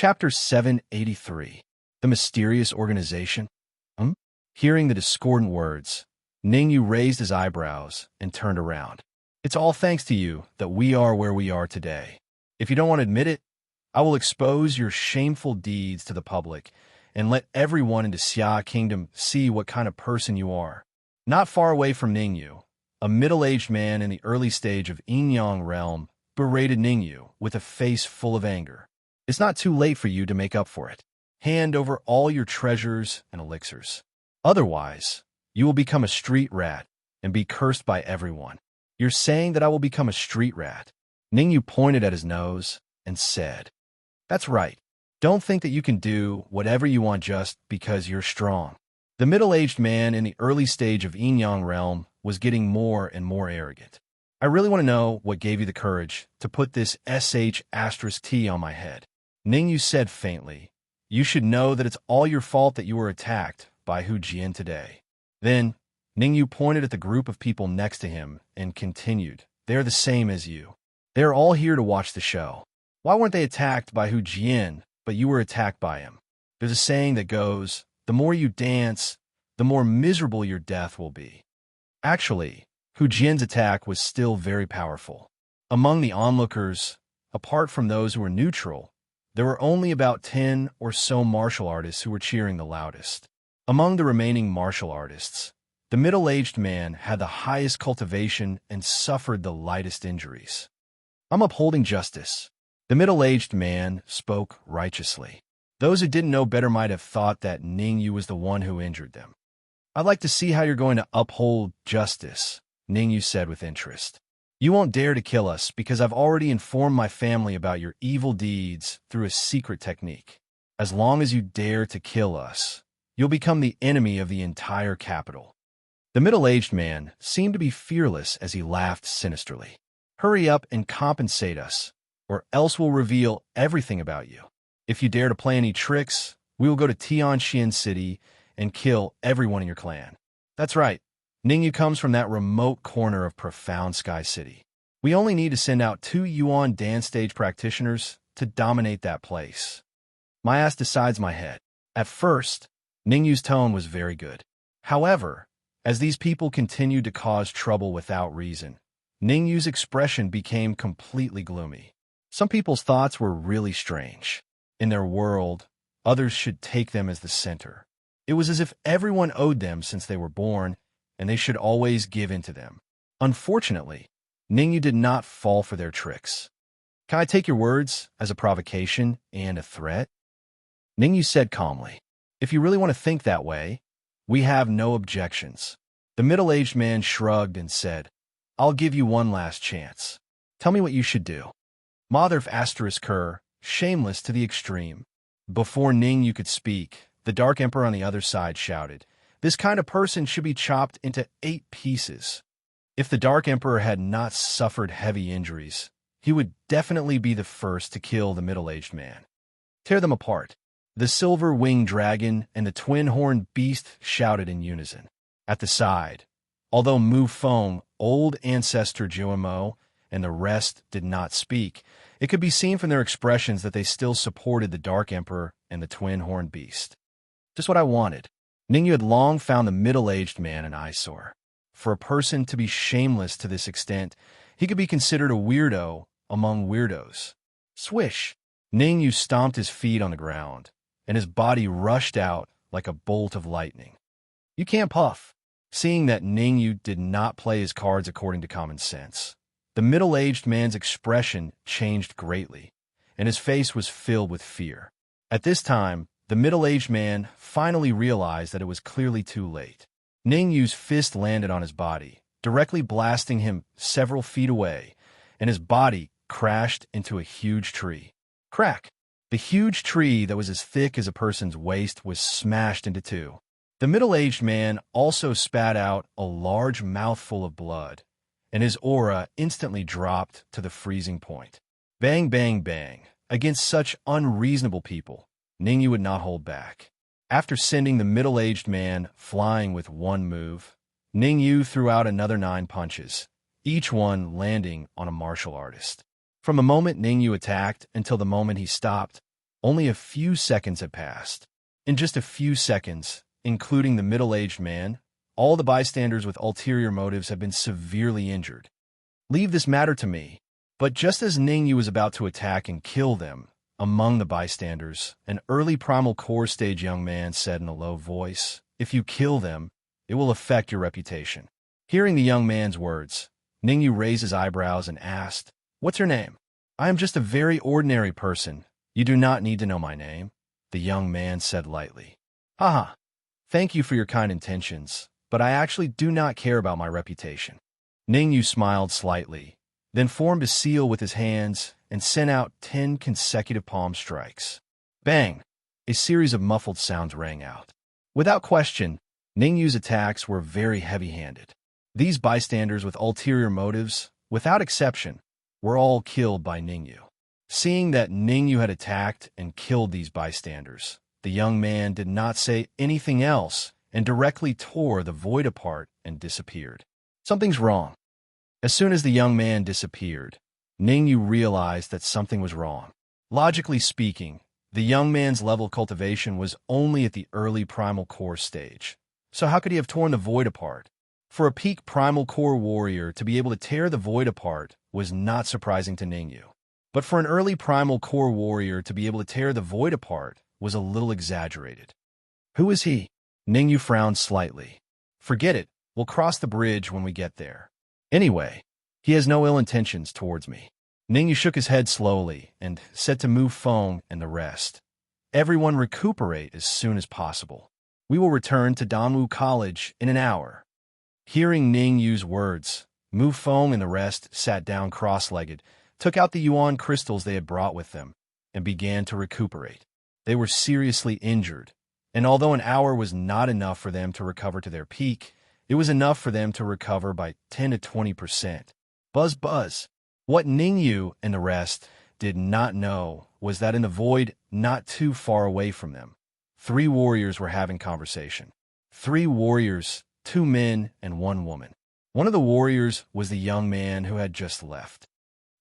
Chapter 783. The Mysterious Organization. Hearing the discordant words, Ningyu raised his eyebrows and turned around. It's all thanks to you that we are where we are today. If you don't want to admit it, I will expose your shameful deeds to the public and let everyone in the Xia Kingdom see what kind of person you are. Not far away from Ningyu, a middle-aged man in the early stage of Yin-Yang realm berated Ningyu with a face full of anger. It's not too late for you to make up for it. Hand over all your treasures and elixirs. Otherwise, you will become a street rat and be cursed by everyone. You're saying that I will become a street rat? Ningyu pointed at his nose and said, That's right. Don't think that you can do whatever you want just because you're strong. The middle-aged man in the early stage of Yin-Yang realm was getting more and more arrogant. I really want to know what gave you the courage to put this sh*T on my head. Ningyu said faintly, You should know that it's all your fault that you were attacked by Hu Jian today. Then, Ningyu pointed at the group of people next to him and continued, They're the same as you. They're all here to watch the show. Why weren't they attacked by Hu Jian, but you were attacked by him? There's a saying that goes, the more you dance, the more miserable your death will be. Actually, Hu Jian's attack was still very powerful. Among the onlookers, apart from those who were neutral, there were only about 10 or so martial artists who were cheering the loudest. Among the remaining martial artists, the middle-aged man had the highest cultivation and suffered the lightest injuries. I'm upholding justice. The middle-aged man spoke righteously. Those who didn't know better might have thought that Ningyu was the one who injured them. I'd like to see how you're going to uphold justice, Ningyu said with interest. You won't dare to kill us because I've already informed my family about your evil deeds through a secret technique. As long as you dare to kill us, you'll become the enemy of the entire capital. The middle-aged man seemed to be fearless as he laughed sinisterly. Hurry up and compensate us, or else we'll reveal everything about you. If you dare to play any tricks, we will go to Tianxian City and kill everyone in your clan. That's right. Ningyu comes from that remote corner of Profound Sky City. We only need to send out 2 Yuan dance stage practitioners to dominate that place. My ass decides my head. At first, Ningyu's tone was very good. However, as these people continued to cause trouble without reason, Ningyu's expression became completely gloomy. Some people's thoughts were really strange. In their world, others should take them as the center. It was as if everyone owed them since they were born, and they should always give in to them. Unfortunately, Ningyu did not fall for their tricks. Can I take your words as a provocation and a threat? Ningyu said calmly. If you really want to think that way, we have no objections. The middle-aged man shrugged and said, I'll give you one last chance. Tell me what you should do. Mother of *Ker, shameless to the extreme. Before Ningyu could speak, the Dark Emperor on the other side shouted, This kind of person should be chopped into 8 pieces. If the Dark Emperor had not suffered heavy injuries, he would definitely be the first to kill the middle-aged man. Tear them apart. The silver-winged dragon and the twin-horned beast shouted in unison. At the side, although Mu Feng, old ancestor Jiumo, and the rest did not speak, it could be seen from their expressions that they still supported the Dark Emperor and the twin-horned beast. Just what I wanted. Ningyu had long found the middle-aged man an eyesore. For a person to be shameless to this extent, he could be considered a weirdo among weirdos. Swish! Ningyu stomped his feet on the ground, and his body rushed out like a bolt of lightning. You can't puff. Seeing that Ningyu did not play his cards according to common sense, the middle-aged man's expression changed greatly, and his face was filled with fear. At this time, the middle-aged man finally realized that it was clearly too late. Ningyu's fist landed on his body, directly blasting him several feet away, and his body crashed into a huge tree. Crack! The huge tree that was as thick as a person's waist was smashed into 2. The middle-aged man also spat out a large mouthful of blood, and his aura instantly dropped to the freezing point. Bang, bang, bang. Against such unreasonable people, Ningyu would not hold back. After sending the middle-aged man flying with one move, Ningyu threw out another 9 punches, each one landing on a martial artist. From the moment Ningyu attacked until the moment he stopped, Only a few seconds had passed. In just a few seconds, including the middle-aged man, all the bystanders with ulterior motives had been severely injured. Leave this matter to me. But just as Ningyu was about to attack and kill them, among the bystanders, an early primal core stage young man said in a low voice, "If you kill them, it will affect your reputation." Hearing the young man's words, Ningyu raised his eyebrows and asked, "What's your name?" "I am just a very ordinary person. You do not need to know my name," the young man said lightly. "Haha. Thank you for your kind intentions, but I actually do not care about my reputation." Ningyu smiled slightly, then formed a seal with his hands and sent out 10 consecutive palm strikes. Bang! A series of muffled sounds rang out. Without question, Ningyu's attacks were very heavy-handed. These bystanders with ulterior motives, without exception, were all killed by Ningyu. Seeing that Ningyu had attacked and killed these bystanders, the young man did not say anything else and directly tore the void apart and disappeared. Something's wrong. As soon as the young man disappeared, Ningyu realized that something was wrong. Logically speaking, the young man's level of cultivation was only at the early primal core stage. So how could he have torn the void apart? For a peak primal core warrior to be able to tear the void apart was not surprising to Ningyu. But for an early primal core warrior to be able to tear the void apart was a little exaggerated. Who is he? Ningyu frowned slightly. Forget it. We'll cross the bridge when we get there. Anyway, he has no ill intentions towards me. Ningyu shook his head slowly and said to Mu Feng and the rest, "Everyone recuperate as soon as possible. We will return to Danwu College in an hour." Hearing Ningyu's words, Mu Feng and the rest sat down cross-legged, took out the yuan crystals they had brought with them, and began to recuperate. They were seriously injured, and although an hour was not enough for them to recover to their peak, it was enough for them to recover by 10 to 20%. Buzz buzz. What Ningyu and the rest did not know was that in the void not too far away from them, 3 warriors were having conversation. 3 warriors, 2 men and 1 woman. One of the warriors was the young man who had just left.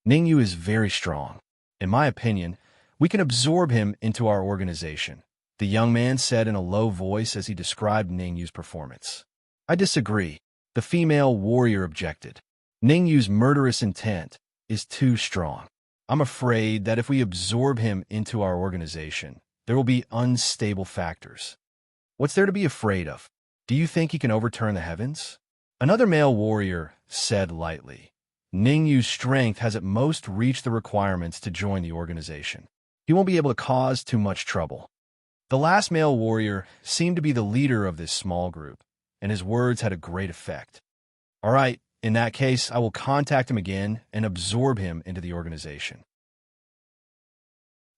Ningyu is very strong. In my opinion, we can absorb him into our organization, the young man said in a low voice as he described Ningyu's performance. I disagree, the female warrior objected. Ningyu's murderous intent is too strong. I'm afraid that if we absorb him into our organization, there will be unstable factors. What's there to be afraid of? Do you think he can overturn the heavens? Another male warrior said lightly. Ningyu's strength has at most reached the requirements to join the organization. He won't be able to cause too much trouble. The last male warrior seemed to be the leader of this small group, and his words had a great effect. All right, in that case, I will contact him again and absorb him into the organization.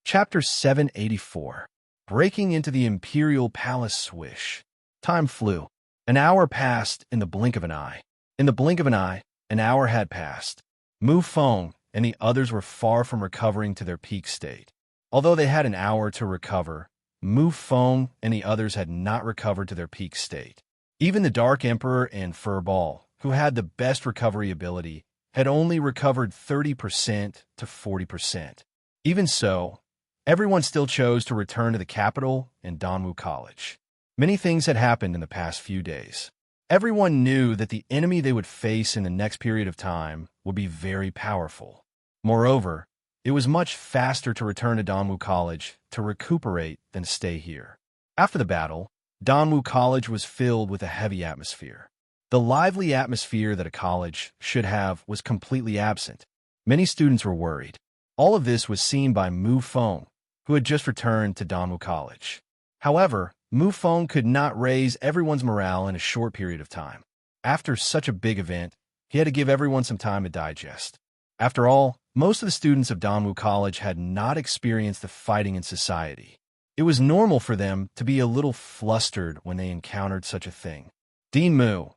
Chapter 784. Breaking into the Imperial Palace Swish. Time flew. An hour passed in the blink of an eye. In the blink of an eye, an hour had passed. Mu Feng and the others were far from recovering to their peak state. Although they had an hour to recover, Mu Feng and the others had not recovered to their peak state. Even the Dark Emperor and Furball, who had the best recovery ability, had only recovered 30% to 40%. Even so, everyone still chose to return to the capital and Danwu College. Many things had happened in the past few days. Everyone knew that the enemy they would face in the next period of time would be very powerful. Moreover, it was much faster to return to Danwu College to recuperate than stay here. After the battle, Danwu College was filled with a heavy atmosphere. The lively atmosphere that a college should have was completely absent. Many students were worried. All of this was seen by Mu Feng, who had just returned to Danwu College. However, Mu Feng could not raise everyone's morale in a short period of time. After such a big event, he had to give everyone some time to digest. After all, most of the students of Danwu College had not experienced the fighting in society. It was normal for them to be a little flustered when they encountered such a thing. Dean Mu,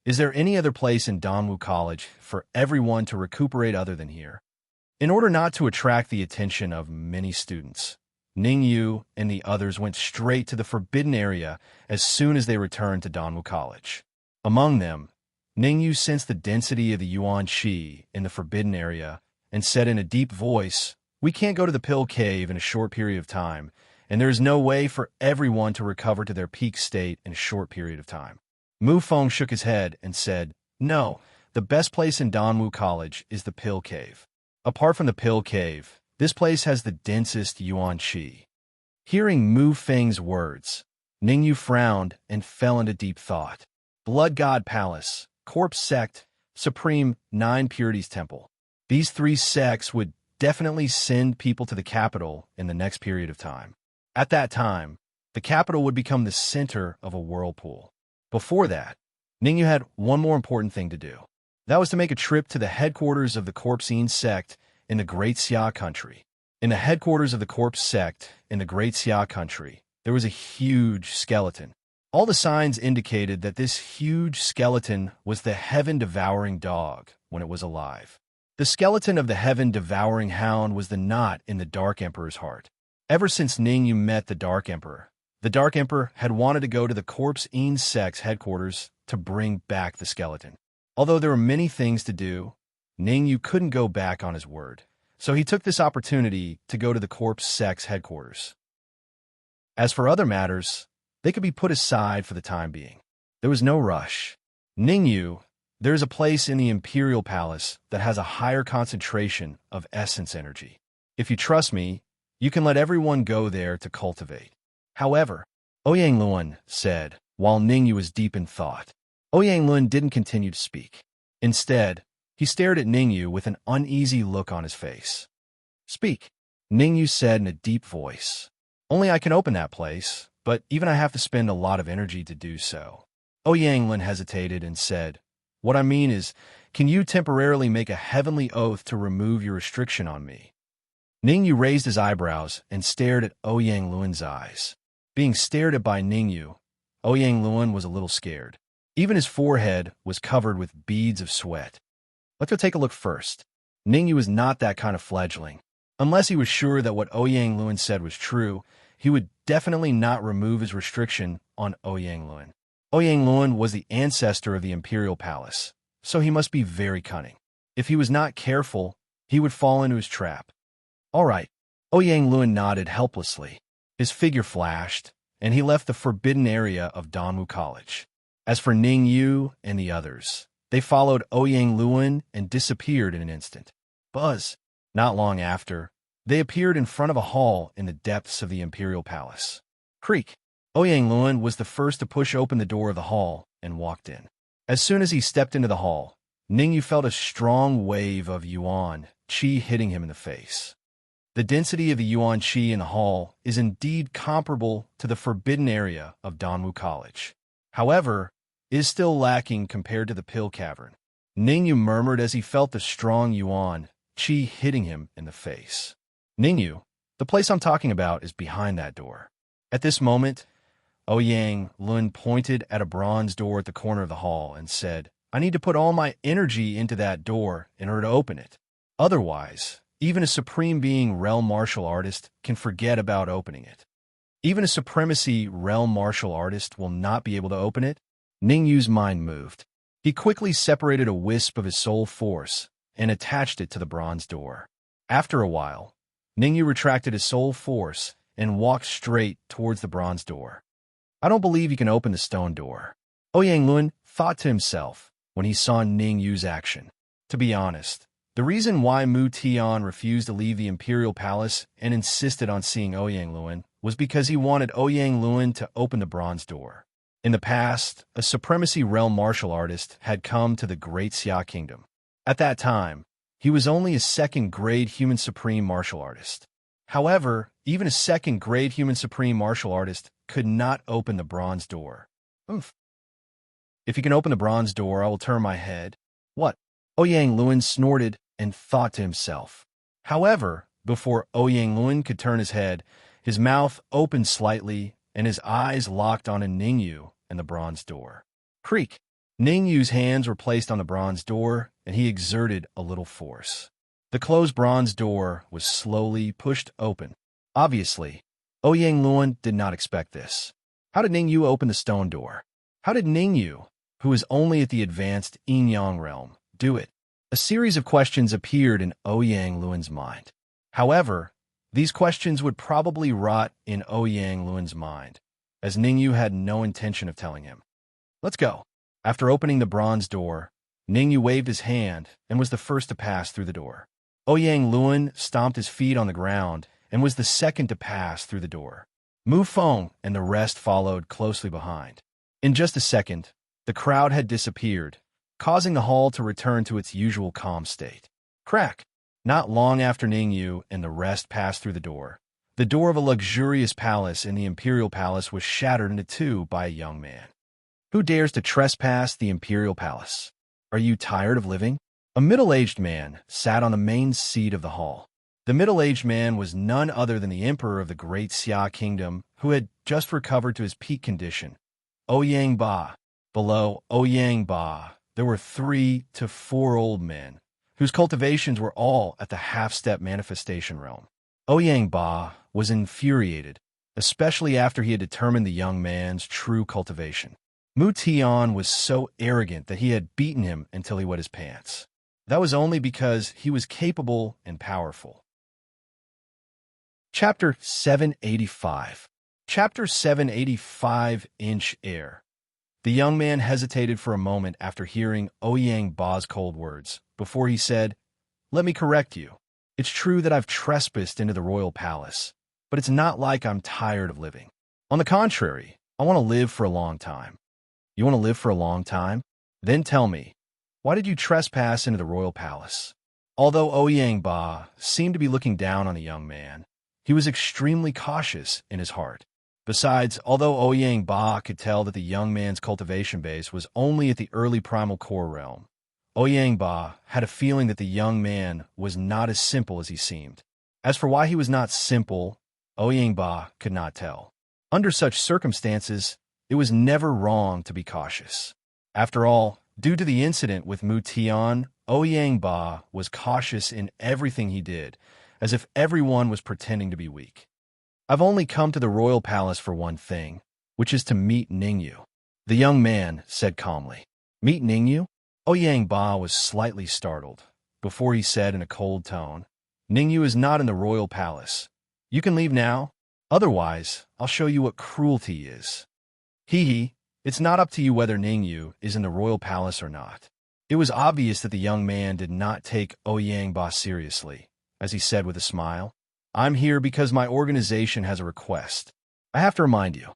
is there any other place in Danwu College for everyone to recuperate other than here? In order not to attract the attention of many students, Ningyu and the others went straight to the forbidden area as soon as they returned to Danwu College. Among them, Ningyu sensed the density of the Yuan Qi in the forbidden area and said in a deep voice, We can't go to the pill cave in a short period of time, and there is no way for everyone to recover to their peak state in a short period of time. Mu Feng shook his head and said, "No, the best place in Danwu College is the pill cave. Apart from the pill cave, this place has the densest yuan qi." Hearing Mu Feng's words, Ningyu frowned and fell into deep thought. Blood God Palace, Corpse Sect, Supreme Nine Purities Temple. These three sects would definitely send people to the capital in the next period of time. At that time, the capital would become the center of a whirlpool. Before that, Ningyu had one more important thing to do. That was to make a trip to the headquarters of the Corpsine sect in the Great Xia country. In the headquarters of the Corpse sect in the Great Xia country, there was a huge skeleton. All the signs indicated that this huge skeleton was the heaven-devouring dog when it was alive. The skeleton of the heaven-devouring hound was the knot in the Dark Emperor's heart. Ever since Ningyu met the Dark Emperor had wanted to go to the Corpsine sect's headquarters to bring back the skeleton. Although there were many things to do, Ningyu couldn't go back on his word, so he took this opportunity to go to the Corpse sect's headquarters. As for other matters, they could be put aside for the time being. There was no rush. Ningyu, there is a place in the Imperial Palace that has a higher concentration of essence energy. If you trust me, you can let everyone go there to cultivate. However, Ouyang Luan said, while Ningyu was deep in thought. Ouyang Luan didn't continue to speak. Instead, he stared at Ningyu with an uneasy look on his face. "Speak," Ningyu said in a deep voice. "Only I can open that place, but even I have to spend a lot of energy to do so." Ouyang Luan hesitated and said, "What I mean is, can you temporarily make a heavenly oath to remove your restriction on me?" Ningyu raised his eyebrows and stared at Ouyang Luan's eyes. Being stared at by Ningyu, Ouyang Luan was a little scared. Even his forehead was covered with beads of sweat. Let's go take a look first. Ningyu was not that kind of fledgling. Unless he was sure that what Ouyang Luan said was true, he would definitely not remove his restriction on Ouyang Luan. Ouyang Luan was the ancestor of the Imperial Palace, so he must be very cunning. If he was not careful, he would fall into his trap. All right. Ouyang Luan nodded helplessly. His figure flashed, and he left the forbidden area of Danwu College. As for Ningyu and the others, they followed Ouyang Luan and disappeared in an instant. Buzz. Not long after, they appeared in front of a hall in the depths of the Imperial Palace. Creak. Ouyang Luan was the first to push open the door of the hall and walked in. As soon as he stepped into the hall, Ningyu felt a strong wave of yuan qi hitting him in the face. The density of the yuan qi in the hall is indeed comparable to the forbidden area of Danwu College. However, it is still lacking compared to the pill cavern. Ningyu murmured as he felt the strong yuan qi hitting him in the face. Ningyu, the place I'm talking about is behind that door. At this moment, Ouyang Luan pointed at a bronze door at the corner of the hall and said, "I need to put all my energy into that door in order to open it. Otherwise, even a supreme being realm martial artist can forget about opening it." Even a supremacy realm martial artist will not be able to open it? Ningyu's mind moved. He quickly separated a wisp of his soul force and attached it to the bronze door. After a while, Ningyu retracted his soul force and walked straight towards the bronze door. "I don't believe you can open the stone door," Ouyang Luan thought to himself when he saw Ningyu's action. To be honest, the reason why Mu Tian refused to leave the Imperial Palace and insisted on seeing Ouyang Luan was because he wanted Ouyang Luan to open the bronze door. In the past, a supremacy realm martial artist had come to the Great Xia Kingdom. At that time, he was only a second-grade human supreme martial artist. However, even a second-grade human supreme martial artist could not open the bronze door. Oomph. "If you can open the bronze door, I will turn my head." "What?" Ouyang Luan snorted and thought to himself. However, before Ouyang Luan could turn his head, his mouth opened slightly and his eyes locked on a Ningyu and the bronze door. Creak. Ningyu's hands were placed on the bronze door, and he exerted a little force. The closed bronze door was slowly pushed open. Obviously, Ouyang Luan did not expect this. How did Ningyu open the stone door? How did Ningyu, who is only at the advanced Yin Yang realm, do it? A series of questions appeared in Ouyang Luan's mind. However, these questions would probably rot in Ouyang Luan's mind, as Ningyu had no intention of telling him. Let's go. After opening the bronze door, Ningyu waved his hand and was the first to pass through the door. Ouyang Luan stomped his feet on the ground and was the second to pass through the door. Mu Feng and the rest followed closely behind. In just a second, the crowd had disappeared, causing the hall to return to its usual calm state. Crack! Not long after Ningyu and the rest passed through the door of a luxurious palace in the Imperial Palace was shattered into two by a young man. Who dares to trespass the Imperial Palace? Are you tired of living? A middle-aged man sat on the main seat of the hall. The middle-aged man was none other than the emperor of the Great Xia Kingdom, who had just recovered to his peak condition, Ouyang Ba. Below Ouyang Ba, there were 3 to 4 old men, whose cultivations were all at the half-step manifestation realm. Ouyang Ba was infuriated, especially after he had determined the young man's true cultivation. Mu Tian was so arrogant that he had beaten him until he wet his pants. That was only because he was capable and powerful. Chapter 785. Chapter 785, Inch Air. The young man hesitated for a moment after hearing Ouyang Ba's cold words, before he said, "Let me correct you. It's true that I've trespassed into the royal palace, but it's not like I'm tired of living. On the contrary, I want to live for a long time." You want to live for a long time? Then tell me, why did you trespass into the royal palace? Although Ouyang Ba seemed to be looking down on the young man, he was extremely cautious in his heart. Besides, although Ouyang Ba could tell that the young man's cultivation base was only at the early primal core realm, Ouyang Ba had a feeling that the young man was not as simple as he seemed. As for why he was not simple, Ouyang Ba could not tell. Under such circumstances, it was never wrong to be cautious. After all, due to the incident with Mu Tian, Ouyang Ba was cautious in everything he did, as if everyone was pretending to be weak. I've only come to the royal palace for one thing, which is to meet Ningyu, the young man said calmly. Meet Ningyu? Ouyang Ba was slightly startled, before he said in a cold tone, Ningyu is not in the royal palace. You can leave now, otherwise I'll show you what cruelty is. Hee, it's not up to you whether Ningyu is in the royal palace or not. It was obvious that the young man did not take Ouyang Ba seriously, as he said with a smile, I'm here because my organization has a request. I have to remind you,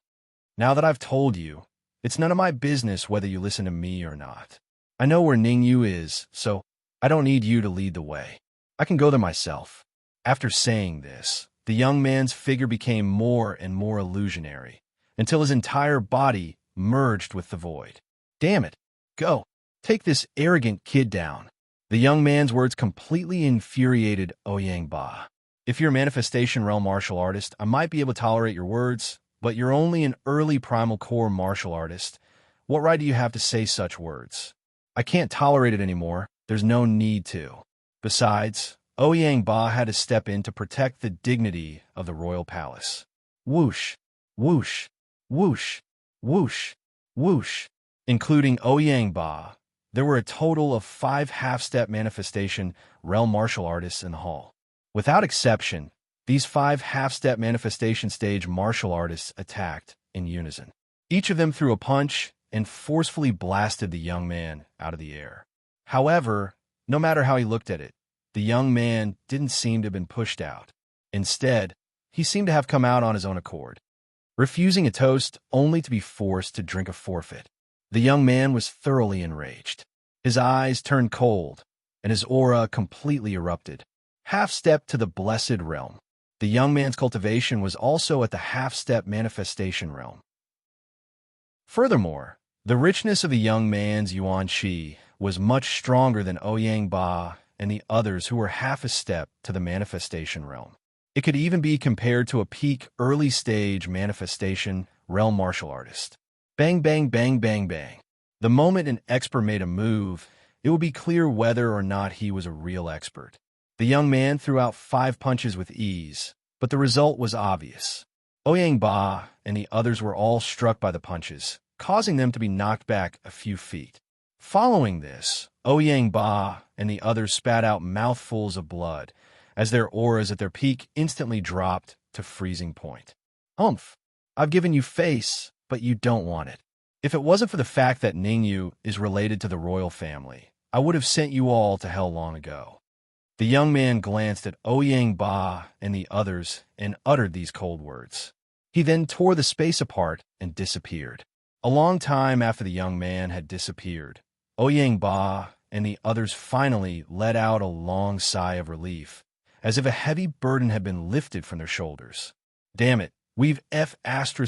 now that I've told you, it's none of my business whether you listen to me or not. I know where Ningyu is, so I don't need you to lead the way. I can go there myself. After saying this, the young man's figure became more and more illusionary, until his entire body merged with the void. Damn it. Go. Take this arrogant kid down. The young man's words completely infuriated Ouyang Ba. If you're a manifestation realm martial artist, I might be able to tolerate your words, but you're only an early primal core martial artist. What right do you have to say such words? I can't tolerate it anymore. There's no need to. Besides, Ouyang Ba had to step in to protect the dignity of the royal palace. Whoosh, whoosh, whoosh, whoosh, whoosh. Including Ouyang Ba, there were a total of 5 half-step manifestation realm martial artists in the hall. Without exception, these 5 half-step manifestation stage martial artists attacked in unison. Each of them threw a punch and forcefully blasted the young man out of the air. However, no matter how he looked at it, the young man didn't seem to have been pushed out. Instead, he seemed to have come out on his own accord, refusing a toast only to be forced to drink a forfeit. The young man was thoroughly enraged. His eyes turned cold, and his aura completely erupted. Half-step to the blessed realm. The young man's cultivation was also at the half-step manifestation realm. Furthermore, the richness of the young man's yuan qi was much stronger than Ouyang Ba and the others who were half a step to the manifestation realm. It could even be compared to a peak early-stage manifestation realm martial artist. Bang, bang, bang, bang, bang. The moment an expert made a move, it would be clear whether or not he was a real expert. The young man threw out 5 punches with ease, but the result was obvious. Ouyang Ba and the others were all struck by the punches, causing them to be knocked back a few feet. Following this, Ouyang Ba and the others spat out mouthfuls of blood, as their auras at their peak instantly dropped to freezing point. Humph! I've given you face, but you don't want it. If it wasn't for the fact that Ningyu is related to the royal family, I would have sent you all to hell long ago. The young man glanced at Ouyang Ba and the others and uttered these cold words. He then tore the space apart and disappeared. A long time after the young man had disappeared, Ouyang Ba and the others finally let out a long sigh of relief, as if a heavy burden had been lifted from their shoulders. Damn it, we've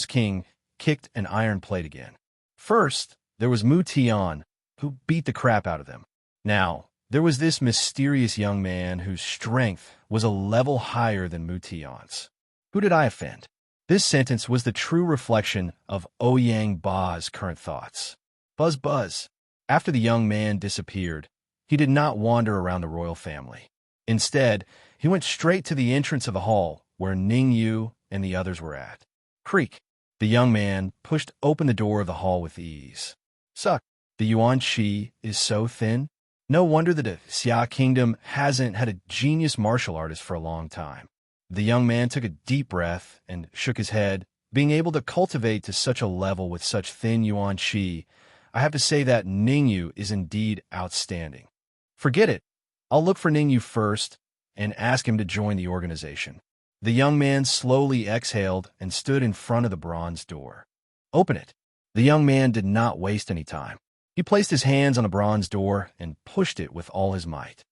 King kicked an iron plate again. First, there was Mu Tian, who beat the crap out of them. Now, there was this mysterious young man whose strength was a level higher than Mu Tian's. Who did I offend? This sentence was the true reflection of Ouyang Ba's current thoughts. Buzz buzz. After the young man disappeared, he did not wander around the royal family. Instead, he went straight to the entrance of the hall where Ningyu and the others were at. Creak. The young man pushed open the door of the hall with ease. Suck. The Yuan Qi is so thin. No wonder that the Xia Kingdom hasn't had a genius martial artist for a long time. The young man took a deep breath and shook his head. Being able to cultivate to such a level with such thin Yuan Qi, I have to say that Ningyu is indeed outstanding. Forget it. I'll look for Ningyu first and ask him to join the organization. The young man slowly exhaled and stood in front of the bronze door. Open it. The young man did not waste any time. He placed his hands on the bronze door and pushed it with all his might.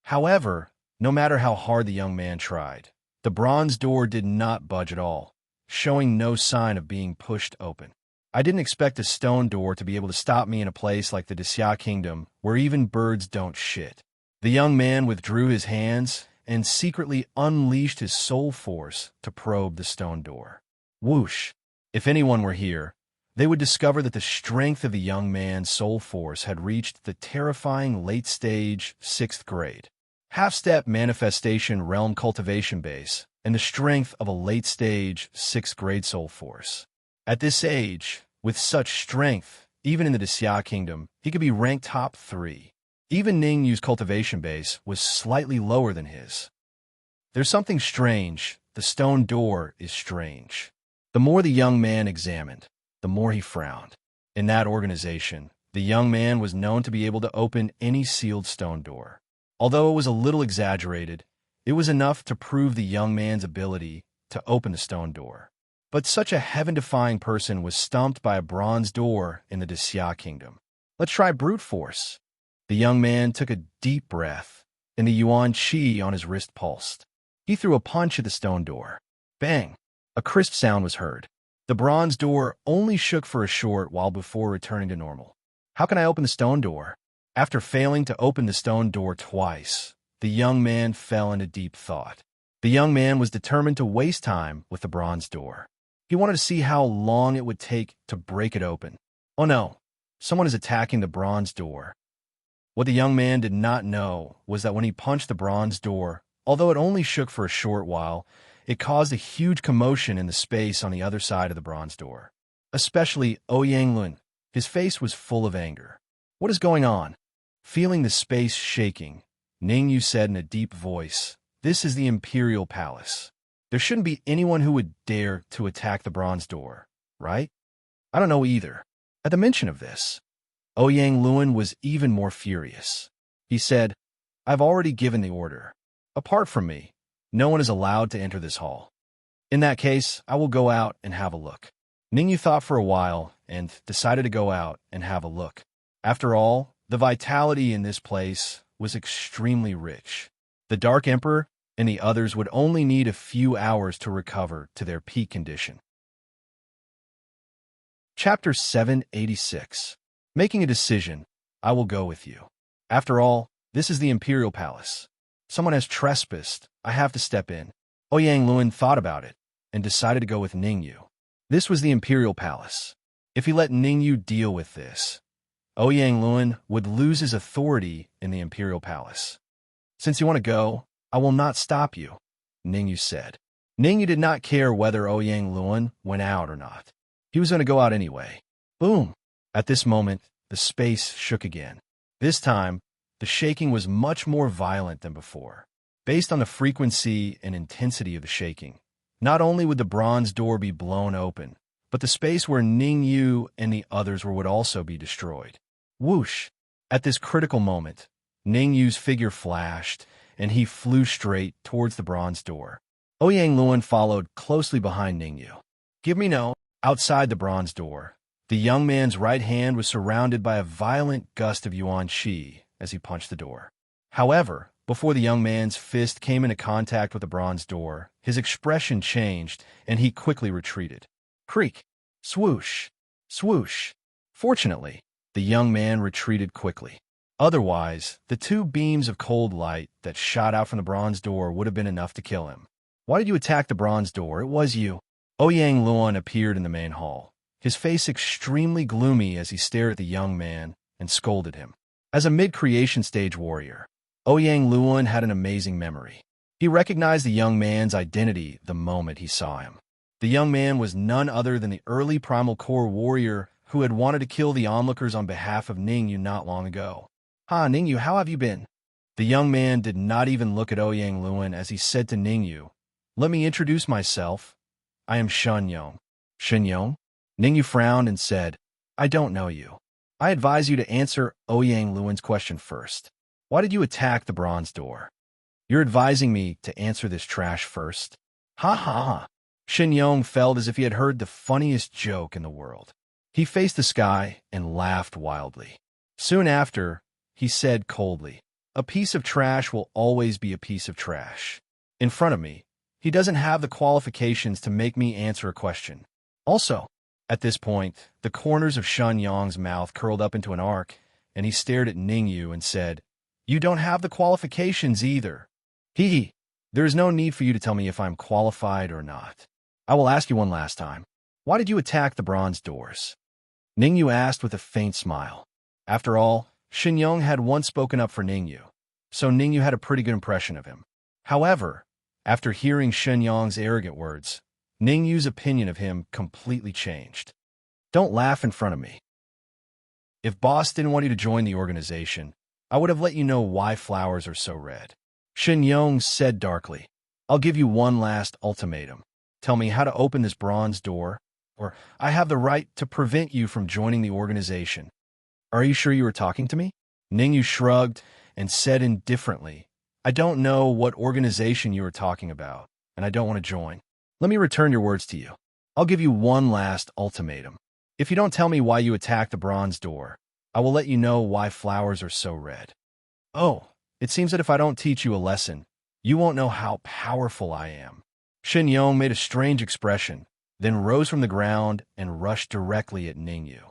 However, no matter how hard the young man tried, the bronze door did not budge at all, showing no sign of being pushed open. I didn't expect a stone door to be able to stop me in a place like the Xia Kingdom, where even birds don't shit. The young man withdrew his hands and secretly unleashed his soul force to probe the stone door. Whoosh! If anyone were here, they would discover that the strength of the young man's soul force had reached the terrifying late-stage 6th grade. Half-step manifestation realm cultivation base, and the strength of a late-stage 6th grade soul force. At this age, with such strength, even in the Xia Kingdom, he could be ranked top 3. Even Ningyu's cultivation base was slightly lower than his. There's something strange. The stone door is strange. The more the young man examined, the more he frowned. In that organization, the young man was known to be able to open any sealed stone door. Although it was a little exaggerated, it was enough to prove the young man's ability to open the stone door. But such a heaven-defying person was stumped by a bronze door in the Xia Kingdom. Let's try brute force. The young man took a deep breath, and the Yuan Qi on his wrist pulsed. He threw a punch at the stone door. Bang! A crisp sound was heard. The bronze door only shook for a short while before returning to normal. How can I open the stone door? After failing to open the stone door twice, the young man fell into deep thought. The young man was determined to waste time with the bronze door. He wanted to see how long it would take to break it open. Oh no, someone is attacking the bronze door. What the young man did not know was that when he punched the bronze door, although it only shook for a short while, it caused a huge commotion in the space on the other side of the bronze door. Especially Ouyang Lun. His face was full of anger. What is going on? Feeling the space shaking, Ningyu said in a deep voice, "This is the Imperial Palace. There shouldn't be anyone who would dare to attack the bronze door, right?" I don't know either. At the mention of this, Ouyang Lun was even more furious. He said, "I've already given the order. Apart from me, no one is allowed to enter this hall. In that case, I will go out and have a look." Ningyu thought for a while and decided to go out and have a look. After all, the vitality in this place was extremely rich. The Dark Emperor and the others would only need a few hours to recover to their peak condition. Chapter 786. Making a decision. I will go with you. After all, this is the Imperial Palace. Someone has trespassed. I have to step in. Ouyang Lun thought about it and decided to go with Ningyu. This was the Imperial Palace. If he let Ningyu deal with this, Ouyang Lun would lose his authority in the Imperial Palace. "Since you want to go, I will not stop you," Ningyu said. Ningyu did not care whether Ouyang Lun went out or not. He was going to go out anyway. Boom! At this moment, the space shook again. This time, the shaking was much more violent than before. Based on the frequency and intensity of the shaking, not only would the bronze door be blown open, but the space where Ning Yu and the others were would also be destroyed. Whoosh! At this critical moment, Ning Yu's figure flashed, and he flew straight towards the bronze door. Ouyang Luan followed closely behind Ning Yu. Give me no. Outside the bronze door, the young man's right hand was surrounded by a violent gust of yuan qi as he punched the door. However, before the young man's fist came into contact with the bronze door, his expression changed, and he quickly retreated. Creak! Swoosh! Swoosh! Fortunately, the young man retreated quickly. Otherwise, the two beams of cold light that shot out from the bronze door would have been enough to kill him. Why did you attack the bronze door? It was you. Ouyang Luan appeared in the main hall, his face extremely gloomy as he stared at the young man and scolded him. As a mid-creation stage warrior, Ouyang Luan had an amazing memory. He recognized the young man's identity the moment he saw him. The young man was none other than the early Primal Core warrior who had wanted to kill the onlookers on behalf of Ning Yu not long ago. Ha, Ning Yu, how have you been? The young man did not even look at Ouyang Luan as he said to Ning Yu, Let me introduce myself. I am Shen Yong. Shen Yong? Ning Yu frowned and said, I don't know you. I advise you to answer Ouyang Luan's question first. Why did you attack the bronze door? You're advising me to answer this trash first? Ha ha ha. Shen Yong felt as if he had heard the funniest joke in the world. He faced the sky and laughed wildly. Soon after, he said coldly, A piece of trash will always be a piece of trash. In front of me, he doesn't have the qualifications to make me answer a question. Also, at this point, the corners of Shen Yong's mouth curled up into an arc, and he stared at Ning Yu and said, You don't have the qualifications either. Hee hee. There is no need for you to tell me if I'm qualified or not. I will ask you one last time. Why did you attack the bronze doors? Ning Yu asked with a faint smile. After all, Shen Yong had once spoken up for Ning Yu, so Ning Yu had a pretty good impression of him. However, after hearing Shen Yong's arrogant words, Ning Yu's opinion of him completely changed. Don't laugh in front of me. If boss didn't want you to join the organization, I would have let you know why flowers are so red. Shen Yong said darkly, I'll give you one last ultimatum. Tell me how to open this bronze door, or I have the right to prevent you from joining the organization. Are you sure you were talking to me? Ning Yu shrugged and said indifferently, I don't know what organization you are talking about, and I don't want to join. Let me return your words to you. I'll give you one last ultimatum. If you don't tell me why you attacked the bronze door, I will let you know why flowers are so red. Oh, it seems that if I don't teach you a lesson, you won't know how powerful I am. Shen Yong made a strange expression, then rose from the ground and rushed directly at Ning Yu.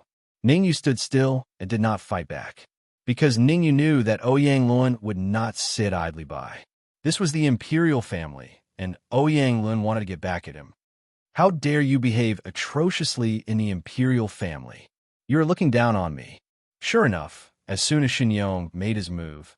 Ning Yu stood still and did not fight back, because Ning Yu knew that Ouyang Luan would not sit idly by. This was the imperial family, and Ouyang Luan wanted to get back at him. How dare you behave atrociously in the imperial family? You are looking down on me. Sure enough, as soon as Shen Yong made his move,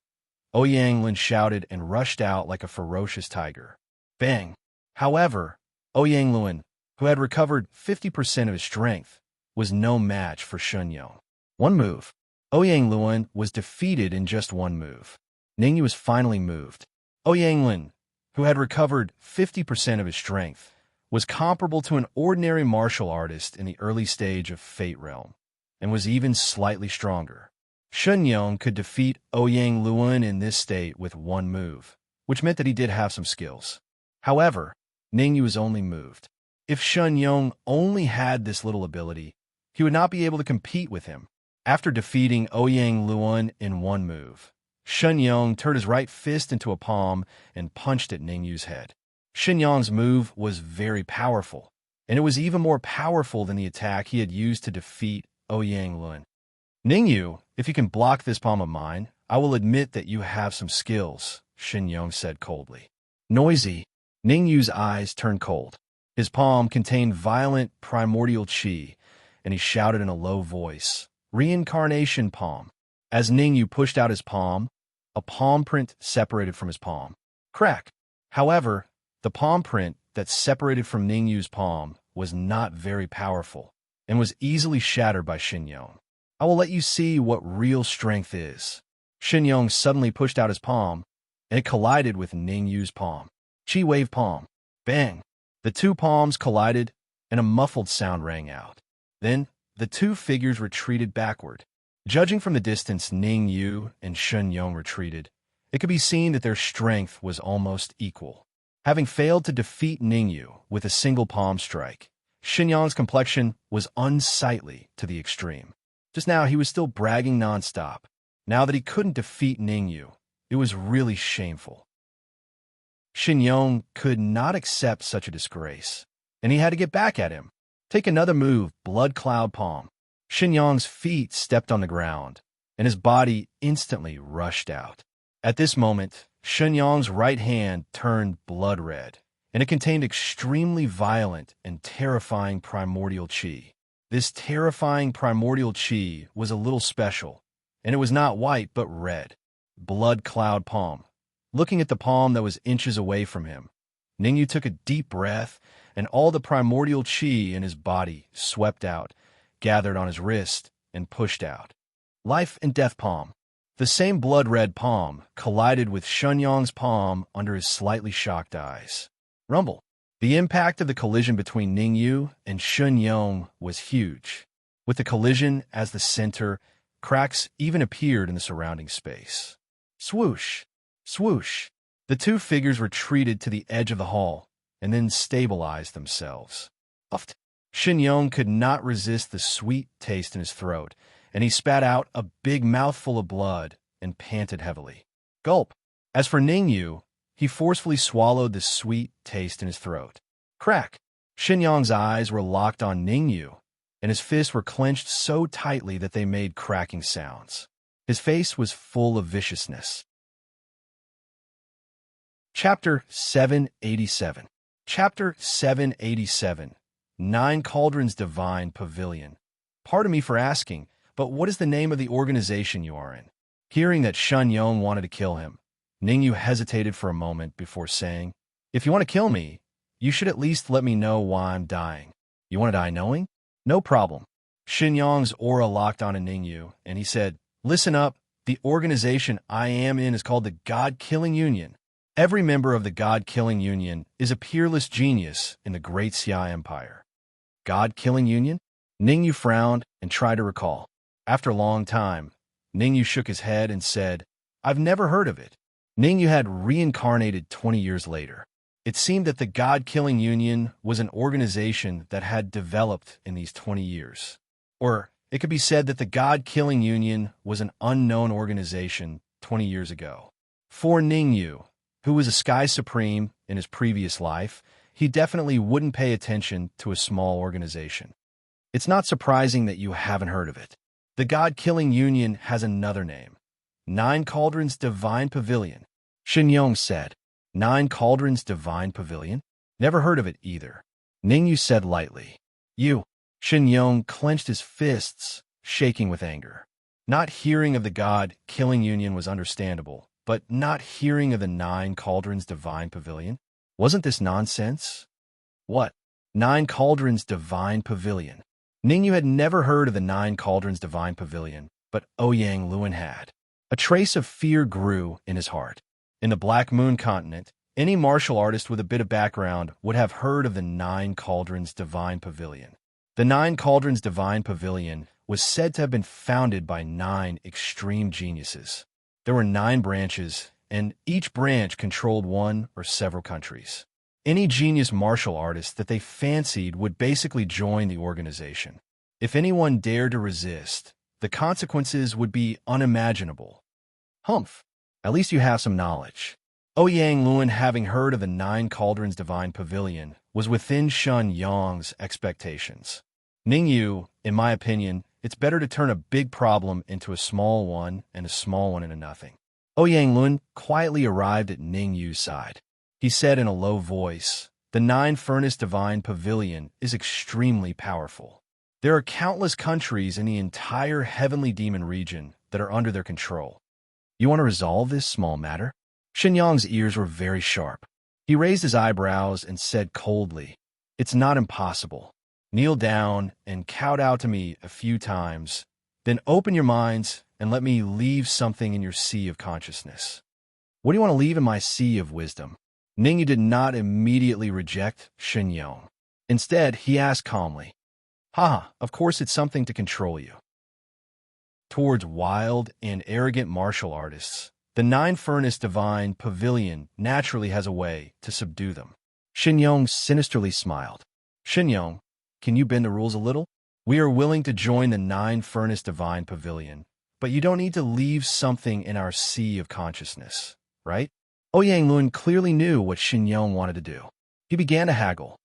Ouyang Luan shouted and rushed out like a ferocious tiger. Bang! However, Ouyang Luan, who had recovered 50% of his strength, was no match for Shen Yong. One move. Ouyang Luan was defeated in just one move. Ning Yu was finally moved. Ouyang Luan, who had recovered 50% of his strength, was comparable to an ordinary martial artist in the early stage of Fate Realm, and was even slightly stronger. Shen Yong could defeat Ouyang Luan in this state with one move, which meant that he did have some skills. However, Ning Yu was only moved. If Shen Yong only had this little ability, he would not be able to compete with him. After defeating Ouyang Luan in one move, Shen Yong turned his right fist into a palm and punched at Ning Yu's head. Shen Yong's move was very powerful, and it was even more powerful than the attack he had used to defeat Ouyang Luan. Ning Yu, if you can block this palm of mine, I will admit that you have some skills, Shen Yong said coldly. Noisy. Ning Yu's eyes turned cold. His palm contained violent primordial qi, and he shouted in a low voice, Reincarnation palm. As Ning Yu pushed out his palm, a palm print separated from his palm. Crack! However, the palm print that separated from Ning Yu's palm was not very powerful, and was easily shattered by Shen Yong. I will let you see what real strength is. Shen Yong suddenly pushed out his palm, and it collided with Ningyu's palm. Chi wave palm. Bang! The two palms collided, and a muffled sound rang out. Then, the two figures retreated backward. Judging from the distance Ningyu and Shenyang retreated, it could be seen that their strength was almost equal. Having failed to defeat Ningyu with a single palm strike, Shenyang's complexion was unsightly to the extreme. Just now, he was still bragging nonstop. Now that he couldn't defeat Ningyu, it was really shameful. Shenyang could not accept such a disgrace, and he had to get back at him. Take another move, blood cloud palm. Shenyang's feet stepped on the ground, and his body instantly rushed out. At this moment, Shenyang's right hand turned blood red, and it contained extremely violent and terrifying primordial chi. This terrifying primordial chi was a little special, and it was not white but red. Blood cloud palm. Looking at the palm that was inches away from him, Ningyu took a deep breath, and all the primordial chi in his body swept out, gathered on his wrist, and pushed out. Life and death palm. The same blood-red palm collided with Shenyang's palm under his slightly shocked eyes. Rumble. The impact of the collision between Ningyu and Shenyang was huge. With the collision as the center, cracks even appeared in the surrounding space. Swoosh! Swoosh! The two figures retreated to the edge of the hall and then stabilized themselves. Puffed. Shenyang could not resist the sweet taste in his throat, and he spat out a big mouthful of blood and panted heavily. Gulp. As for Ningyu, he forcefully swallowed the sweet taste in his throat. Crack. Shenyang's eyes were locked on Ningyu, and his fists were clenched so tightly that they made cracking sounds. His face was full of viciousness. Chapter 787. Chapter 787. 9 Cauldrons Divine Pavilion. Pardon me for asking, but what is the name of the organization you are in? Hearing that Shenyang wanted to kill him, Ningyu hesitated for a moment before saying, If you want to kill me, you should at least let me know why I'm dying. You want to die knowing? No problem. Shenyang's aura locked onto Ningyu, and he said, Listen up, the organization I am in is called the God-Killing Union. Every member of the God-Killing Union is a peerless genius in the Great Xia Empire. God-Killing Union? Ningyu frowned and tried to recall. After a long time, Ningyu shook his head and said, I've never heard of it. Ningyu had reincarnated 20 years later. It seemed that the God-Killing Union was an organization that had developed in these 20 years. Or it could be said that the God-Killing Union was an unknown organization 20 years ago. For Ningyu, who was a Sky Supreme in his previous life, he definitely wouldn't pay attention to a small organization. It's not surprising that you haven't heard of it. The God-Killing Union has another name. 9 Cauldrons Divine Pavilion. Shenyang said, 9 Cauldrons Divine Pavilion? Never heard of it either. Ningyu said lightly. You. Shenyang clenched his fists, shaking with anger. Not hearing of the God-Killing Union was understandable, but not hearing of the 9 Cauldrons Divine Pavilion? Wasn't this nonsense? What? 9 Cauldrons Divine Pavilion. Ningyu had never heard of the 9 Cauldrons Divine Pavilion, but Ouyang Luan had. A trace of fear grew in his heart. In the Black Moon continent, any martial artist with a bit of background would have heard of the 9 Cauldrons Divine Pavilion. The 9 Cauldrons Divine Pavilion was said to have been founded by 9 extreme geniuses. There were 9 branches, and each branch controlled one or several countries. Any genius martial artist that they fancied would basically join the organization. If anyone dared to resist, the consequences would be unimaginable. Humph, at least you have some knowledge. Ouyang Luan, having heard of the 9 Cauldrons Divine Pavilion, was within Shun Yang's expectations. Ningyu, in my opinion, it's better to turn a big problem into a small one and a small one into nothing. Ouyang Luan quietly arrived at Ningyu's side. He said in a low voice, The 9 Furnace Divine Pavilion is extremely powerful. There are countless countries in the entire Heavenly Demon region that are under their control. You want to resolve this small matter? Shenyang's ears were very sharp. He raised his eyebrows and said coldly, It's not impossible. Kneel down and kowtow to me a few times, then open your minds and let me leave something in your sea of consciousness. What do you want to leave in my sea of wisdom? Ningyu did not immediately reject Shenyong. Instead, he asked calmly, Haha, of course it's something to control you. Towards wild and arrogant martial artists, the nine-furnace divine pavilion naturally has a way to subdue them. Shenyong sinisterly smiled. Shenyong, can you bend the rules a little? We are willing to join the nine-furnace divine pavilion, but you don't need to leave something in our sea of consciousness, right? Ouyang Lun clearly knew what Shenyong wanted to do. He began to haggle.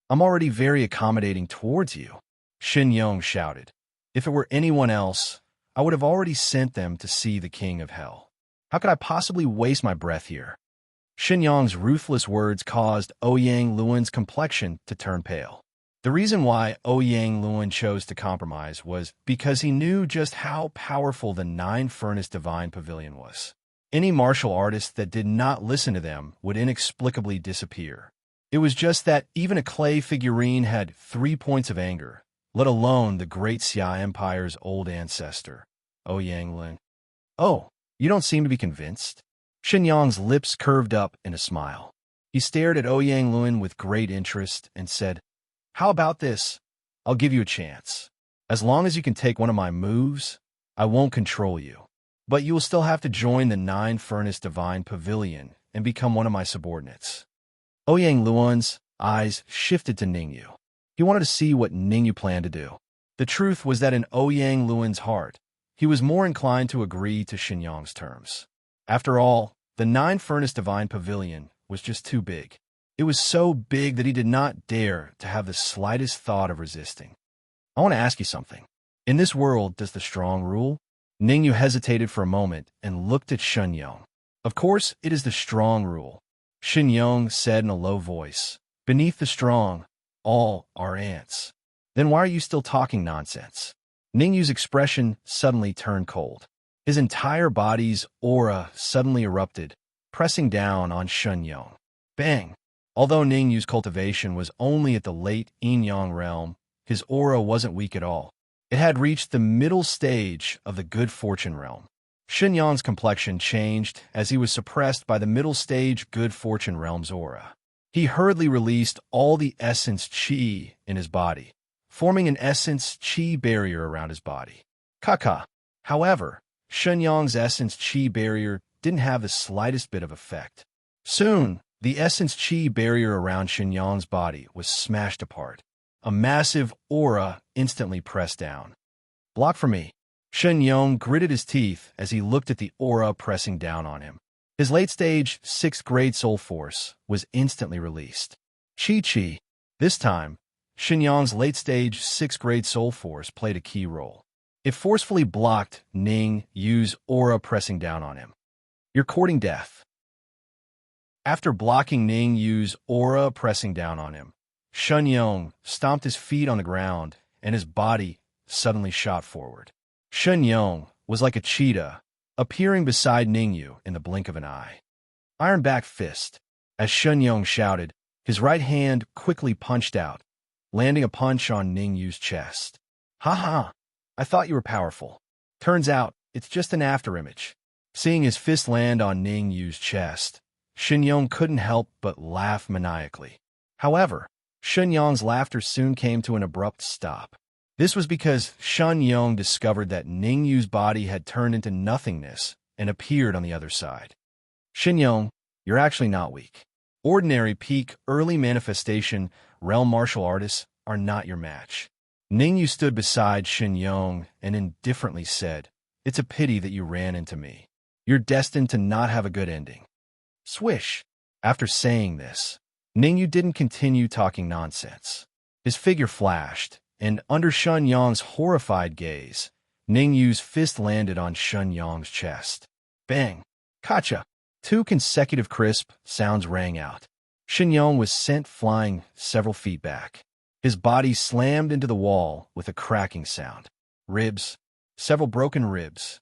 I'm already very accommodating towards you, Shenyong shouted. If it were anyone else, I would have already sent them to see the king of hell. How could I possibly waste my breath here? Shenyong's ruthless words caused Ouyang Lun's complexion to turn pale. The reason why Ouyang Lun chose to compromise was because he knew just how powerful the nine-furnace divine pavilion was. Any martial artist that did not listen to them would inexplicably disappear. It was just that even a clay figurine had 3 points of anger, let alone the great Xia Empire's old ancestor, Ouyang Lun. Oh, you don't seem to be convinced? Shenyong's lips curved up in a smile. He stared at Ouyang Lun with great interest and said, How about this? I'll give you a chance. As long as you can take one of my moves, I won't control you. But you will still have to join the nine-furnace divine pavilion and become one of my subordinates. Ouyang Lun's eyes shifted to Ningyu. He wanted to see what Ningyu planned to do. The truth was that in Ouyang Lun's heart, he was more inclined to agree to Shenyong's terms. After all, the nine-furnace divine pavilion was just too big. It was so big that he did not dare to have the slightest thought of resisting. I want to ask you something. In this world, does the strong rule? Ningyu hesitated for a moment and looked at Shenyong. Of course, it is the strong rule, Shenyong said in a low voice. Beneath the strong, all are ants. Then why are you still talking nonsense? Ningyu's expression suddenly turned cold. His entire body's aura suddenly erupted, pressing down on Shenyong. Bang! Although Ningyu's cultivation was only at the late yin-yang realm, his aura wasn't weak at all. It had reached the middle stage of the good fortune realm. Shenyong's complexion changed as he was suppressed by the middle stage good fortune realm's aura. He hurriedly released all the essence qi in his body, forming an essence qi barrier around his body. Kaka. However, Shenyong's essence qi barrier didn't have the slightest bit of effect. Soon, the essence qi barrier around Shenyong's body was smashed apart. A massive aura instantly pressed down. Block for me. Shenyong gritted his teeth as he looked at the aura pressing down on him. His late-stage 6th grade soul force was instantly released. Chi. This time, Shenyong's late-stage 6th grade soul force played a key role. It forcefully blocked Ning Yu's aura pressing down on him. You're courting death. After blocking Ning Yu's aura pressing down on him, Shenyong stomped his feet on the ground and his body suddenly shot forward. Shenyong was like a cheetah, appearing beside Ningyu in the blink of an eye. Iron-back fist. As Shenyong shouted, his right hand quickly punched out, landing a punch on Ningyu's chest. Ha! I thought you were powerful. Turns out, it's just an afterimage. Seeing his fist land on Ningyu's chest, Shenyong couldn't help but laugh maniacally. However, Shenyong's laughter soon came to an abrupt stop. This was because Shenyong discovered that Ningyu's body had turned into nothingness and appeared on the other side. Shenyong, you're actually not weak. Ordinary peak early manifestation realm martial artists are not your match. Ningyu stood beside Shenyong and indifferently said, It's a pity that you ran into me. You're destined to not have a good ending. Swish. After saying this, Ningyu didn't continue talking nonsense. His figure flashed, and under Shenyong's horrified gaze, Ningyu's fist landed on Shenyong's chest. Bang! Kacha! 2 consecutive crisp sounds rang out. Shenyong was sent flying several feet back. His body slammed into the wall with a cracking sound. Ribs. Several broken ribs.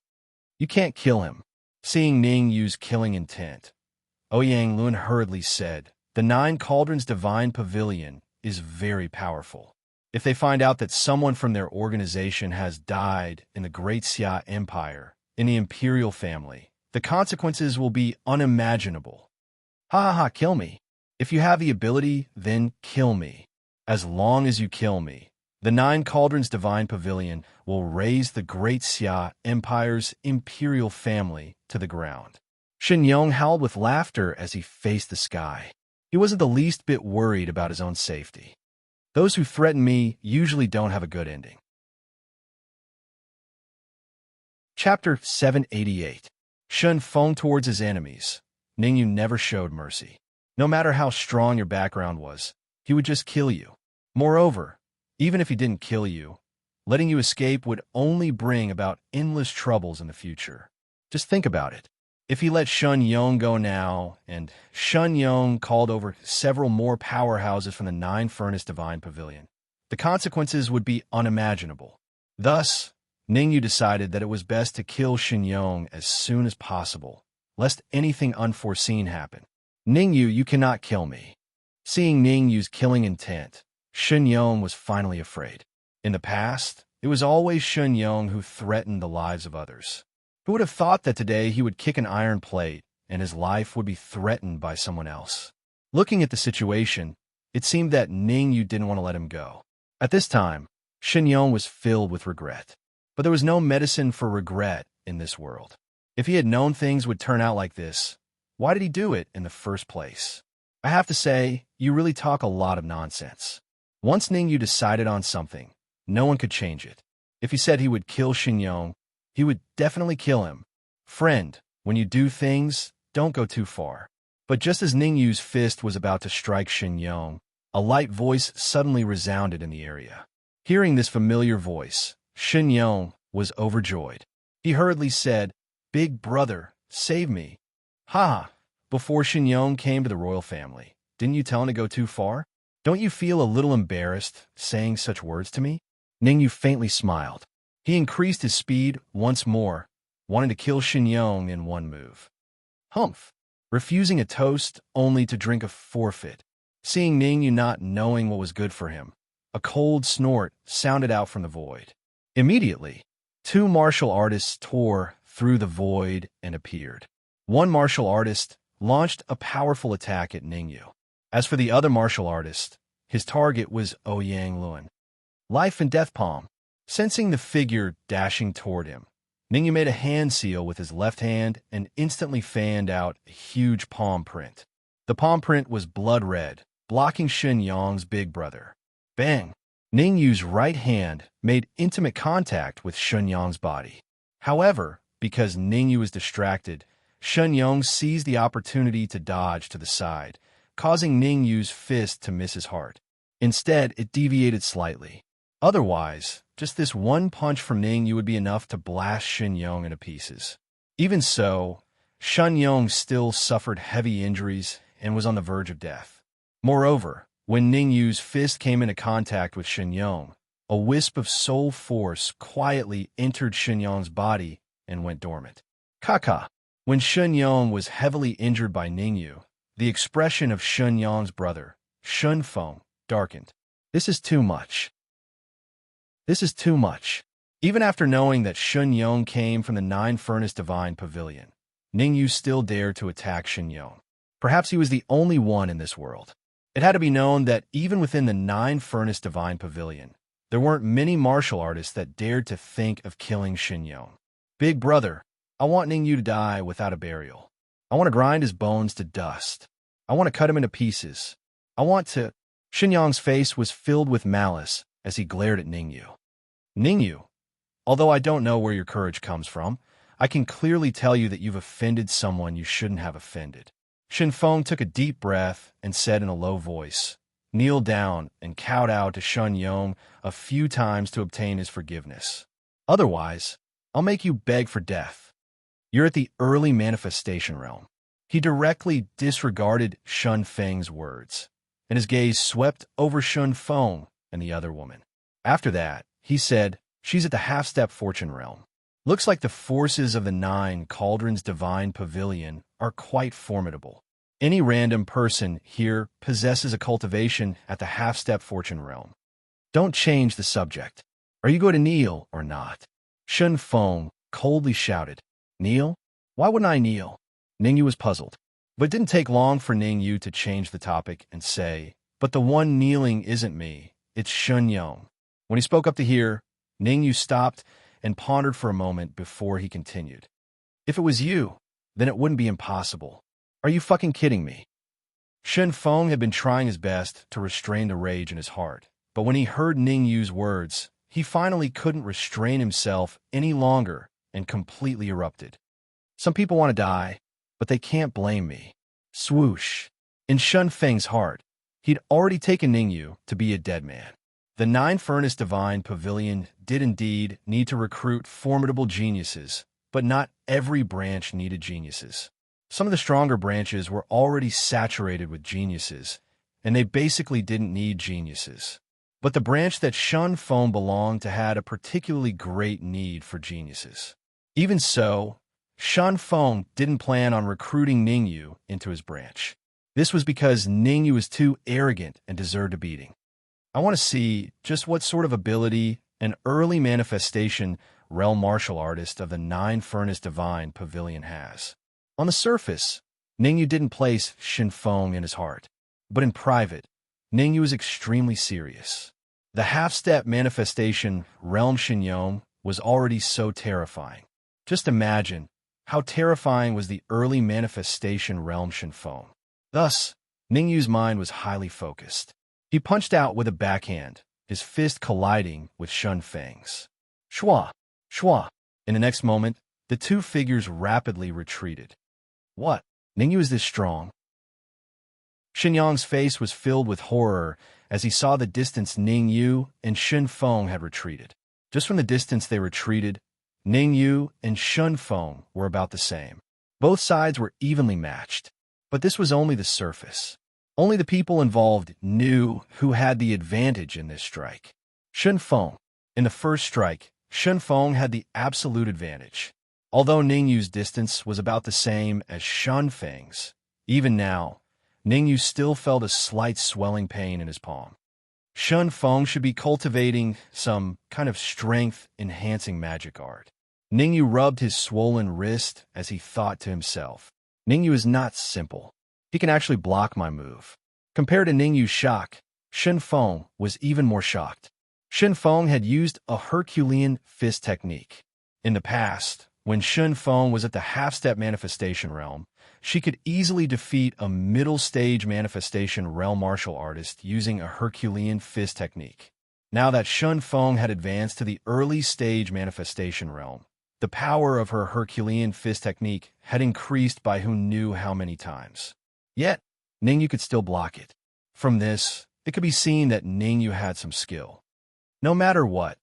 You can't kill him. Seeing Ningyu's killing intent, Ouyang Lun hurriedly said, The 9 Cauldrons Divine Pavilion is very powerful. If they find out that someone from their organization has died in the Great Xia Empire, in the imperial family, The consequences will be unimaginable. Ha ha ha, kill me. If you have the ability, then kill me. As long as you kill me, the Nine Cauldrons Divine Pavilion will raise the Great Xia Empire's imperial family to the ground. Shen Yong howled with laughter as he faced the sky. He wasn't the least bit worried about his own safety. Those who threaten me usually don't have a good ending. Chapter 788. Shen Feng towards his enemies. Ningyu never showed mercy. No matter how strong your background was, he would just kill you. Moreover, even if he didn't kill you, letting you escape would only bring about endless troubles in the future. Just think about it. If he let Shen Yong go now, and Shen Yong called over several more powerhouses from the Nine Furnace Divine Pavilion, the consequences would be unimaginable. Thus, Ningyu decided that it was best to kill Shen Yong as soon as possible, lest anything unforeseen happen. Ningyu, you cannot kill me. Seeing Ningyu's killing intent, Shen Yong was finally afraid. In the past, it was always Shen Yong who threatened the lives of others. Who would have thought that today he would kick an iron plate and his life would be threatened by someone else? Looking at the situation, it seemed that Ningyu didn't want to let him go. At this time, Shen Yong was filled with regret. But there was no medicine for regret in this world. If he had known things would turn out like this, why did he do it in the first place? I have to say, you really talk a lot of nonsense. Once Ningyu decided on something, no one could change it. If he said he would kill Shen Yong, he would definitely kill him. Friend, when you do things, don't go too far. But just as Ningyu's fist was about to strike Shen Yong, a light voice suddenly resounded in the area. Hearing this familiar voice, Shen Yong was overjoyed. He hurriedly said, "Big brother, save me." Ha! Before Shen Yong came to the royal family, didn't you tell him to go too far? Don't you feel a little embarrassed saying such words to me? Ningyu faintly smiled. He increased his speed once more, wanting to kill Shen Yong in one move. Humph! Refusing a toast only to drink a forfeit. Seeing Ningyu not knowing what was good for him, a cold snort sounded out from the void. Immediately, two martial artists tore through the void and appeared. One martial artist launched a powerful attack at Ningyu. As for the other martial artist, his target was Ouyang Luan. Life and death palm. Sensing the figure dashing toward him, Ningyu made a hand seal with his left hand and instantly fanned out a huge palm print. The palm print was blood red, blocking Shen Yong's big brother. Bang! Ningyu's right hand made intimate contact with Shen Yong's body. However, because Ningyu was distracted, Shen Yong seized the opportunity to dodge to the side, causing Ningyu's fist to miss his heart. Instead, it deviated slightly. Otherwise, just this one punch from Ningyu would be enough to blast Shen Yong into pieces. Even so, Shen Yong still suffered heavy injuries and was on the verge of death. Moreover, when Ningyu's fist came into contact with Shen Yong, a wisp of soul force quietly entered Shen Yong's body and went dormant. Kaka! When Shen Yong was heavily injured by Ningyu, the expression of Shen Yong's brother, Shen Feng, darkened. This is too much. This is too much. Even after knowing that Shen Yong came from the Nine Furnace Divine Pavilion, Ningyu still dared to attack Shen Yong. Perhaps he was the only one in this world. It had to be known that even within the Nine Furnace Divine Pavilion, there weren't many martial artists that dared to think of killing Shen Yong. Big brother, I want Ningyu to die without a burial. I want to grind his bones to dust. I want to cut him into pieces. I want to... Shen Yong's face was filled with malice as he glared at Ningyu. Ningyu, although I don't know where your courage comes from, I can clearly tell you that you've offended someone you shouldn't have offended. Shen Feng took a deep breath and said in a low voice, kneeled down and kowtowed to Shen Yong a few times to obtain his forgiveness. Otherwise, I'll make you beg for death. You're at the early manifestation realm. He directly disregarded Shen Feng's words, and his gaze swept over Shen Feng and the other woman. After that, he said, she's at the half-step fortune realm. Looks like the forces of the Nine Cauldrons Divine Pavilion are quite formidable. Any random person here possesses a cultivation at the half-step fortune realm. Don't change the subject. Are you going to kneel or not? Shen Feng coldly shouted. Kneel? Why wouldn't I kneel? Ningyu was puzzled. But it didn't take long for Ningyu to change the topic and say, but the one kneeling isn't me, it's Shenyong. When he spoke up to hear, Ningyu stopped and pondered for a moment before he continued. If it was you, then it wouldn't be impossible. Are you fucking kidding me? Shen Feng had been trying his best to restrain the rage in his heart, but when he heard Ningyu's words, he finally couldn't restrain himself any longer and completely erupted. Some people want to die, but they can't blame me. Swoosh. In Shen Feng's heart, he'd already taken Ningyu to be a dead man. The Nine-Furnace Divine Pavilion did indeed need to recruit formidable geniuses, but not every branch needed geniuses. Some of the stronger branches were already saturated with geniuses, and they basically didn't need geniuses. But the branch that Shen Feng belonged to had a particularly great need for geniuses. Even so, Shen Feng didn't plan on recruiting Ningyu into his branch. This was because Ningyu was too arrogant and deserved a beating. I want to see just what sort of ability an early manifestation realm martial artist of the Nine-Furnace Divine Pavilion has. On the surface, Ningyu didn't place Shen Feng in his heart, but in private, Ningyu was extremely serious. The half-step manifestation realm Shenyong was already so terrifying. Just imagine how terrifying was the early manifestation realm Shen Feng. Thus, Ningyu's mind was highly focused. He punched out with a backhand, his fist colliding with Shen Feng's. Shua! Shua! In the next moment, the two figures rapidly retreated. What? Ningyu is this strong? Shenyong's face was filled with horror as he saw the distance Ningyu and Shen Feng had retreated. Just from the distance they retreated, Ningyu and Shen Feng were about the same. Both sides were evenly matched, but this was only the surface. Only the people involved knew who had the advantage in this strike. Shen Feng. In the first strike, Shen Feng had the absolute advantage. Although Ningyu's distance was about the same as Shen Feng's, even now, Ningyu still felt a slight swelling pain in his palm. Shen Feng should be cultivating some kind of strength-enhancing magic art. Ningyu rubbed his swollen wrist as he thought to himself. Ningyu is not simple. He can actually block my move. Compared to Ningyu's shock, Shen Feng was even more shocked. Shen Feng had used a Herculean fist technique. In the past, when Shen Feng was at the half-step manifestation realm, she could easily defeat a middle-stage manifestation realm martial artist using a Herculean fist technique. Now that Shen Feng had advanced to the early-stage manifestation realm, the power of her Herculean fist technique had increased by who knew how many times. Yet, Ningyu could still block it. From this, it could be seen that Ningyu had some skill. No matter what,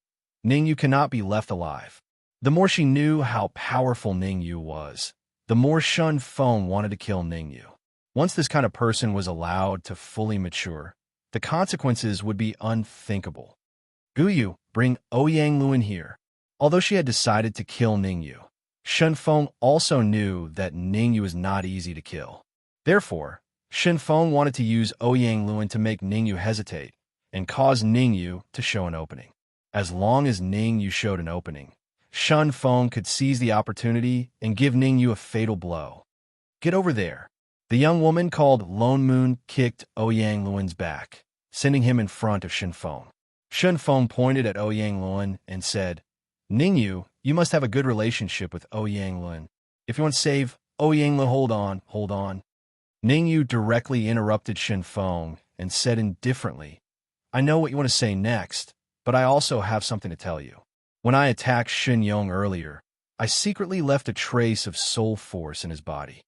Ningyu cannot be left alive. The more she knew how powerful Ningyu was, the more Shen Feng wanted to kill Ningyu. Once this kind of person was allowed to fully mature, the consequences would be unthinkable. Guyu, bring Ouyang Luan here. Although she had decided to kill Ningyu, Shen Feng also knew that Ningyu was not easy to kill. Therefore, Shen Feng wanted to use Ouyang Luan to make Ningyu hesitate and cause Ningyu to show an opening. As long as Ningyu showed an opening, Shen Feng could seize the opportunity and give Ningyu a fatal blow. Get over there. The young woman called Lone Moon kicked Ouyang Luan's back, sending him in front of Shen Feng. Shen Feng pointed at Ouyang Luan and said, Ningyu, you must have a good relationship with Ouyang Luan. If you want to save Ouyang Luan, hold on. Ningyu directly interrupted Shen Feng and said indifferently, I know what you want to say next, but I also have something to tell you. When I attacked Shen Yong earlier, I secretly left a trace of soul force in his body.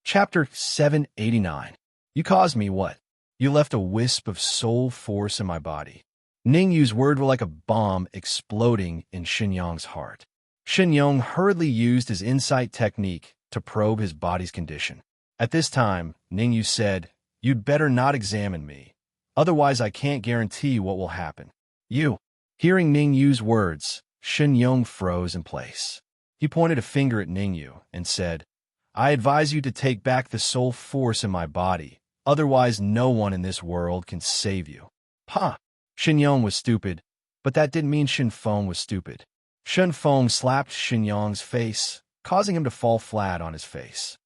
Chapter 789. You caused me what? You left a wisp of soul force in my body. Ningyu's words were like a bomb exploding in Shen Yong's heart. Shen Yong hurriedly used his insight technique to probe his body's condition. At this time, Ningyu said, You'd better not examine me. Otherwise, I can't guarantee what will happen. You. Hearing Ningyu's words, Shen Yong froze in place. He pointed a finger at Ningyu and said, I advise you to take back the soul force in my body. Otherwise, no one in this world can save you. Ha! Shen Yong was stupid, but that didn't mean Shen Feng was stupid. Shen Feng slapped Xinyang's face, causing him to fall flat on his face.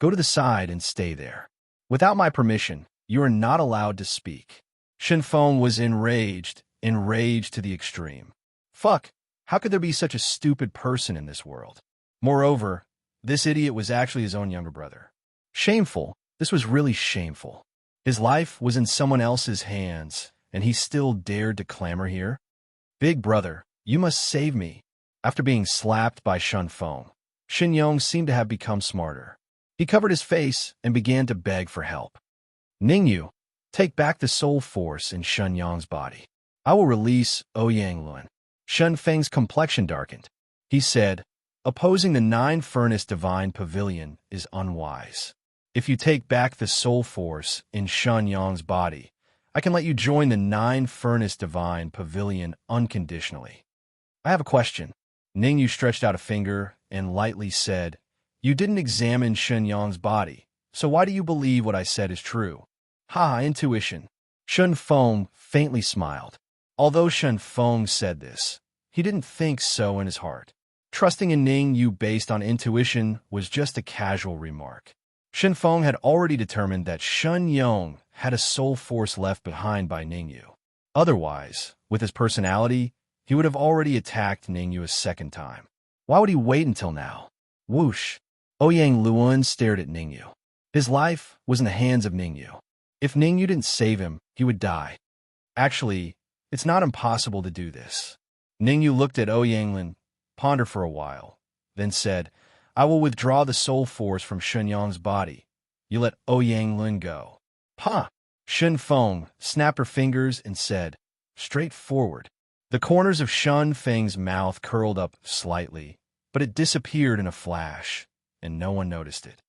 Go to the side and stay there. Without my permission, you are not allowed to speak. Shen Feng was enraged to the extreme. Fuck, how could there be such a stupid person in this world? Moreover, this idiot was actually his own younger brother. Shameful, this was really shameful. His life was in someone else's hands, and he still dared to clamor here? Big brother, you must save me. After being slapped by Shen Feng, Xinyang seemed to have become smarter. He covered his face and began to beg for help. Ningyu, take back the soul force in Xinyang's body. I will release Ouyang Luan. Shen Feng's complexion darkened. He said, opposing the nine-furnace divine pavilion is unwise. If you take back the soul force in Xinyang's body, I can let you join the nine-furnace divine pavilion unconditionally. I have a question. Ningyu stretched out a finger and lightly said, you didn't examine Xinyang's body, so why do you believe what I said is true? Ha, intuition. Shen Feng faintly smiled. Although Shen Feng said this, he didn't think so in his heart. Trusting in Ningyu based on intuition was just a casual remark. Shen Feng had already determined that Xinyang had a soul force left behind by Ningyu. Otherwise, with his personality, he would have already attacked Ningyu a second time. Why would he wait until now? Whoosh! Ouyang Luan stared at Ningyu. His life was in the hands of Ningyu. If Ningyu didn't save him, he would die. Actually, it's not impossible to do this. Ningyu looked at Ouyang Luan, pondered for a while, then said, I will withdraw the soul force from Xinyang's body. You let Ouyang Luan go. Pa! Shen Feng snapped her fingers and said, straightforward. The corners of Shen Feng's mouth curled up slightly, but it disappeared in a flash, and no one noticed it.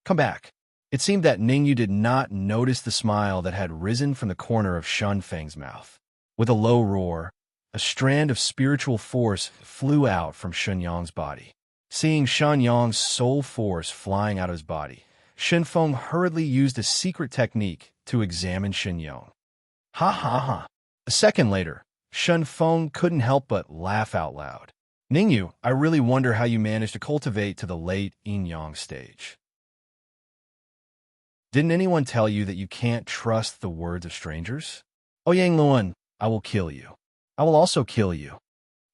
Come back. It seemed that Ningyu did not notice the smile that had risen from the corner of Shen Feng's mouth. With a low roar, a strand of spiritual force flew out from Xinyang's body. Seeing Xinyang's soul force flying out of his body, Shen Feng hurriedly used a secret technique to examine Xinyang. Ha ha ha. A second later, Shen Feng couldn't help but laugh out loud. Ningyu, I really wonder how you managed to cultivate to the late yin-yang stage. Didn't anyone tell you that you can't trust the words of strangers? Ouyang Luan, I will kill you. I will also kill you.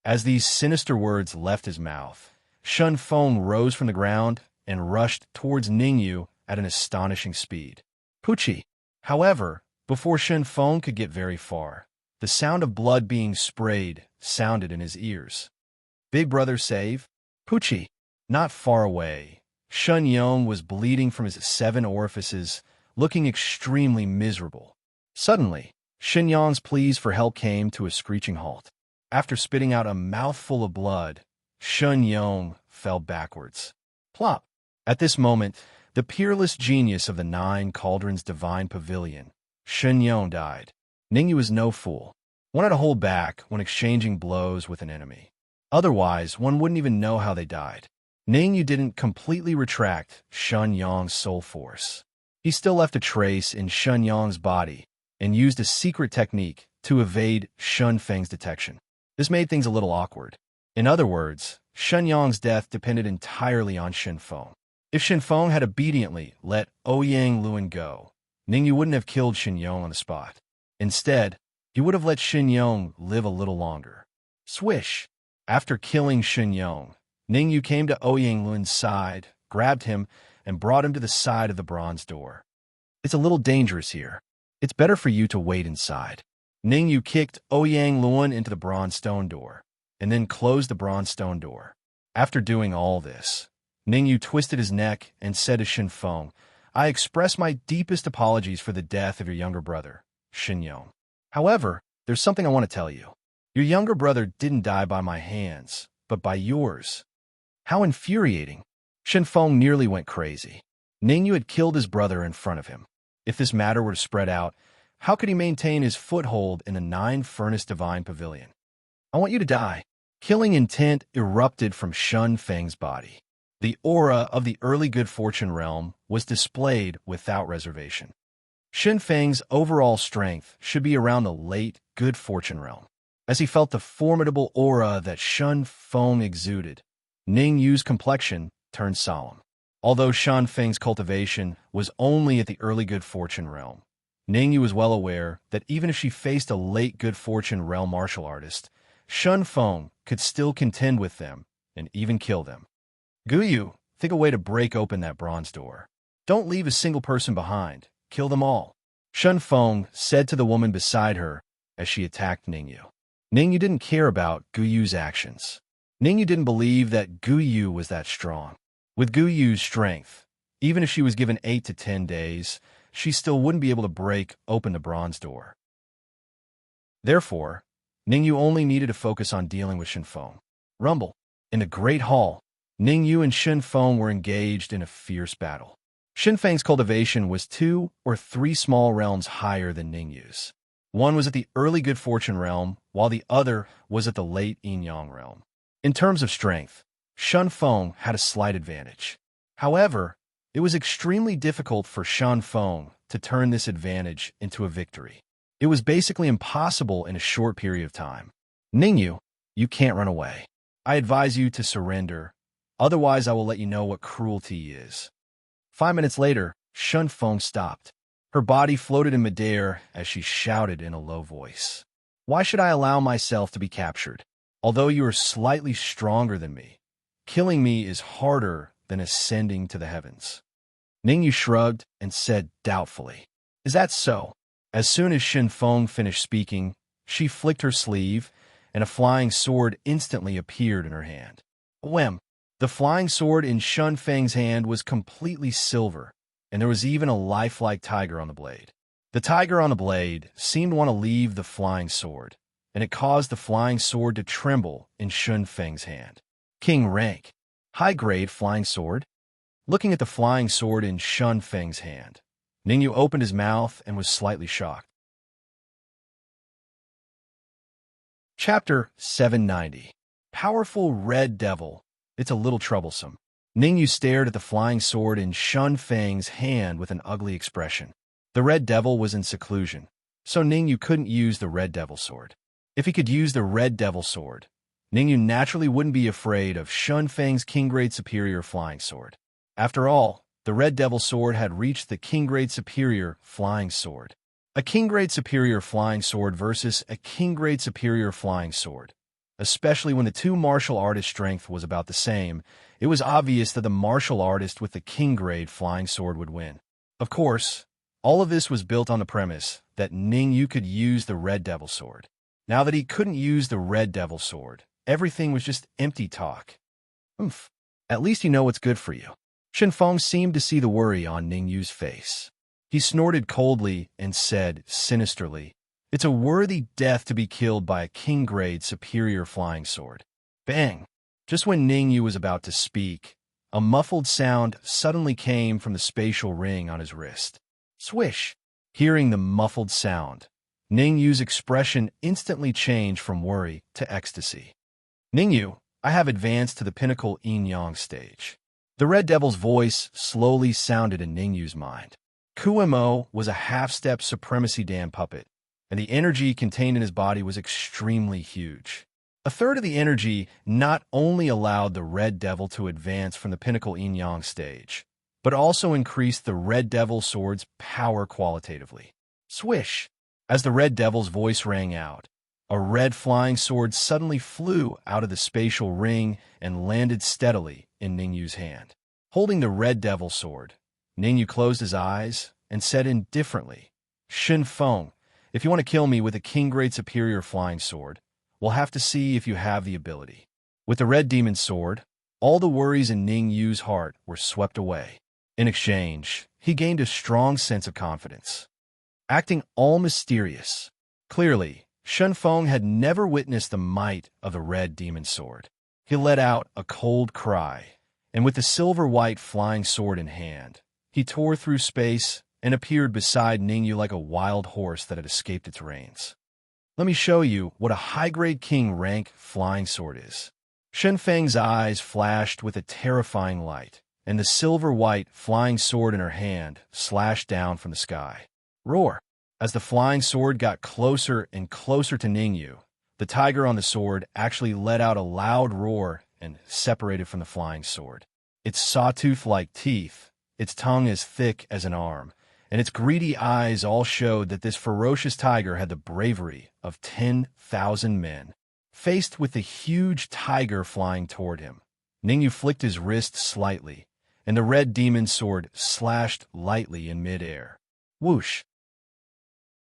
As these sinister words left his mouth, Shen Feng rose from the ground and rushed towards Ningyu at an astonishing speed. Pucci. However, before Shen Feng could get very far, the sound of blood being sprayed sounded in his ears. Big brother save? Pucci. Not far away, Xinyang was bleeding from his 7 orifices, looking extremely miserable. Suddenly, Xinyang's pleas for help came to a screeching halt. After spitting out a mouthful of blood, Xinyang fell backwards. Plop! At this moment, the peerless genius of the 9 Cauldrons Divine Pavilion, Xinyang died. Ningyu was no fool. One had to hold back when exchanging blows with an enemy. Otherwise, one wouldn't even know how they died. Ningyu didn't completely retract Xinyang's soul force. He still left a trace in Xinyang's body and used a secret technique to evade Shen Feng's detection. This made things a little awkward. In other words, Xinyang's death depended entirely on Shen Feng. If Shen Feng had obediently let Ouyang Luan go, Ningyu wouldn't have killed Xinyang on the spot. Instead, he would have let Xinyang live a little longer. Swish! After killing Xinyang, Ningyu came to Ouyang Luan's side, grabbed him, and brought him to the side of the bronze door. It's a little dangerous here. It's better for you to wait inside. Ningyu kicked Ouyang Luan into the bronze stone door, and then closed the bronze stone door. After doing all this, Ningyu twisted his neck and said to Shen Feng, I express my deepest apologies for the death of your younger brother, Xinyang. However, there's something I want to tell you. Your younger brother didn't die by my hands, but by yours. How infuriating. Shen Feng nearly went crazy. Ningyu had killed his brother in front of him. If this matter were to spread out, how could he maintain his foothold in the 9-furnace divine pavilion? I want you to die. Killing intent erupted from Shen Feng's body. The aura of the early good fortune realm was displayed without reservation. Shen Feng's overall strength should be around the late good fortune realm. As he felt the formidable aura that Shun Feng exuded, Ning Yu's complexion turned solemn. Although Shun Feng's cultivation was only at the early good fortune realm, Ning Yu was well aware that even if she faced a late good fortune realm martial artist, Shun Feng could still contend with them and even kill them. Guyu, think a way to break open that bronze door. Don't leave a single person behind. Kill them all. Shun Feng said to the woman beside her as she attacked Ningyu. Ningyu didn't care about Guyu's actions. Ningyu didn't believe that Guyu was that strong. With Guyu's strength, even if she was given 8 to 10 days, she still wouldn't be able to break open the bronze door. Therefore, Ningyu only needed to focus on dealing with Shun Feng. Rumble. In the Great Hall, Ningyu and Shun Feng were engaged in a fierce battle. Shun Feng's cultivation was 2 or 3 small realms higher than Ningyu's. One was at the early good fortune realm, while the other was at the late yin-yang realm. In terms of strength, Shun Feng had a slight advantage. However, it was extremely difficult for Shun Feng to turn this advantage into a victory. It was basically impossible in a short period of time. Ningyu, you can't run away. I advise you to surrender, otherwise I will let you know what cruelty is. 5 minutes later, Shun Feng stopped. Her body floated in midair as she shouted in a low voice. Why should I allow myself to be captured? Although you are slightly stronger than me, killing me is harder than ascending to the heavens. Ningyu shrugged and said doubtfully, Is that so? As soon as Shun Feng finished speaking, she flicked her sleeve, and a flying sword instantly appeared in her hand. Whem! The flying sword in Shun Feng's hand was completely silver, and there was even a lifelike tiger on the blade. The tiger on the blade seemed to want to leave the flying sword, and it caused the flying sword to tremble in Shun Feng's hand. King rank. High-grade flying sword? Looking at the flying sword in Shun Feng's hand, Ningyu opened his mouth and was slightly shocked. Chapter 790. Powerful Red Devil. It's a little troublesome. Ningyu stared at the flying sword in Shun Feng's hand with an ugly expression. The Red Devil was in seclusion, so Ningyu couldn't use the Red Devil sword. If he could use the Red Devil sword, Ningyu naturally wouldn't be afraid of Shun Feng's King Grade Superior flying sword. After all, the Red Devil sword had reached the King Grade Superior flying sword. A King Grade Superior flying sword versus a King Grade Superior flying sword. Especially when the two martial artists' strength was about the same, it was obvious that the martial artist with the King Grade flying sword would win. Of course, all of this was built on the premise that Ningyu could use the Red Devil sword. Now that he couldn't use the Red Devil sword, everything was just empty talk. Oomph. At least you know what's good for you. Shun Feng seemed to see the worry on Ningyu's face. He snorted coldly and said sinisterly, It's a worthy death to be killed by a King Grade Superior flying sword. Bang! Just when Ningyu was about to speak, a muffled sound suddenly came from the spatial ring on his wrist. Swish! Hearing the muffled sound, Ningyu's expression instantly changed from worry to ecstasy. Ningyu, I have advanced to the pinnacle yin-yang stage. The Red Devil's voice slowly sounded in Ningyu's mind. Kumo was a half-step supremacy dam puppet, and the energy contained in his body was extremely huge. A third of the energy not only allowed the Red Devil to advance from the pinnacle yin-yang stage, but also increased the Red Devil sword's power qualitatively. Swish! As the Red Devil's voice rang out, a red flying sword suddenly flew out of the spatial ring and landed steadily in Ningyu's hand. Holding the Red Devil sword, Ningyu closed his eyes and said indifferently, Shun Feng, if you want to kill me with a King Grade Superior flying sword, we'll have to see if you have the ability. With the Red Demon sword, all the worries in Ningyu's heart were swept away. In exchange, he gained a strong sense of confidence. Acting all mysterious. Clearly, Shun Feng had never witnessed the might of the Red Demon sword. He let out a cold cry, and with the silver-white flying sword in hand, he tore through space and appeared beside Ningyu like a wild horse that had escaped its reins. Let me show you what a high-grade king rank flying sword is. Shun Feng's eyes flashed with a terrifying light, and the silver-white flying sword in her hand slashed down from the sky. Roar! As the flying sword got closer and closer to Ningyu, the tiger on the sword actually let out a loud roar and separated from the flying sword. Its sawtooth-like teeth, its tongue as thick as an arm, and its greedy eyes all showed that this ferocious tiger had the bravery of 10,000 men. Faced with the huge tiger flying toward him, Ningyu flicked his wrist slightly, and the red demon's sword slashed lightly in midair. Whoosh!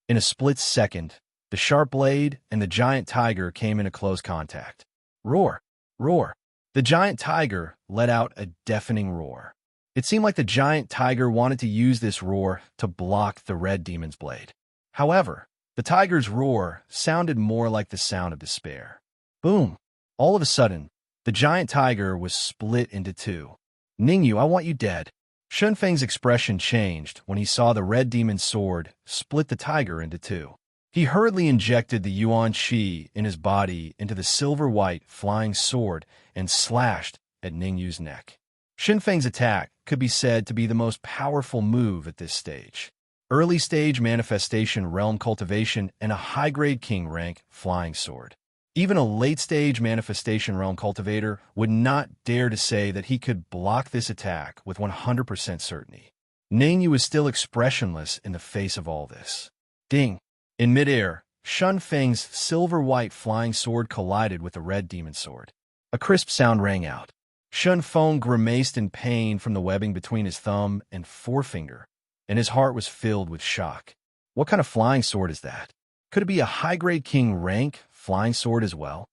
In a split second, the sharp blade and the giant tiger came into close contact. Roar! Roar! The giant tiger let out a deafening roar. It seemed like the giant tiger wanted to use this roar to block the red demon's blade. However, the tiger's roar sounded more like the sound of despair. Boom! All of a sudden, the giant tiger was split into two. Ningyu, I want you dead. Shunfeng's expression changed when he saw the red demon's sword split the tiger into two. He hurriedly injected the yuan qi in his body into the silver-white flying sword and slashed at Ningyu's neck. Shunfeng's attack could be said to be the most powerful move at this stage. Early-stage manifestation realm cultivation and a high-grade king rank flying sword. Even a late-stage manifestation realm cultivator would not dare to say that he could block this attack with 100% certainty. Ningyu was still expressionless in the face of all this. Ding! In midair, Shunfeng's silver-white flying sword collided with the red demon's sword. A crisp sound rang out. Shunfeng grimaced in pain from the webbing between his thumb and forefinger, and his heart was filled with shock. What kind of flying sword is that? Could it be a high-grade king rank flying sword as well?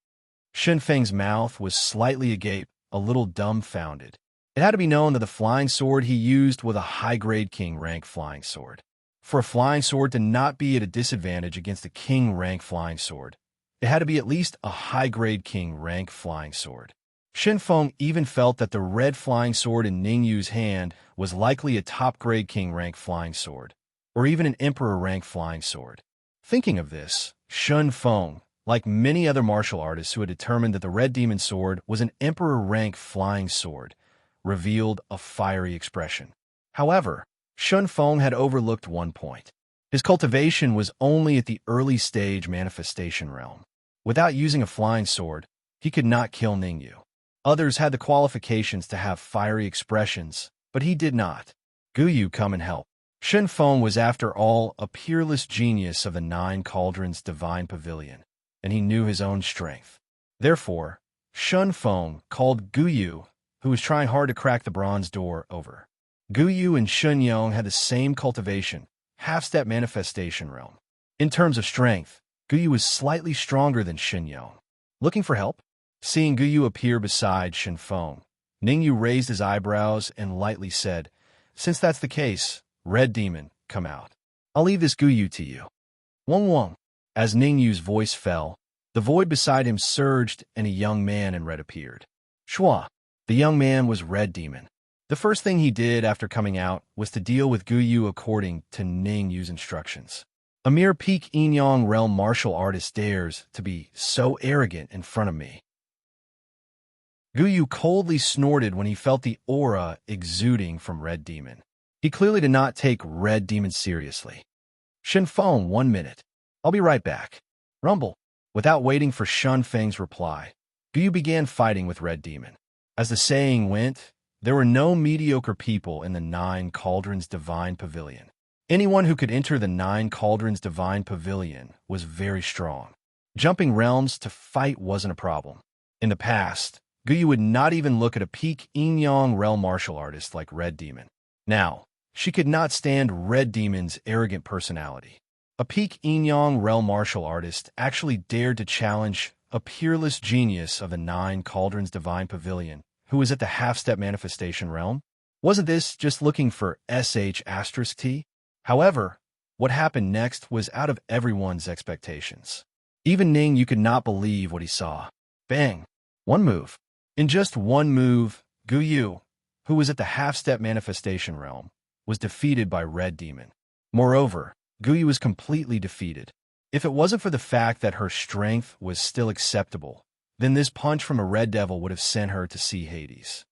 Shunfeng's mouth was slightly agape, a little dumbfounded. It had to be known that the flying sword he used was a high-grade king rank flying sword. For a flying sword to not be at a disadvantage against a king rank flying sword, it had to be at least a high-grade king rank flying sword. Shunfeng even felt that the red flying sword in Ningyu's hand was likely a top-grade king rank flying sword, or even an emperor rank flying sword. Thinking of this, Shunfeng, like many other martial artists who had determined that the red demon sword was an emperor rank flying sword, revealed a fiery expression. However, Shunfeng had overlooked one point. His cultivation was only at the early stage manifestation realm. Without using a flying sword, he could not kill Ningyu. Others had the qualifications to have fiery expressions, but he did not. Guyu, come and help. Shunfeng was, after all, a peerless genius of the Nine Cauldrons Divine Pavilion, and he knew his own strength. Therefore, Shunfeng called Guyu, who was trying hard to crack the bronze door, over. Guyu and Shunyong had the same cultivation, half-step manifestation realm. In terms of strength, Guyu was slightly stronger than Shunyong. Looking for help? Seeing Guyu appear beside Shunfeng, Ningyu raised his eyebrows and lightly said, "Since that's the case, Red Demon, come out. I'll leave this Guyu to you." Wong Wong. As Ningyu's voice fell, the void beside him surged and a young man in red appeared. Shua. The young man was Red Demon. The first thing he did after coming out was to deal with Guyu according to Ningyu's instructions. A mere peak Enyang realm martial artist dares to be so arrogant in front of me. Guyu coldly snorted when he felt the aura exuding from Red Demon. He clearly did not take Red Demon seriously. Shunfeng, 1 minute. I'll be right back. Rumble. Without waiting for Shunfeng's reply, Guyu began fighting with Red Demon. As the saying went, there were no mediocre people in the Nine Cauldrons Divine Pavilion. Anyone who could enter the Nine Cauldrons Divine Pavilion was very strong. Jumping realms to fight wasn't a problem. In the past, Guyu would not even look at a peak Enyang realm martial artist like Red Demon. Now, she could not stand Red Demon's arrogant personality. A peak Enyang realm martial artist actually dared to challenge a peerless genius of the Nine Cauldrons Divine Pavilion, who was at the half-step manifestation realm. Wasn't this just looking for **T? However, what happened next was out of everyone's expectations. Even Ningyu could not believe what he saw. Bang! One move. In just one move, Guyu, who was at the half-step manifestation realm, was defeated by Red Demon. Moreover, Guyu was completely defeated. If it wasn't for the fact that her strength was still acceptable, then this punch from a Red Devil would have sent her to see Hades.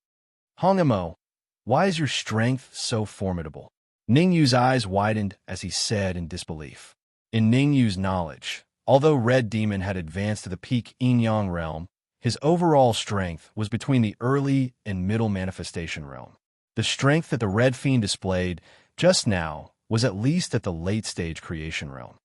Hongamo, why is your strength so formidable? Ningyu's eyes widened as he said in disbelief. In Ningyu's knowledge, Although Red Demon had advanced to the peak yin-yang realm, his overall strength was between the early and middle manifestation realm. The strength that the Red Fiend displayed just now was at least at the late-stage creation realm.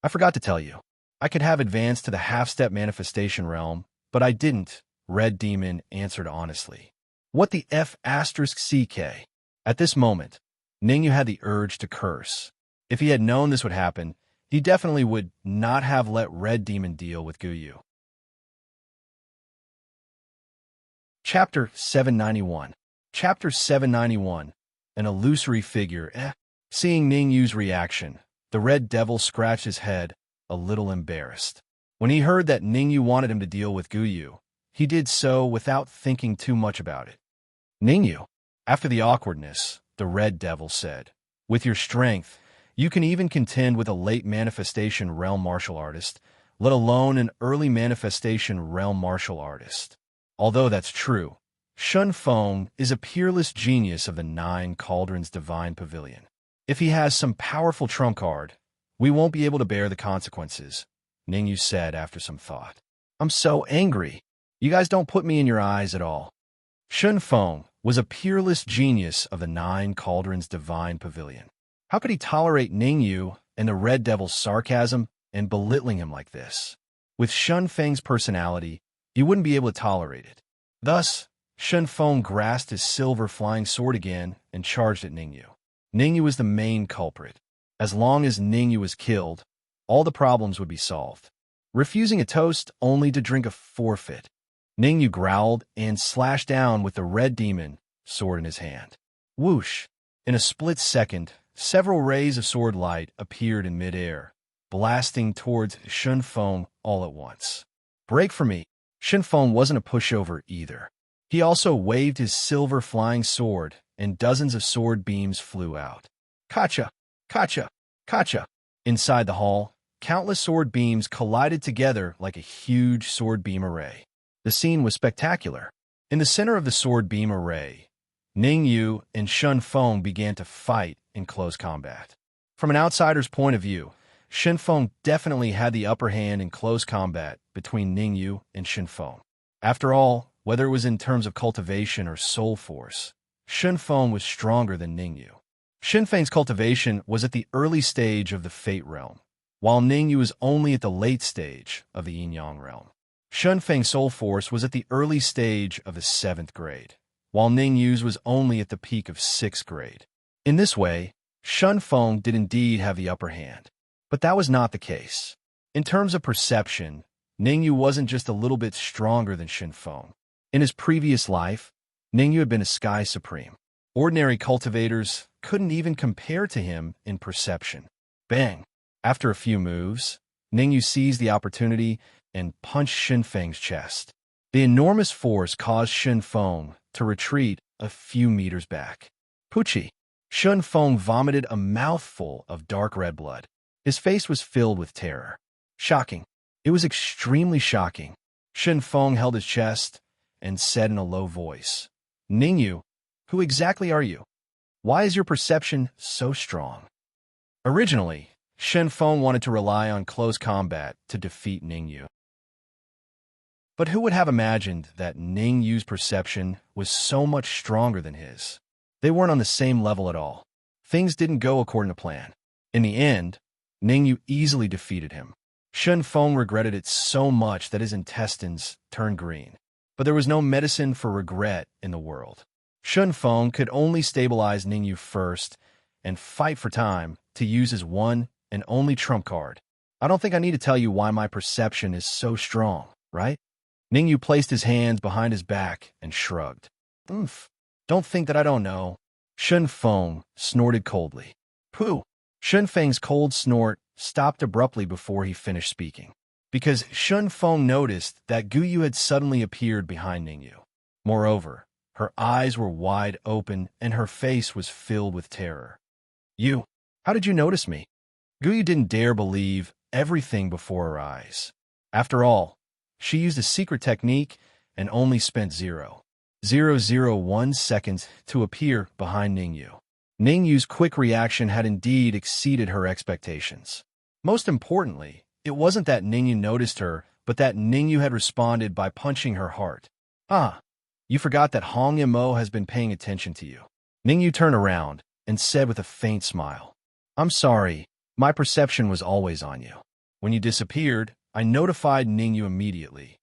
I forgot to tell you, I could have advanced to the half-step manifestation realm, but I didn't, Red Demon answered honestly. What the F***CK? At this moment, Ningyu had the urge to curse. If he had known this would happen, he definitely would not have let Red Demon deal with Guyu. Chapter 791. Chapter 791. An illusory figure. Seeing Ningyu's reaction, the Red Devil scratched his head, a little embarrassed. When he heard that Ningyu wanted him to deal with Guyu, he did so without thinking too much about it. Ningyu, after the awkwardness, the Red Devil said, with your strength, you can even contend with a late manifestation realm martial artist, let alone an early manifestation realm martial artist. Although that's true, Shun Feng is a peerless genius of the Nine Cauldrons Divine Pavilion. If he has some powerful trump card, we won't be able to bear the consequences, Ningyu said after some thought. I'm so angry. You guys don't put me in your eyes at all. Shun Feng was a peerless genius of the Nine Cauldrons Divine Pavilion. How could he tolerate Ningyu and the Red Devil's sarcasm and belittling him like this? With Shun Feng's personality, he wouldn't be able to tolerate it. Thus, Shun Feng grasped his silver flying sword again and charged at Ningyu. Ningyu was the main culprit. As long as Ningyu was killed, all the problems would be solved. Refusing a toast only to drink a forfeit. Ningyu growled and slashed down with the Red Demon sword in his hand. Whoosh! In a split second, several rays of sword light appeared in midair, blasting towards Shun Feng all at once. Break for me! Shun Feng wasn't a pushover either. He also waved his silver flying sword, and dozens of sword beams flew out. Kacha! Kacha! Kacha! Inside the hall, countless sword beams collided together like a huge sword beam array. The scene was spectacular. In the center of the sword beam array, Ningyu and Shun Feng began to fight in close combat. From an outsider's point of view, Shun Feng definitely had the upper hand in close combat between Ningyu and Shun Feng. After all, whether it was in terms of cultivation or soul force, Shun Feng was stronger than Ningyu. Shun Feng's cultivation was at the early stage of the Fate realm, while Ningyu was only at the late stage of the Yin-Yang realm. Shun Feng's soul force was at the early stage of the 7th grade, while Ningyu's was only at the peak of 6th grade. In this way, Shun Feng did indeed have the upper hand. But that was not the case. In terms of perception, Ningyu wasn't just a little bit stronger than Shun Feng. In his previous life, Ningyu had been a Sky Supreme. Ordinary cultivators couldn't even compare to him in perception. Bang! After a few moves, Ningyu seized the opportunity and punched Shun Feng's chest. The enormous force caused Shun Feng to retreat a few meters back. Poochie! Shun Feng vomited a mouthful of dark red blood. His face was filled with terror. Shocking. It was extremely shocking. Shun Feng held his chest and said in a low voice, Ningyu, who exactly are you? Why is your perception so strong? Originally, Shun Feng wanted to rely on close combat to defeat Ningyu. But who would have imagined that Ningyu's perception was so much stronger than his? They weren't on the same level at all. Things didn't go according to plan. In the end, Ningyu easily defeated him. Shun Feng regretted it so much that his intestines turned green. But there was no medicine for regret in the world. Shun Feng could only stabilize Ningyu first and fight for time to use his one and only trump card. I don't think I need to tell you why my perception is so strong, right? Ningyu placed his hands behind his back and shrugged. Oomph. Don't think that I don't know. Shun Feng snorted coldly. Pooh! Shun Feng's cold snort stopped abruptly before he finished speaking, because Shun Feng noticed that Guyu had suddenly appeared behind Ningyu. Moreover, her eyes were wide open and her face was filled with terror. You, how did you notice me? Guyu didn't dare believe everything before her eyes. After all, she used a secret technique and only spent 0.001 seconds to appear behind Ningyu. Ningyu's quick reaction had indeed exceeded her expectations. Most importantly, It wasn't that Ningyu noticed her, but that Ningyu had responded by punching her heart. Ah, you forgot that Hong Mo has been paying attention to you. Ningyu turned around and said with a faint smile, I'm sorry, my perception was always on you. When you disappeared, I notified Ningyu immediately.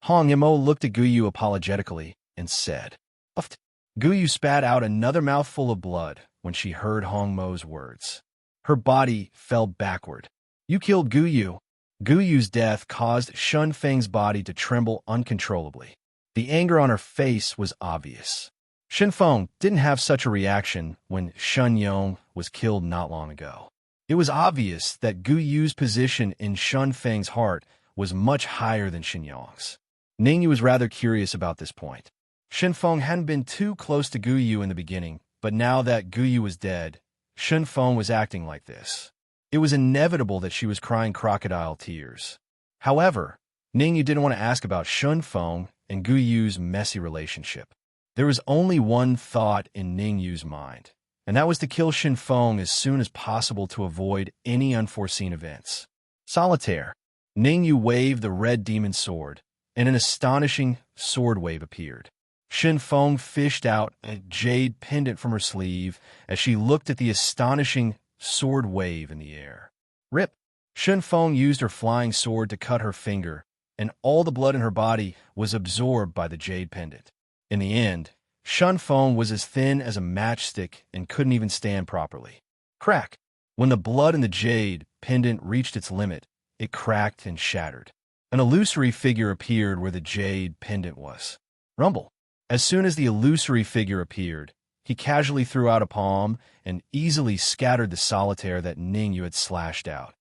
Hong Mo looked at Guyu apologetically and said, Uft. Guyu spat out another mouthful of blood when she heard Hong Mo's words. Her body fell backward. You killed Guyu. Guyu's death caused Shun Feng's body to tremble uncontrollably. The anger on her face was obvious. Shen Feng didn't have such a reaction when Shun Yong was killed not long ago. It was obvious that Guyu's position in Shun Feng's heart was much higher than Shen Yong's. Ningyu was rather curious about this point. Shen Feng hadn't been too close to Guyu in the beginning, but now that Guyu was dead, Shen Feng was acting like this. It was inevitable that she was crying crocodile tears. However, Ningyu didn't want to ask about Shen Feng and Guyu's messy relationship. There was only one thought in Ningyu's mind, and that was to kill Shen Feng as soon as possible to avoid any unforeseen events. Solitaire. Ningyu waved the red demon sword, and an astonishing sword wave appeared. Shen Feng fished out a jade pendant from her sleeve as she looked at the astonishing sword wave in the air. Rip! Shen Feng used her flying sword to cut her finger, and all the blood in her body was absorbed by the jade pendant. In the end, Shen Feng was as thin as a matchstick and couldn't even stand properly. Crack! When the blood in the jade pendant reached its limit, it cracked and shattered. An illusory figure appeared where the jade pendant was. Rumble! As soon as the illusory figure appeared, he casually threw out a palm and easily scattered the solitaire that Ningyu had slashed out.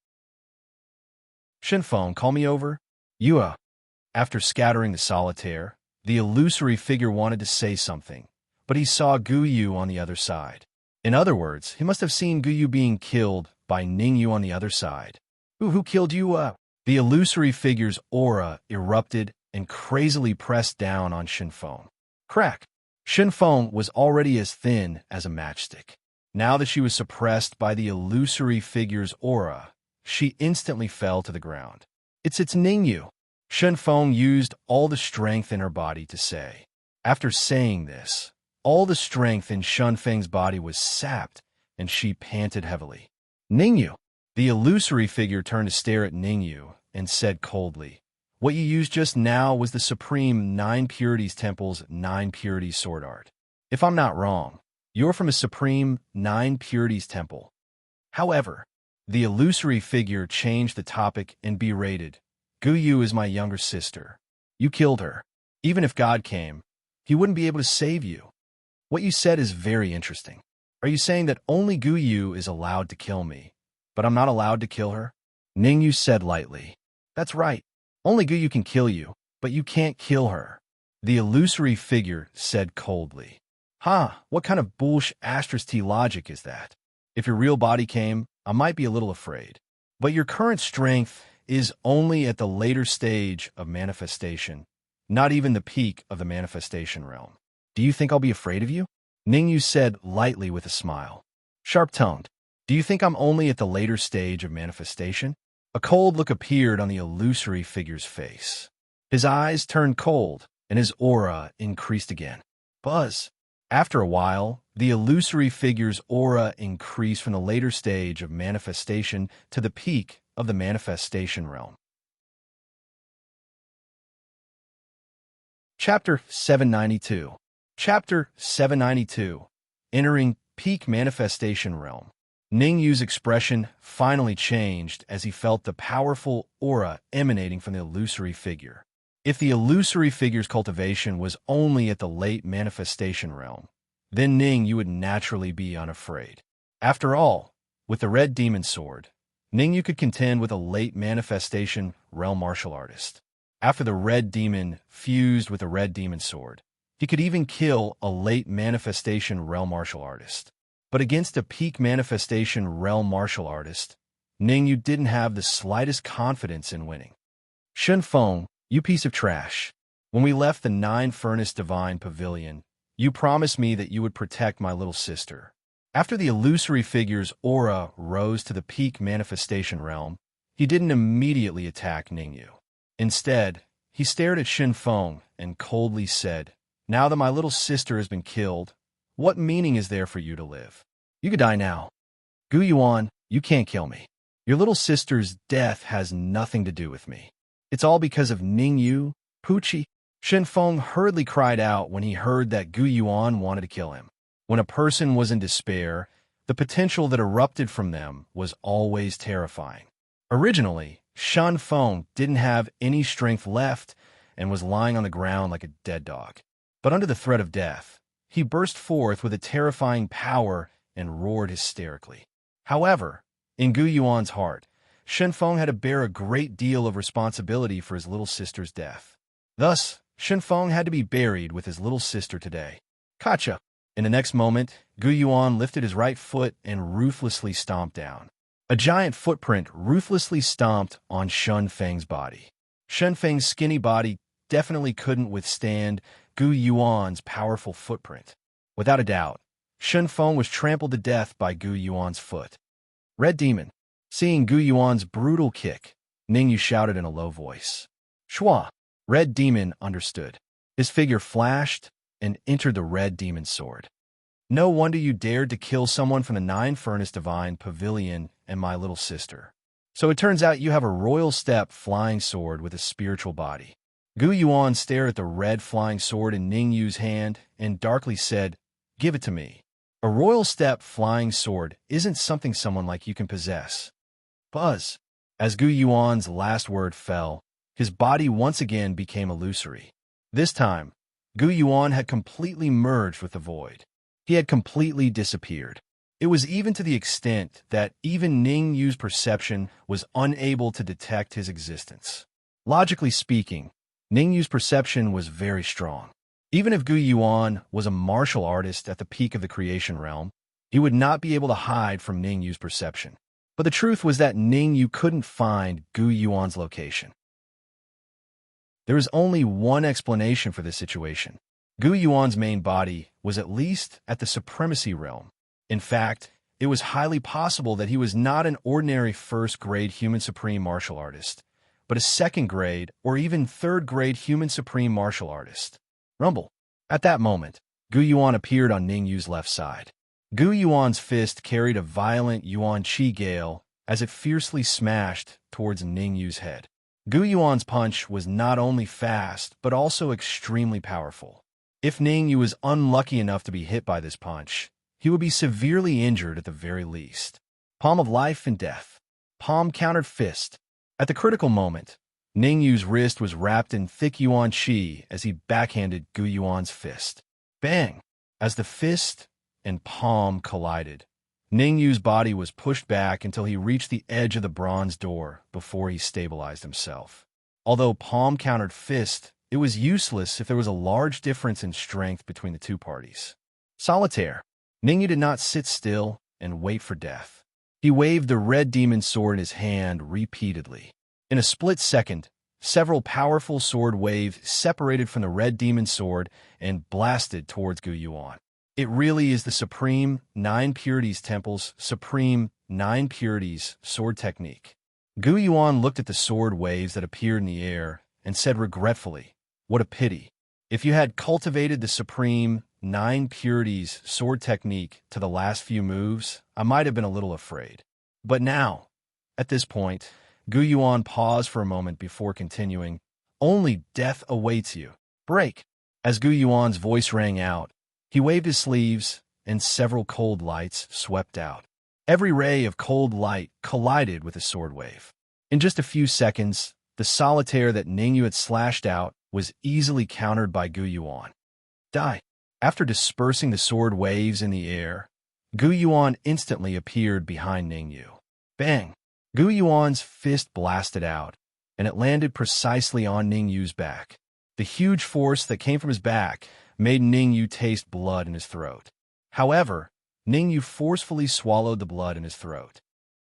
Shen Feng, call me over. Yua. After scattering the solitaire, the illusory figure wanted to say something, but he saw Guyu on the other side. In other words, he must have seen Guyu being killed by Ningyu on the other side. Who killed Yua? The illusory figure's aura erupted and crazily pressed down on Shen Feng. Crack! Shen Feng was already as thin as a matchstick. Now that she was suppressed by the illusory figure's aura, she instantly fell to the ground. It's Ningyu. Shen Feng used all the strength in her body to say. After saying this, all the strength in Shen Feng's body was sapped, and she panted heavily. Ningyu! The illusory figure turned to stare at Ningyu and said coldly, What you used just now was the Supreme Nine Purities Temple's Nine Purities sword art. If I'm not wrong, you're from a Supreme Nine Purities Temple. However, the illusory figure changed the topic and berated, Guyu is my younger sister. You killed her. Even if God came, he wouldn't be able to save you. What you said is very interesting. Are you saying that only Guyu is allowed to kill me, but I'm not allowed to kill her? Ningyu said lightly. That's right. Only Guyu can kill you, but you can't kill her. The illusory figure said coldly. What kind of bullsh *T logic is that? If your real body came, I might be a little afraid. But your current strength is only at the later stage of manifestation, not even the peak of the manifestation realm. Do you think I'll be afraid of you? Ningyu said lightly with a smile. Sharp-tongued. Do you think I'm only at the later stage of manifestation? A cold look appeared on the illusory figure's face. His eyes turned cold, and his aura increased again. Buzz. After a while, the illusory figure's aura increased from the later stage of manifestation to the peak of the manifestation realm. Chapter 792. Chapter 792. Entering Peak Manifestation Realm. Ningyu's expression finally changed as he felt the powerful aura emanating from the illusory figure. If the illusory figure's cultivation was only at the late manifestation realm, then Ningyu would naturally be unafraid. After all, with the red demon sword, Ningyu could contend with a late manifestation realm martial artist. After the red demon fused with the red demon sword, he could even kill a late manifestation realm martial artist. But against a peak manifestation realm martial artist, Ningyu didn't have the slightest confidence in winning. Shen Feng, you piece of trash. When we left the Nine Furnace Divine Pavilion, you promised me that you would protect my little sister. After the illusory figure's aura rose to the peak manifestation realm, He didn't immediately attack Ningyu. Instead, he stared at Shenfeng and coldly said, "Now that my little sister has been killed, what meaning is there for you to live? You could die now. Gu Yuan, you can't kill me. Your little sister's death has nothing to do with me. It's all because of Ningyu, Puchi." Shenfeng hurriedly cried out when he heard that Gu Yuan wanted to kill him. When a person was in despair, the potential that erupted from them was always terrifying. Originally, Shenfeng didn't have any strength left and was lying on the ground like a dead dog. But under the threat of death, he burst forth with a terrifying power and roared hysterically. However, in Gu Yuan's heart, Shenfeng had to bear a great deal of responsibility for his little sister's death. Thus, Shenfeng had to be buried with his little sister today. Kacha! In the next moment, Gu Yuan lifted his right foot and ruthlessly stomped down. A giant footprint ruthlessly stomped on Shenfeng's body. Shenfeng's skinny body definitely couldn't withstand Gu Yuan's powerful footprint. Without a doubt, Shenfeng was trampled to death by Gu Yuan's foot. Red Demon. Seeing Gu Yuan's brutal kick, Ningyu shouted in a low voice. Shua! Red Demon understood. His figure flashed and entered the Red Demon's sword. No wonder you dared to kill someone from the Nine Furnace Divine Pavilion and my little sister. So it turns out you have a royal step flying sword with a spiritual body. Gu Yuan stared at the red flying sword in Ningyu's hand and darkly said, "Give it to me. A royal step flying sword isn't something someone like you can possess." Buzz. As Gu Yuan's last word fell, his body once again became illusory. This time, Gu Yuan had completely merged with the void. He had completely disappeared. It was even to the extent that even Ningyu's perception was unable to detect his existence. Logically speaking, Ningyu's perception was very strong. Even if Gu Yuan was a martial artist at the peak of the creation realm, he would not be able to hide from Ningyu's perception. But the truth was that Ningyu couldn't find Gu Yuan's location. There is only one explanation for this situation. Gu Yuan's main body was at least at the supremacy realm. In fact, it was highly possible that he was not an ordinary first-grade human supreme martial artist, but a second-grade or even third-grade human supreme martial artist. Rumble. At that moment, Gu Yuan appeared on Ningyu's left side. Gu Yuan's fist carried a violent Yuan Qi gale as it fiercely smashed towards Ningyu's head. Gu Yuan's punch was not only fast, but also extremely powerful. If Ningyu was unlucky enough to be hit by this punch, he would be severely injured at the very least. Palm of life and death. Palm countered fist. At the critical moment, Ningyu's wrist was wrapped in thick Yuan Qi as he backhanded Gu Yuan's fist. Bang! As the fist and palm collided, Ningyu's body was pushed back until he reached the edge of the bronze door before he stabilized himself. Although palm countered fist, it was useless if there was a large difference in strength between the two parties. Solitaire. Ningyu did not sit still and wait for death. He waved the red demon sword in his hand repeatedly. In a split second, several powerful sword waves separated from the red demon sword and blasted towards Gu Yuan. It really is the Supreme Nine Purities Temple's Supreme Nine Purities sword technique. Gu Yuan looked at the sword waves that appeared in the air and said regretfully, "What a pity. If you had cultivated the Supreme Nine Purities sword technique to the last few moves, I might have been a little afraid. But now," at this point, Gu Yuan paused for a moment before continuing, "Only death awaits you. Break." As Gu Yuan's voice rang out, he waved his sleeves, and several cold lights swept out. Every ray of cold light collided with the sword wave. In just a few seconds, the solitaire that Ningyu had slashed out was easily countered by Gu Yuan. Die. After dispersing the sword waves in the air, Gu Yuan instantly appeared behind Ningyu. Bang! Gu Yuan's fist blasted out, and it landed precisely on Ningyu's back. The huge force that came from his back made Ningyu taste blood in his throat. However, Ningyu forcefully swallowed the blood in his throat.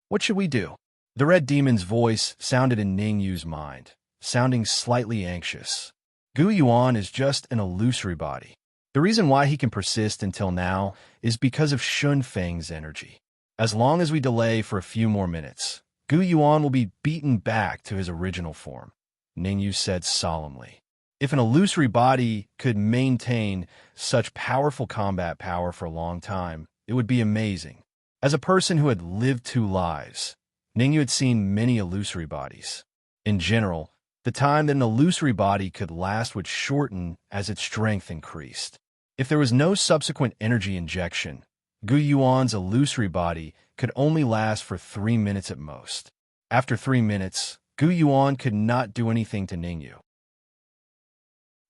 What should we do? The red demon's voice sounded in Ningyu's mind, sounding slightly anxious. Gu Yuan is just an illusory body. The reason why he can persist until now is because of Shenfeng's energy. As long as we delay for a few more minutes, Gu Yuan will be beaten back to his original form, Ningyu said solemnly. If an illusory body could maintain such powerful combat power for a long time, it would be amazing. As a person who had lived 2 lives, Ningyu had seen many illusory bodies. In general, the time that an illusory body could last would shorten as its strength increased. If there was no subsequent energy injection, Gu Yuan's illusory body could only last for 3 minutes at most. After 3 minutes, Gu Yuan could not do anything to Ningyu.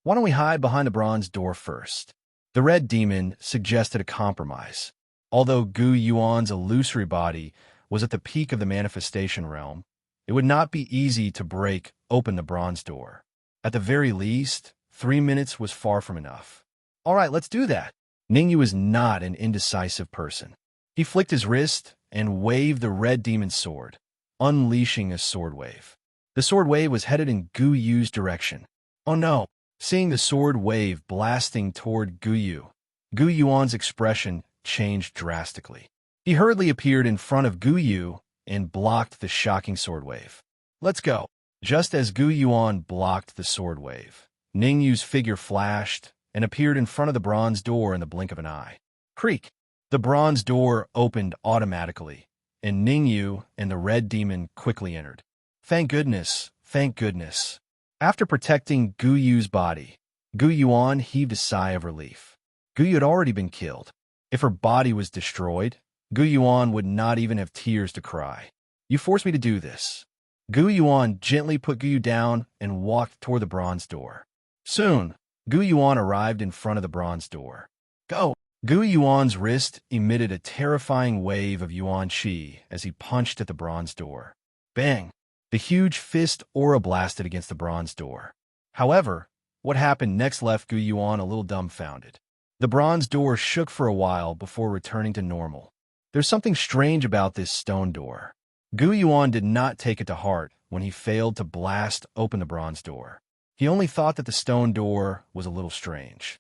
Why don't we hide behind the bronze door first? The red demon suggested a compromise. Although Gu Yuan's illusory body was at the peak of the manifestation realm, it would not be easy to break open the bronze door. At the very least, 3 minutes was far from enough. All right, let's do that. Ningyu is not an indecisive person. He flicked his wrist and waved the red demon's sword, unleashing a sword wave. The sword wave was headed in Gu Yu's direction. Oh no! Seeing the sword wave blasting toward Gu Yuan's expression changed drastically. He hurriedly appeared in front of Gu Yu and blocked the shocking sword wave. Let's go! Just as Gu Yuan blocked the sword wave, Ningyu's figure flashed and appeared in front of the bronze door in the blink of an eye. Creak! The bronze door opened automatically, and Ningyu and the red demon quickly entered. Thank goodness, thank goodness. After protecting Gu Yu's body, Gu Yuan heaved a sigh of relief. Gu Yu had already been killed. If her body was destroyed, Gu Yuan would not even have tears to cry. You forced me to do this. Gu Yuan gently put Gu Yu down and walked toward the bronze door. Soon, Gu Yuan arrived in front of the bronze door. Go! Gu Yuan's wrist emitted a terrifying wave of Yuan Qi as he punched at the bronze door. Bang! The huge fist aura blasted against the bronze door. However, what happened next left Gu Yuan a little dumbfounded. The bronze door shook for a while before returning to normal. There's something strange about this stone door. Gu Yuan did not take it to heart when he failed to blast open the bronze door. He only thought that the stone door was a little strange.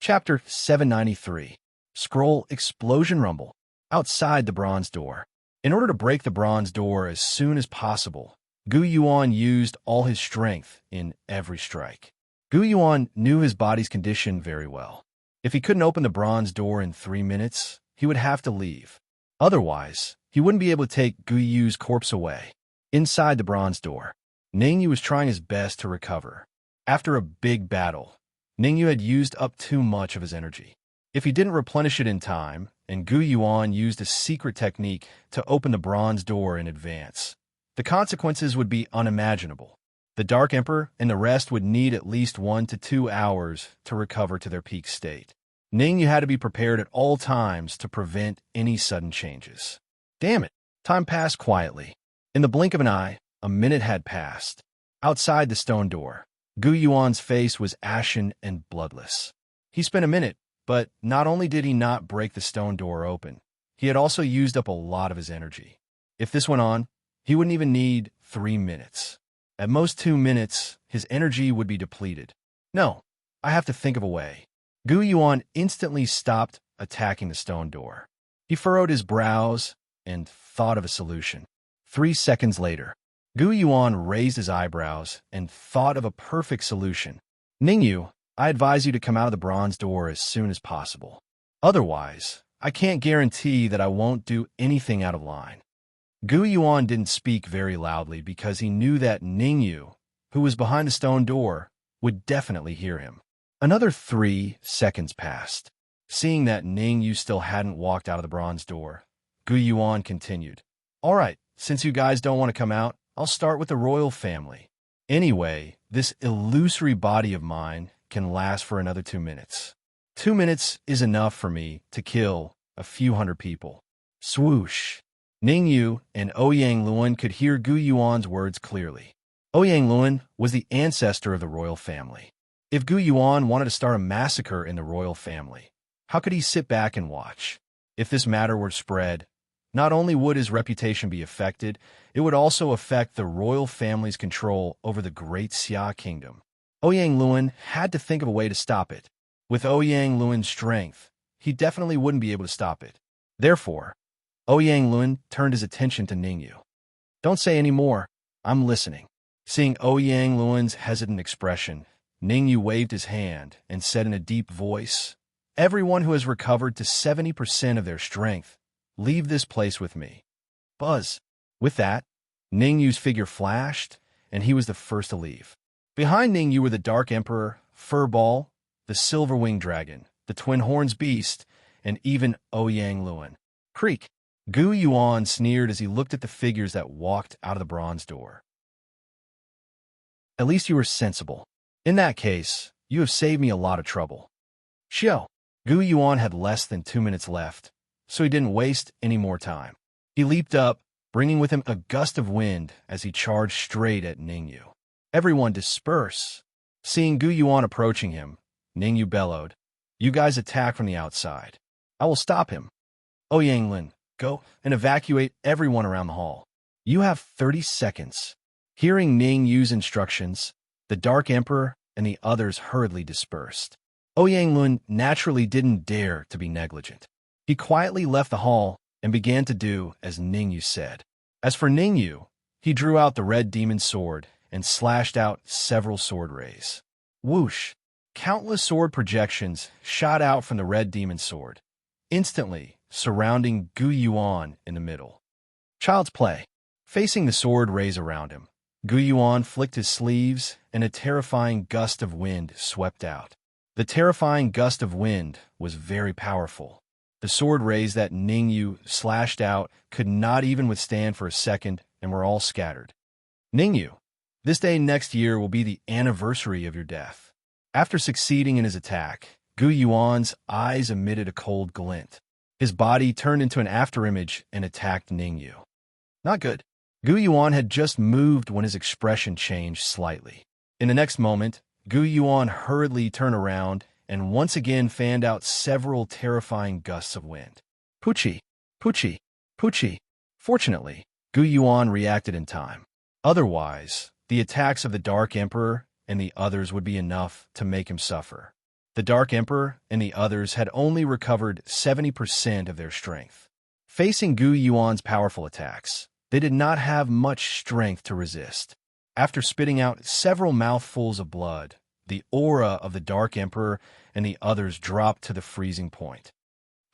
Chapter 793. Scroll Explosion Rumble. Outside the bronze door. In order to break the bronze door as soon as possible, Gu Yuan used all his strength in every strike. Gu Yuan knew his body's condition very well. If he couldn't open the bronze door in 3 minutes, he would have to leave. Otherwise, he wouldn't be able to take Gu Yu's corpse away. Inside the bronze door, Ningyu was trying his best to recover. After a big battle, Ningyu had used up too much of his energy. If he didn't replenish it in time, and Gu Yuan used a secret technique to open the bronze door in advance, the consequences would be unimaginable. The Dark Emperor and the rest would need at least 1 to 2 hours to recover to their peak state. Ningyu had to be prepared at all times to prevent any sudden changes. Damn it! Time passed quietly. In the blink of an eye, a minute had passed. Outside the stone door, Gu Yuan's face was ashen and bloodless. He spent a minute, but not only did he not break the stone door open, he had also used up a lot of his energy. If this went on, he wouldn't even need 3 minutes. At most 2 minutes, his energy would be depleted. No, I have to think of a way. Gu Yuan instantly stopped attacking the stone door. He furrowed his brows and thought of a solution. 3 seconds later, Gu Yuan raised his eyebrows and thought of a perfect solution. Ningyu, I advise you to come out of the bronze door as soon as possible. Otherwise, I can't guarantee that I won't do anything out of line. Gu Yuan didn't speak very loudly because he knew that Ningyu, who was behind the stone door, would definitely hear him. Another 3 seconds passed. Seeing that Ningyu still hadn't walked out of the bronze door, Gu Yuan continued. All right, since you guys don't want to come out, I'll start with the royal family. Anyway, this illusory body of mine can last for another 2 minutes. 2 minutes is enough for me to kill a few hundred people. Swoosh! Ningyu and Ouyang Luan could hear Gu Yuan's words clearly. Ouyang Luan was the ancestor of the royal family. If Gu Yuan wanted to start a massacre in the royal family, how could he sit back and watch? If this matter were spread, not only would his reputation be affected, it would also affect the royal family's control over the great Xia kingdom. Ouyang Luan had to think of a way to stop it. With Ouyang Luan's strength, he definitely wouldn't be able to stop it. Therefore, Ouyang Lun turned his attention to Ningyu. Don't say any more. I'm listening. Seeing Ouyang Lun's hesitant expression, Ningyu waved his hand and said in a deep voice, "Everyone who has recovered to 70% of their strength, leave this place with me." Buzz. With that, Ningyu's figure flashed, and he was the first to leave. Behind Ningyu were the Dark Emperor, Furball, the Silver-Winged Dragon, the Twin Horns Beast, and even Ouyang Lun. Creak. Gu Yuan sneered as he looked at the figures that walked out of the bronze door. At least you were sensible. In that case, you have saved me a lot of trouble. Xiao. Gu Yuan had less than 2 minutes left, so he didn't waste any more time. He leaped up, bringing with him a gust of wind as he charged straight at Ningyu. Everyone disperse. Seeing Gu Yuan approaching him, Ningyu bellowed, "You guys attack from the outside. I will stop him. Ouyang Lun, go and evacuate everyone around the hall. You have 30 seconds. Hearing Ningyu's instructions, the Dark Emperor and the others hurriedly dispersed. Ouyang Lun naturally didn't dare to be negligent. He quietly left the hall and began to do as Ningyu said. As for Ningyu, he drew out the red demon sword and slashed out several sword rays. Whoosh! Countless sword projections shot out from the red demon sword, instantly surrounding Gu Yuan in the middle. Child's play. Facing the sword rays around him, Gu Yuan flicked his sleeves and a terrifying gust of wind swept out. The terrifying gust of wind was very powerful. The sword rays that Ningyu slashed out could not even withstand for a second and were all scattered. Ningyu, this day next year will be the anniversary of your death. After succeeding in his attack, Gu Yuan's eyes emitted a cold glint. His body turned into an afterimage and attacked Ningyu. Not good. Gu Yuan had just moved when his expression changed slightly. In the next moment, Gu Yuan hurriedly turned around and once again fanned out several terrifying gusts of wind. Poochie, Poochie, Poochie. Fortunately, Gu Yuan reacted in time. Otherwise, the attacks of the Dark Emperor and the others would be enough to make him suffer. The Dark Emperor and the others had only recovered 70% of their strength. Facing Gu Yuan's powerful attacks, they did not have much strength to resist. After spitting out several mouthfuls of blood, the aura of the Dark Emperor and the others dropped to the freezing point.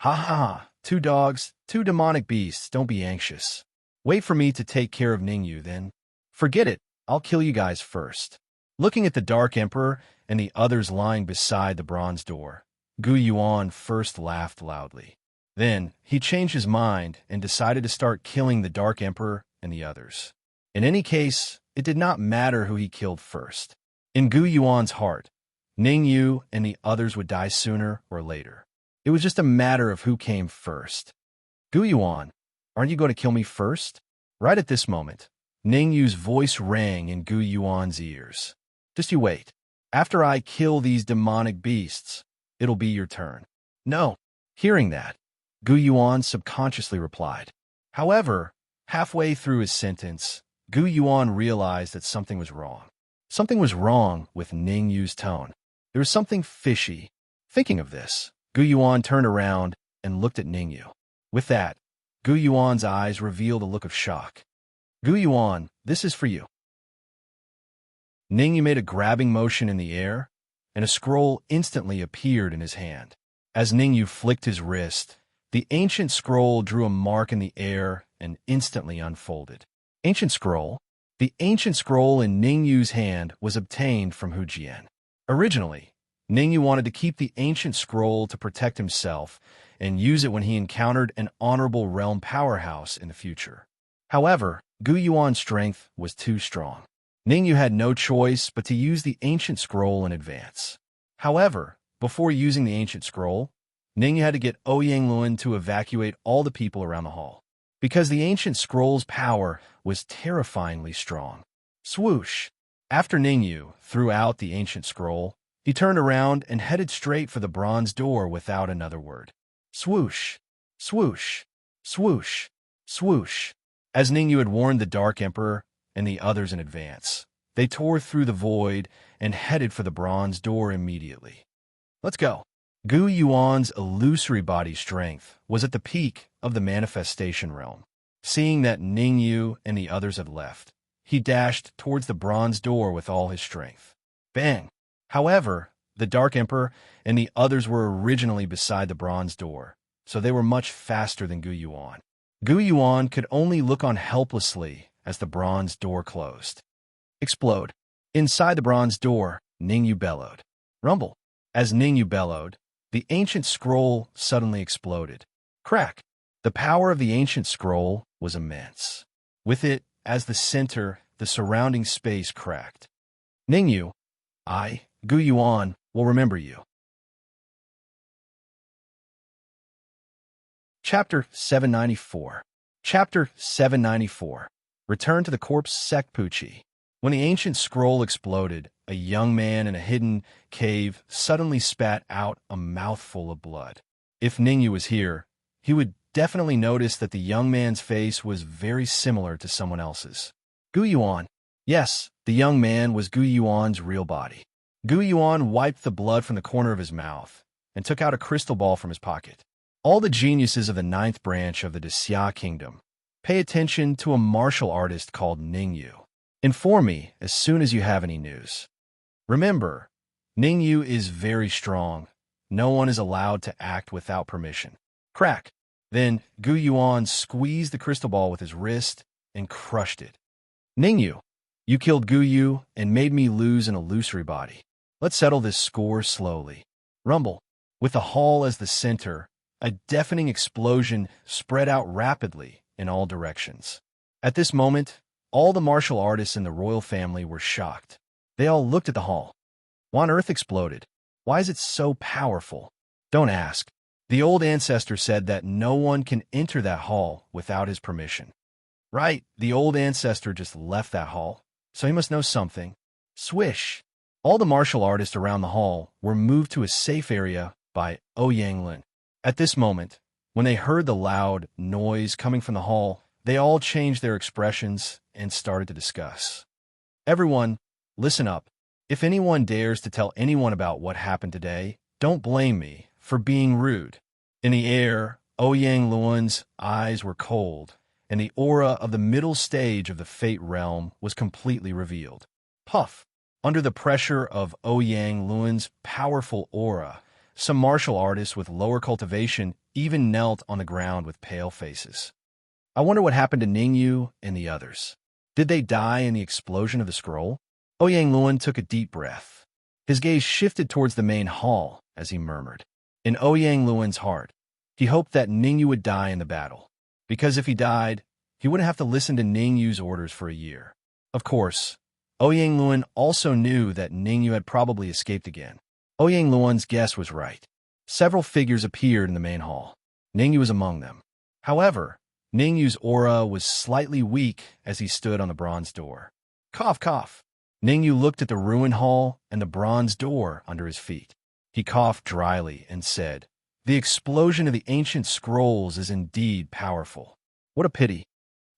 Ha ha ha, 2 dogs, 2 demonic beasts, don't be anxious. Wait for me to take care of Ningyu then. Forget it, I'll kill you guys first. Looking at the Dark Emperor and the others lying beside the bronze door, Gu Yuan first laughed loudly. Then, he changed his mind and decided to start killing the Dark Emperor and the others. In any case, it did not matter who he killed first. In Gu Yuan's heart, Ningyu and the others would die sooner or later. It was just a matter of who came first. Gu Yuan, aren't you going to kill me first? Right at this moment, Ningyu's voice rang in Gu Yuan's ears. Just you wait. After I kill these demonic beasts, it'll be your turn. No. Hearing that, Gu Yuan subconsciously replied. However, halfway through his sentence, Gu Yuan realized that something was wrong. Something was wrong with Ningyu's tone. There was something fishy. Thinking of this, Gu Yuan turned around and looked at Ningyu. With that, Gu Yuan's eyes revealed a look of shock. Gu Yuan, this is for you. Ningyu made a grabbing motion in the air, and a scroll instantly appeared in his hand. As Ningyu flicked his wrist, the ancient scroll drew a mark in the air and instantly unfolded. Ancient scroll? The ancient scroll in Ningyu's hand was obtained from Hu Jian. Originally, Ningyu wanted to keep the ancient scroll to protect himself and use it when he encountered an honorable realm powerhouse in the future. However, Gu Yuan's strength was too strong. Ningyu had no choice but to use the ancient scroll in advance. However, before using the ancient scroll, Ningyu had to get Ouyang Lun to evacuate all the people around the hall, because the ancient scroll's power was terrifyingly strong. Swoosh! After Ningyu threw out the ancient scroll, he turned around and headed straight for the bronze door without another word. Swoosh! Swoosh! Swoosh! Swoosh! As Ningyu had warned the Dark Emperor and the others in advance, they tore through the void and headed for the bronze door immediately. Let's go. Gu Yuan's illusory body strength was at the peak of the manifestation realm. Seeing that Ning Yu and the others had left, he dashed towards the bronze door with all his strength. Bang! However, the Dark Emperor and the others were originally beside the bronze door, so they were much faster than Gu Yuan. Gu Yuan could only look on helplessly as the bronze door closed. Explode. Inside the bronze door, Ning Yu bellowed. Rumble. As Ning Yu bellowed, the ancient scroll suddenly exploded. Crack. The power of the ancient scroll was immense. With it, as the center, the surrounding space cracked. Ning Yu, Gu Yuan, will remember you. Chapter 794. Chapter 794. Return to the corpse sect Pucci. When the ancient scroll exploded, a young man in a hidden cave suddenly spat out a mouthful of blood. If Ning Yu was here, he would definitely notice that the young man's face was very similar to someone else's. Gu Yuan. Yes, the young man was Gu Yuan's real body. Gu Yuan wiped the blood from the corner of his mouth and took out a crystal ball from his pocket. All the geniuses of the 9th branch of the Xia Kingdom pay attention to a martial artist called Ning Yu. Inform me as soon as you have any news. Remember, Ning Yu is very strong. No one is allowed to act without permission. Crack. Then Gu Yuan squeezed the crystal ball with his wrist and crushed it. Ning Yu, you killed Gu Yu and made me lose an illusory body. Let's settle this score slowly. Rumble. With the hall as the center, a deafening explosion spread out rapidly in all directions. At this moment, all the martial artists in the royal family were shocked. They all looked at the hall. Why on earth exploded? Why is it so powerful? Don't ask. The old ancestor said that no one can enter that hall without his permission. Right, the old ancestor just left that hall, so he must know something. Swish! All the martial artists around the hall were moved to a safe area by Oyanglin. At this moment, when they heard the loud noise coming from the hall, they all changed their expressions and started to discuss. Everyone, listen up. If anyone dares to tell anyone about what happened today, don't blame me for being rude. In the air, Ouyang Luan's eyes were cold, and the aura of the middle stage of the Fate realm was completely revealed. Puff! Under the pressure of Ouyang Luan's powerful aura, some martial artists with lower cultivation even knelt on the ground with pale faces. I wonder what happened to Ning Yu and the others. Did they die in the explosion of the scroll? Ouyang Luan took a deep breath. His gaze shifted towards the main hall as he murmured. In Ouyang Luan's heart, he hoped that Ning Yu would die in the battle, because if he died, he wouldn't have to listen to Ning Yu's orders for a year. Of course, Ouyang Luan also knew that Ning Yu had probably escaped again. Ouyang Luan's guess was right. Several figures appeared in the main hall. Ning Yu was among them. However, Ning Yu's aura was slightly weak as he stood on the bronze door. Cough, cough. Ning Yu looked at the ruined hall and the bronze door under his feet. He coughed dryly and said, "The explosion of the ancient scrolls is indeed powerful. What a pity.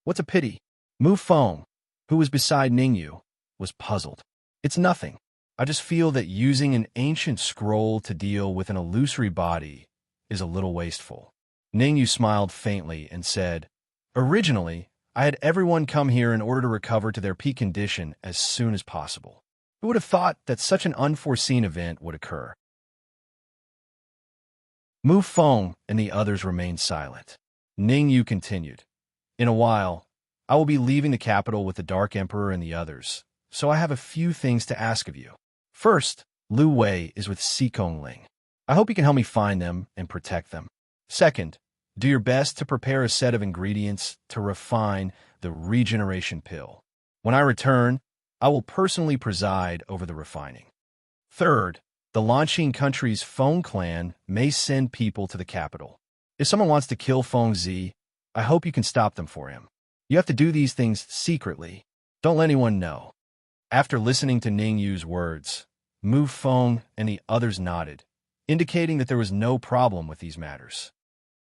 What's a pity?" Mu Feng, who was beside Ning Yu, was puzzled. It's nothing. I just feel that using an ancient scroll to deal with an illusory body is a little wasteful. Ning Yu smiled faintly and said, "Originally, I had everyone come here in order to recover to their peak condition as soon as possible. Who would have thought that such an unforeseen event would occur?" Mu Feng and the others remained silent. Ning Yu continued, "In a while, I will be leaving the capital with the Dark Emperor and the others, so I have a few things to ask of you. First, Lu Wei is with Xikong Ling. I hope you can help me find them and protect them. Second, do your best to prepare a set of ingredients to refine the regeneration pill. When I return, I will personally preside over the refining. Third, the Lanqing country's Feng clan may send people to the capital. If someone wants to kill Feng Zi, I hope you can stop them for him. You have to do these things secretly. Don't let anyone know." After listening to Ning Yu's words, Mu Feng and the others nodded, indicating that there was no problem with these matters.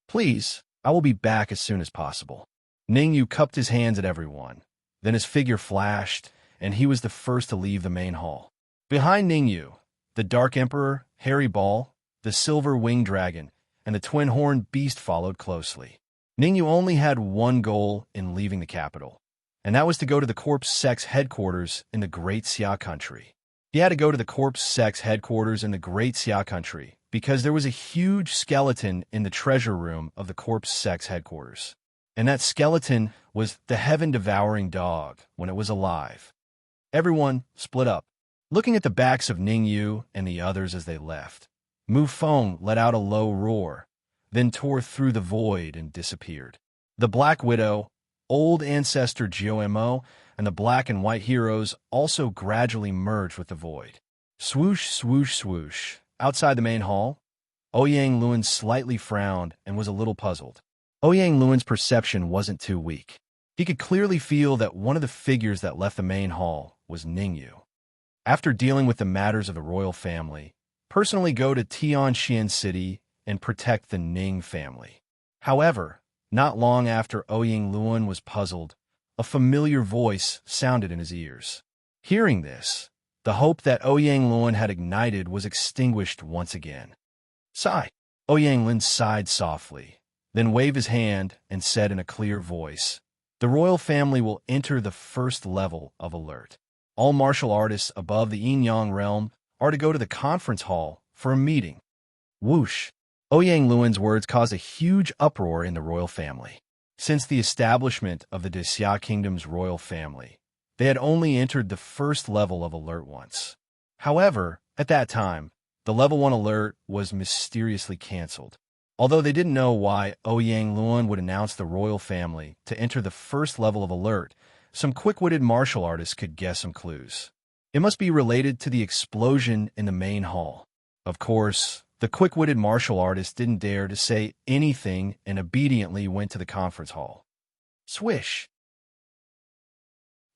"Please, I will be back as soon as possible." Ning Yu cupped his hands at everyone. Then his figure flashed, and he was the first to leave the main hall. Behind Ning Yu, the Dark Emperor, Harry Ball, the silver-winged dragon, and the twin-horned beast followed closely. Ningyu only had one goal in leaving the capital, and that was to go to the Corpse Sect's headquarters in the Great Xia Country. He had to go to the Corpse Sect's headquarters in the Great Xia Country because there was a huge skeleton in the treasure room of the Corpse Sect's headquarters. And that skeleton was the heaven-devouring dog when it was alive. Everyone split up, looking at the backs of Ningyu and the others as they left. Mu Feng let out a low roar, then tore through the void and disappeared. The Black Widow, Old Ancestor Jiao, and the black and white heroes also gradually merged with the void. Swoosh, swoosh, swoosh. Outside the main hall, Ouyang Luan slightly frowned and was a little puzzled. Ouyang Luan's perception wasn't too weak. He could clearly feel that one of the figures that left the main hall was Ningyu. After dealing with the matters of the royal family, personally go to Tianxian City and protect the Ning family. However, not long after Ouyang Luan was puzzled, a familiar voice sounded in his ears. Hearing this, the hope that Ouyang Luan had ignited was extinguished once again. Sigh. Ouyang Luan sighed softly, then waved his hand and said in a clear voice, "The royal family will enter the first level of alert. All martial artists above the Yin-Yang realm are to go to the conference hall for a meeting." Whoosh! Ouyang Luan's words caused a huge uproar in the royal family. Since the establishment of the Xia Kingdom's royal family, they had only entered the first level of alert once. However, at that time, the level 1 alert was mysteriously cancelled. Although they didn't know why Ouyang Luan would announce the royal family to enter the first level of alert, some quick-witted martial artists could guess some clues. It must be related to the explosion in the main hall. Of course, the quick-witted martial artist didn't dare to say anything and obediently went to the conference hall. Swish!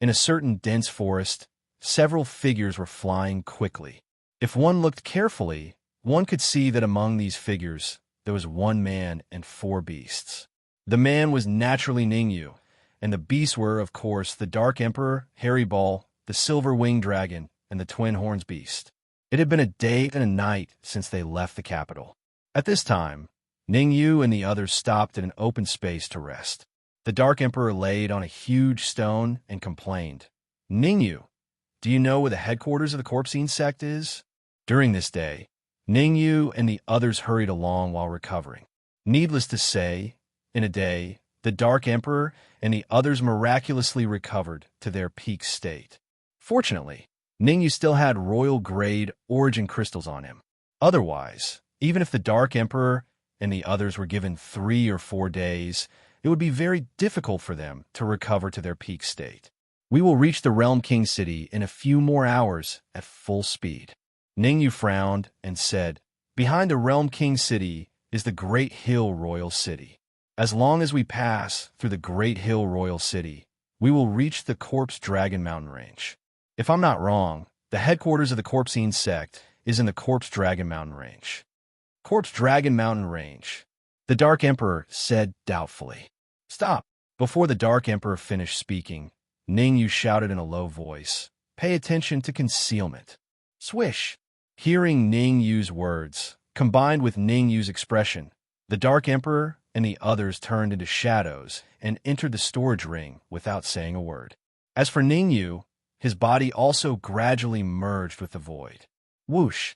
In a certain dense forest, several figures were flying quickly. If one looked carefully, one could see that among these figures, there was one man and 4 beasts. The man was naturally Ningyu, and the beasts were, of course, the Dark Emperor, Hairy Ball, the Silver-Winged Dragon, and the Twin Horns Beast. It had been a day and a night since they left the capital. At this time, Ningyu and the others stopped in an open space to rest. The Dark Emperor laid on a huge stone and complained, "Ningyu, do you know where the headquarters of the Corpsine sect is?" During this day, Ningyu and the others hurried along while recovering. Needless to say, in a day, the Dark Emperor and the others miraculously recovered to their peak state. Fortunately, Ningyu still had royal-grade origin crystals on him. Otherwise, even if the Dark Emperor and the others were given 3 or 4 days, it would be very difficult for them to recover to their peak state. We will reach the Realm King City in a few more hours at full speed. Ningyu frowned and said, "Behind the Realm King City is the Great Hill Royal City. As long as we pass through the Great Hill Royal City, we will reach the Corpse Dragon Mountain Range. If I'm not wrong, the headquarters of the Corpsine sect is in the Corpse Dragon Mountain Range." Corpse Dragon Mountain Range, the Dark Emperor said doubtfully. "Stop!" Before the Dark Emperor finished speaking, Ningyu shouted in a low voice, "Pay attention to concealment." Swish! Hearing Ningyu's words, combined with Ningyu's expression, the Dark Emperor and the others turned into shadows and entered the storage ring without saying a word. As for Ningyu, his body also gradually merged with the void. Whoosh!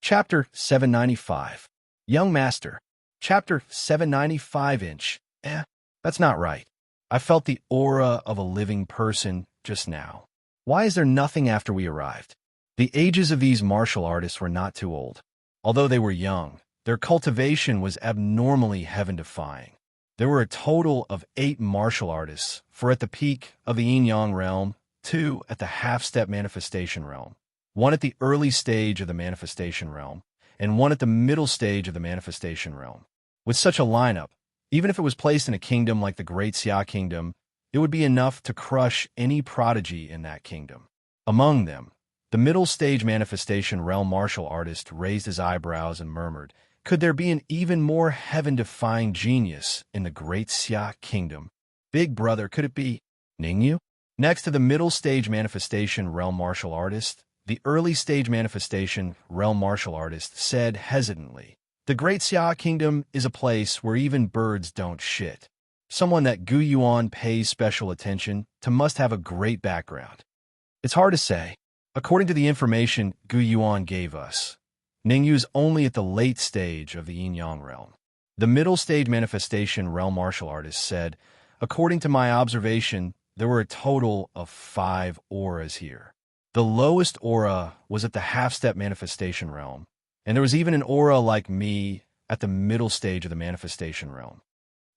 Chapter 795. Young Master. Chapter 795 That's not right. I felt the aura of a living person just now. Why is there nothing after we arrived? The ages of these martial artists were not too old. Although they were young, their cultivation was abnormally heaven-defying. There were a total of 8 martial artists, 4 at the peak of the Yin-Yang realm, 2 at the half-step manifestation realm, 1 at the early stage of the manifestation realm, and 1 at the middle stage of the manifestation realm. With such a lineup, even if it was placed in a kingdom like the Great Xia Kingdom, it would be enough to crush any prodigy in that kingdom. Among them, the middle stage manifestation realm martial artist raised his eyebrows and murmured, "Could there be an even more heaven-defying genius in the Great Xia Kingdom? Big brother, could it be Ningyu?" Next to the middle stage manifestation realm martial artist, the early-stage manifestation realm martial artist, said hesitantly. The Great Xia Kingdom is a place where even birds don't shit. Someone that Gu Yuan pays special attention to must have a great background. It's hard to say. According to the information Gu Yuan gave us, Ningyu's only at the late stage of the yin-yang realm. The middle-stage manifestation realm martial artist said, according to my observation, there were a total of 5 auras here. The lowest aura was at the half-step manifestation realm, and there was even an aura like me at the middle stage of the manifestation realm.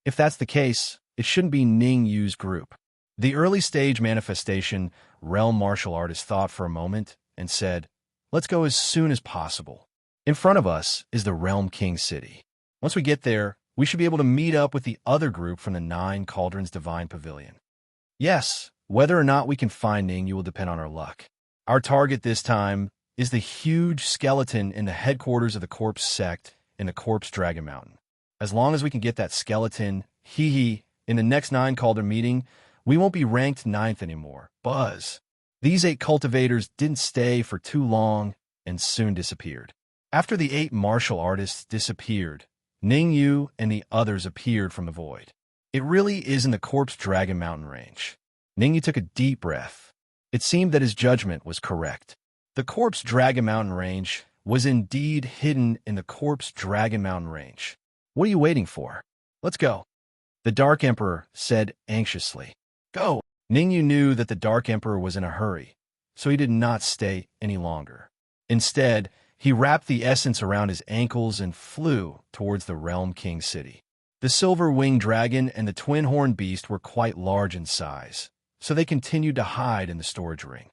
If that's the case, it shouldn't be Ning Yu's group. The early-stage manifestation realm martial artist thought for a moment and said, let's go as soon as possible. In front of us is the Realm King City. Once we get there, we should be able to meet up with the other group from the 9 Cauldrons Divine Pavilion. Yes, whether or not we can find Ning Yu will depend on our luck. Our target this time is the huge skeleton in the headquarters of the Corpse Sect in the Corpse Dragon Mountain. As long as we can get that skeleton, in the next 9 Cauldron meeting, we won't be ranked 9th anymore. Buzz. These 8 cultivators didn't stay for too long and soon disappeared. After the 8 martial artists disappeared, Ning Yu and the others appeared from the void. It really is in the Corpse Dragon Mountain range. Ning Yu took a deep breath. It seemed that his judgment was correct. The Corpse Dragon Mountain range was indeed hidden in the Corpse Dragon Mountain range. What are you waiting for? Let's go. The Dark Emperor said anxiously. Go! Ning Yu knew that the Dark Emperor was in a hurry, so he did not stay any longer. Instead, he wrapped the essence around his ankles and flew towards the Realm King City. The silver-winged dragon and the twin-horned beast were quite large in size, so they continued to hide in the storage ring.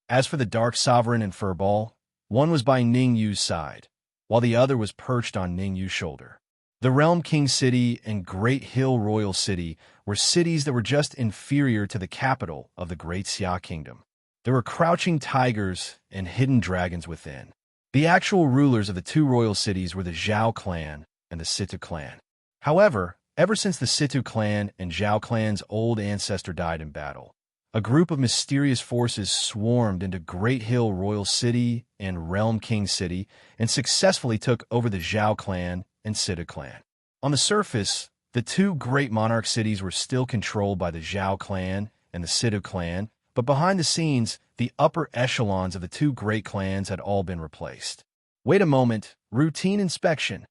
As for the Dark Sovereign and Furball, one was by Ning Yu's side, while the other was perched on Ning Yu's shoulder. The Realm King City and Great Hill Royal City were cities that were just inferior to the capital of the Great Xia Kingdom. There were crouching tigers and hidden dragons within. The actual rulers of the 2 royal cities were the Zhao clan and the Situ clan. However, ever since the Situ clan and Zhao clan's old ancestor died in battle, a group of mysterious forces swarmed into Great Hill Royal City and Realm King City and successfully took over the Zhao clan and Situ clan. On the surface, the 2 great monarch cities were still controlled by the Zhao clan and the Situ clan, but behind the scenes, the upper echelons of the 2 great clans had all been replaced. Wait a moment, routine inspection.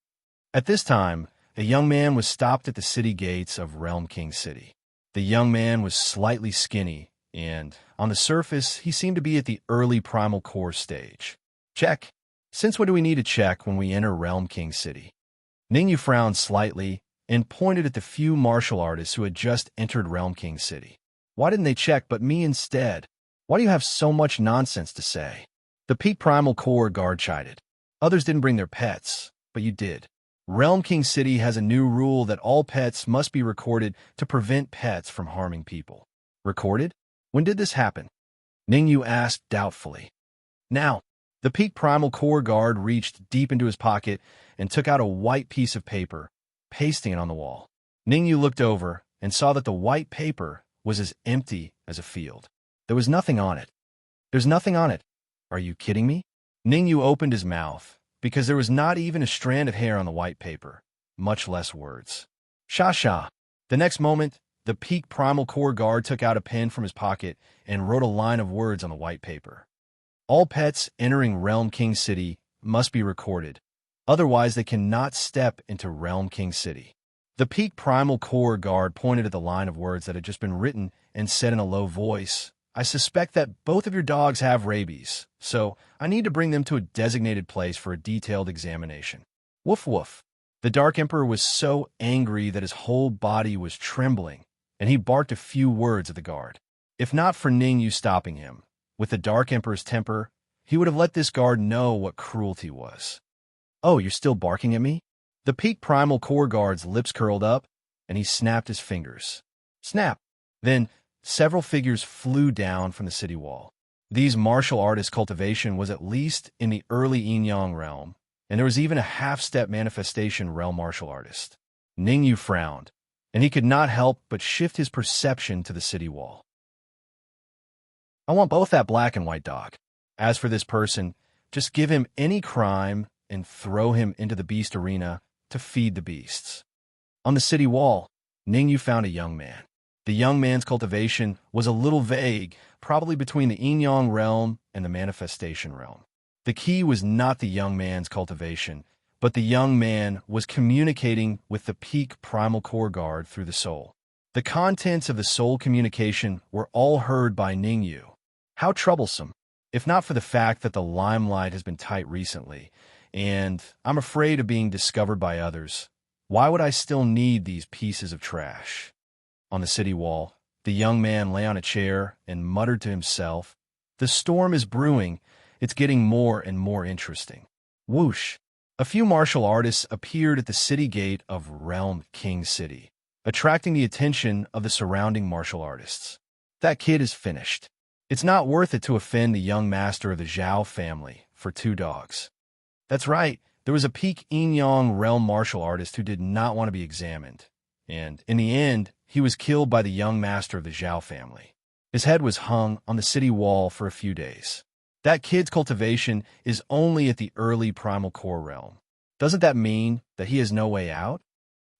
At this time, a young man was stopped at the city gates of Realm King City. The young man was slightly skinny, and, on the surface, he seemed to be at the early primal core stage. Check. Since when do we need to check when we enter Realm King City? Ning Yu frowned slightly and pointed at the few martial artists who had just entered Realm King City. Why didn't they check but me instead? Why do you have so much nonsense to say? The Peak Primal Core guard chided. Others didn't bring their pets, but you did. Realm King City has a new rule that all pets must be recorded to prevent pets from harming people. Recorded? When did this happen? Ning Yu asked doubtfully. Now. The Peak Primal Core guard reached deep into his pocket and took out a white piece of paper, pasting it on the wall. Ning Yu looked over and saw that the white paper was as empty as a field. There was nothing on it. There's nothing on it. Are you kidding me? Ning Yu opened his mouth, because there was not even a strand of hair on the white paper, much less words. Sha. The next moment, the Peak Primal Core guard took out a pen from his pocket and wrote a line of words on the white paper. All pets entering Realm King City must be recorded, otherwise they cannot step into Realm King City. The Peak Primal Core guard pointed at the line of words that had just been written and said in a low voice, I suspect that both of your dogs have rabies, so I need to bring them to a designated place for a detailed examination. Woof woof. The Dark Emperor was so angry that his whole body was trembling, and he barked a few words at the guard. If not for Ning Yu stopping him, with the Dark Emperor's temper, he would have let this guard know what cruelty was. Oh, you're still barking at me? The Peak Primal Core guard's lips curled up, and he snapped his fingers. Snap! Then, several figures flew down from the city wall. These martial artist cultivation was at least in the early yin-yang realm, and there was even a half-step manifestation realm martial artist. Ning Yu frowned, and he could not help but shift his perception to the city wall. I want both that black and white dog. As for this person, just give him any crime and throw him into the beast arena to feed the beasts. On the city wall, Ningyu found a young man. The young man's cultivation was a little vague, probably between the yin-yang realm and the manifestation realm. The key was not the young man's cultivation, but the young man was communicating with the peak primal core guard through the soul. The contents of the soul communication were all heard by Ningyu. How troublesome, if not for the fact that the limelight has been tight recently, and I'm afraid of being discovered by others. Why would I still need these pieces of trash? On the city wall, the young man lay on a chair and muttered to himself, "The storm is brewing. It's getting more and more interesting." Whoosh! A few martial artists appeared at the city gate of Realm King City, attracting the attention of the surrounding martial artists. That kid is finished. It's not worth it to offend the young master of the Zhao family for 2 dogs. That's right, there was a peak yin-yang realm martial artist who did not want to be examined, and in the end, he was killed by the young master of the Zhao family. His head was hung on the city wall for a few days. That kid's cultivation is only at the early primal core realm. Doesn't that mean that he has no way out?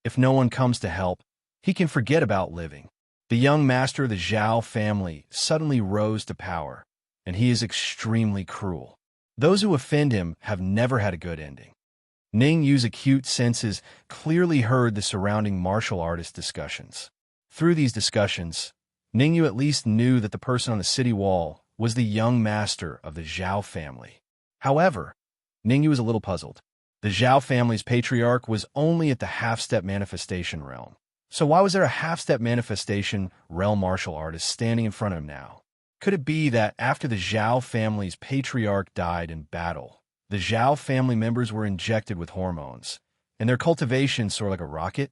If no one comes to help, he can forget about living. The young master of the Zhao family suddenly rose to power, and he is extremely cruel. Those who offend him have never had a good ending. Ningyu's acute senses clearly heard the surrounding martial artist discussions. Through these discussions, Ningyu at least knew that the person on the city wall was the young master of the Zhao family. However, Ningyu was a little puzzled. The Zhao family's patriarch was only at the half-step manifestation realm. So why was there a half-step manifestation realm martial artist standing in front of him now? Could it be that after the Zhao family's patriarch died in battle, the Zhao family members were injected with hormones, and their cultivation soared like a rocket?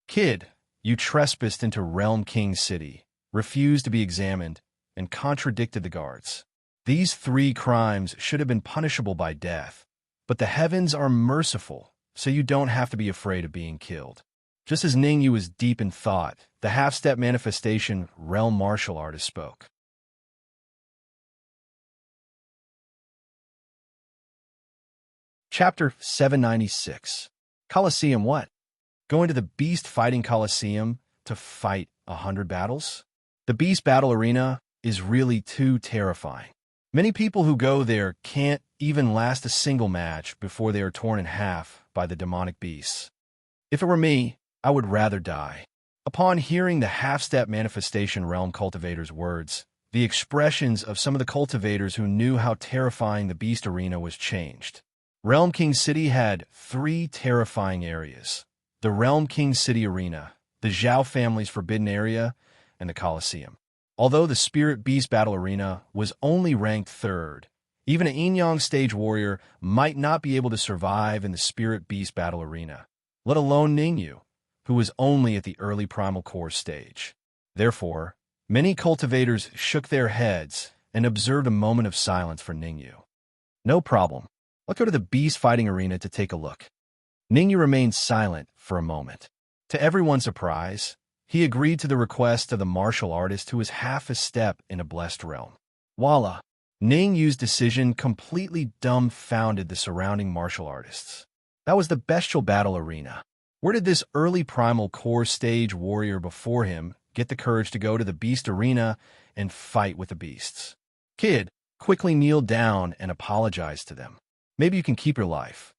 Kid, you trespassed into Realm King City, refused to be examined, and contradicted the guards. These 3 crimes should have been punishable by death, but the heavens are merciful, so you don't have to be afraid of being killed. Just as Ningyu was deep in thought, the half-step manifestation realm martial artist spoke. Chapter 796. Colosseum what? Going to the Beast Fighting Colosseum to fight 100 battles? The Beast Battle Arena is really too terrifying. Many people who go there can't even last a single match before they are torn in half by the demonic beasts. If it were me, I would rather die. Upon hearing the half-step manifestation realm cultivator's words, the expressions of some of the cultivators who knew how terrifying the Beast Arena was changed. Realm King City had 3 terrifying areas: the Realm King City Arena, the Zhao family's forbidden area, and the Colosseum. Although the Spirit Beast Battle Arena was only ranked 3rd, even a yin-yang stage warrior might not be able to survive in the Spirit Beast Battle Arena, let alone Ningyu, who was only at the early primal core stage. Therefore, many cultivators shook their heads and observed a moment of silence for Ningyu. No problem. Let's go to the Beast Fighting Arena to take a look. Ningyu remained silent for a moment. To everyone's surprise, he agreed to the request of the martial artist who was half a step in a blessed realm. Voila! Ningyu's decision completely dumbfounded the surrounding martial artists. That was the bestial battle arena. Where did this early primal core stage warrior before him get the courage to go to the beast arena and fight with the beasts? Kid, quickly kneel down and apologize to them. Maybe you can keep your life.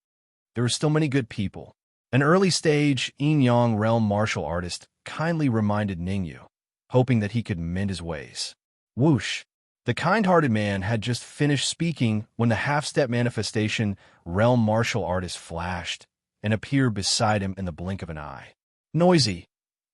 There are still many good people. An early-stage yin-yang realm martial artist kindly reminded Ningyu, hoping that he could mend his ways. Whoosh! The kind-hearted man had just finished speaking when the half-step manifestation realm martial artist flashed and appeared beside him in the blink of an eye. Noisy!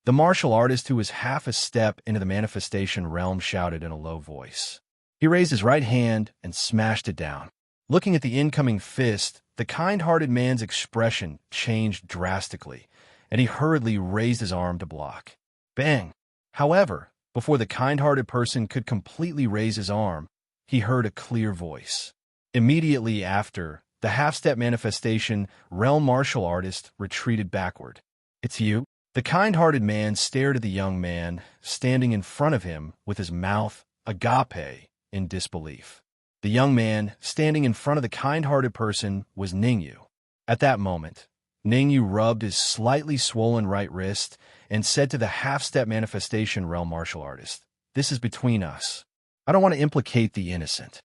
The martial artist who was half a step into the manifestation realm shouted in a low voice. He raised his right hand and smashed it down. Looking at the incoming fist, the kind-hearted man's expression changed drastically, and he hurriedly raised his arm to block. Bang! However, before the kind-hearted person could completely raise his arm, he heard a clear voice. Immediately after, the half-step manifestation realm martial artist retreated backward. It's you? The kind-hearted man stared at the young man standing in front of him with his mouth agape in disbelief. The young man standing in front of the kind-hearted person was Ningyu. At that moment, Ningyu rubbed his slightly swollen right wrist and said to the half-step manifestation realm martial artist, "This is between us. I don't want to implicate the innocent.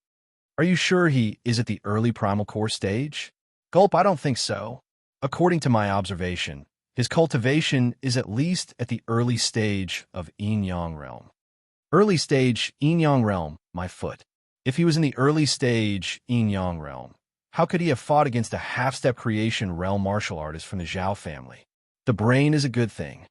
Are you sure he is at the early primal core stage?" Gulp, I don't think so. According to my observation, his cultivation is at least at the early stage of yin-yang realm. Early stage yin-yang realm, my foot. If he was in the early stage yin-yang realm, how could he have fought against a half-step creation realm martial artist from the Zhao family? The brain is a good thing.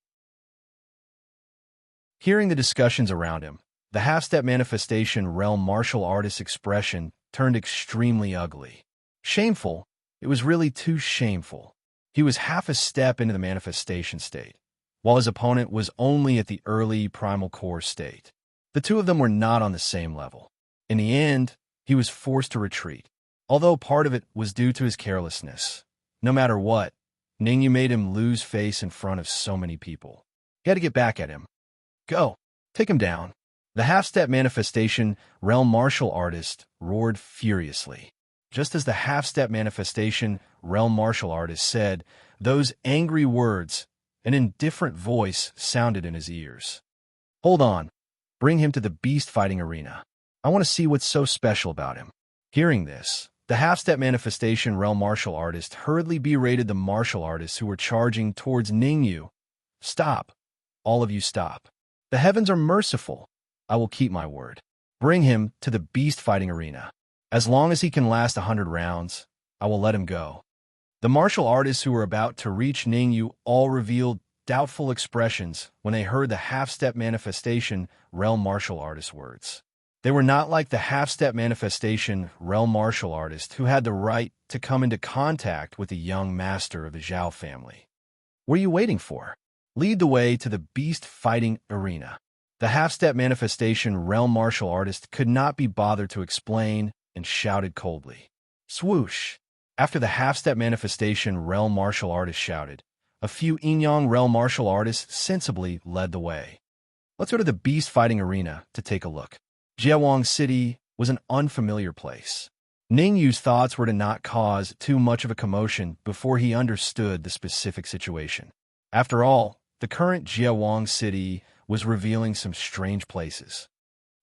Hearing the discussions around him, the half-step manifestation realm martial artist's expression turned extremely ugly. Shameful. It was really too shameful. He was half a step into the manifestation state, while his opponent was only at the early primal core state. The two of them were not on the same level. In the end, he was forced to retreat, although part of it was due to his carelessness. No matter what, Ningyu made him lose face in front of so many people. He had to get back at him. Go, take him down. The half-step manifestation realm martial artist roared furiously. Just as the half-step manifestation realm martial artist said those angry words, an indifferent voice sounded in his ears. Hold on. Bring him to the beast fighting arena. I want to see what's so special about him. Hearing this, the half-step manifestation realm martial artist hurriedly berated the martial artists who were charging towards Ningyu. Stop. All of you stop. The heavens are merciful. I will keep my word. Bring him to the beast fighting arena. As long as he can last 100 rounds, I will let him go. The martial artists who were about to reach Ningyu all revealed doubtful expressions when they heard the half-step manifestation realm martial artist's words. They were not like the half-step manifestation realm martial artist who had the right to come into contact with the young master of the Zhao family. What are you waiting for? Lead the way to the beast fighting arena. The half-step manifestation realm martial artist could not be bothered to explain and shouted coldly. Swoosh! After the half-step manifestation realm martial artist shouted, a few yin-yang realm martial artists sensibly led the way. Let's go to the beast fighting arena to take a look. Jiawang City was an unfamiliar place. Ningyu's thoughts were to not cause too much of a commotion before he understood the specific situation. After all, the current Jiawang City was revealing some strange places.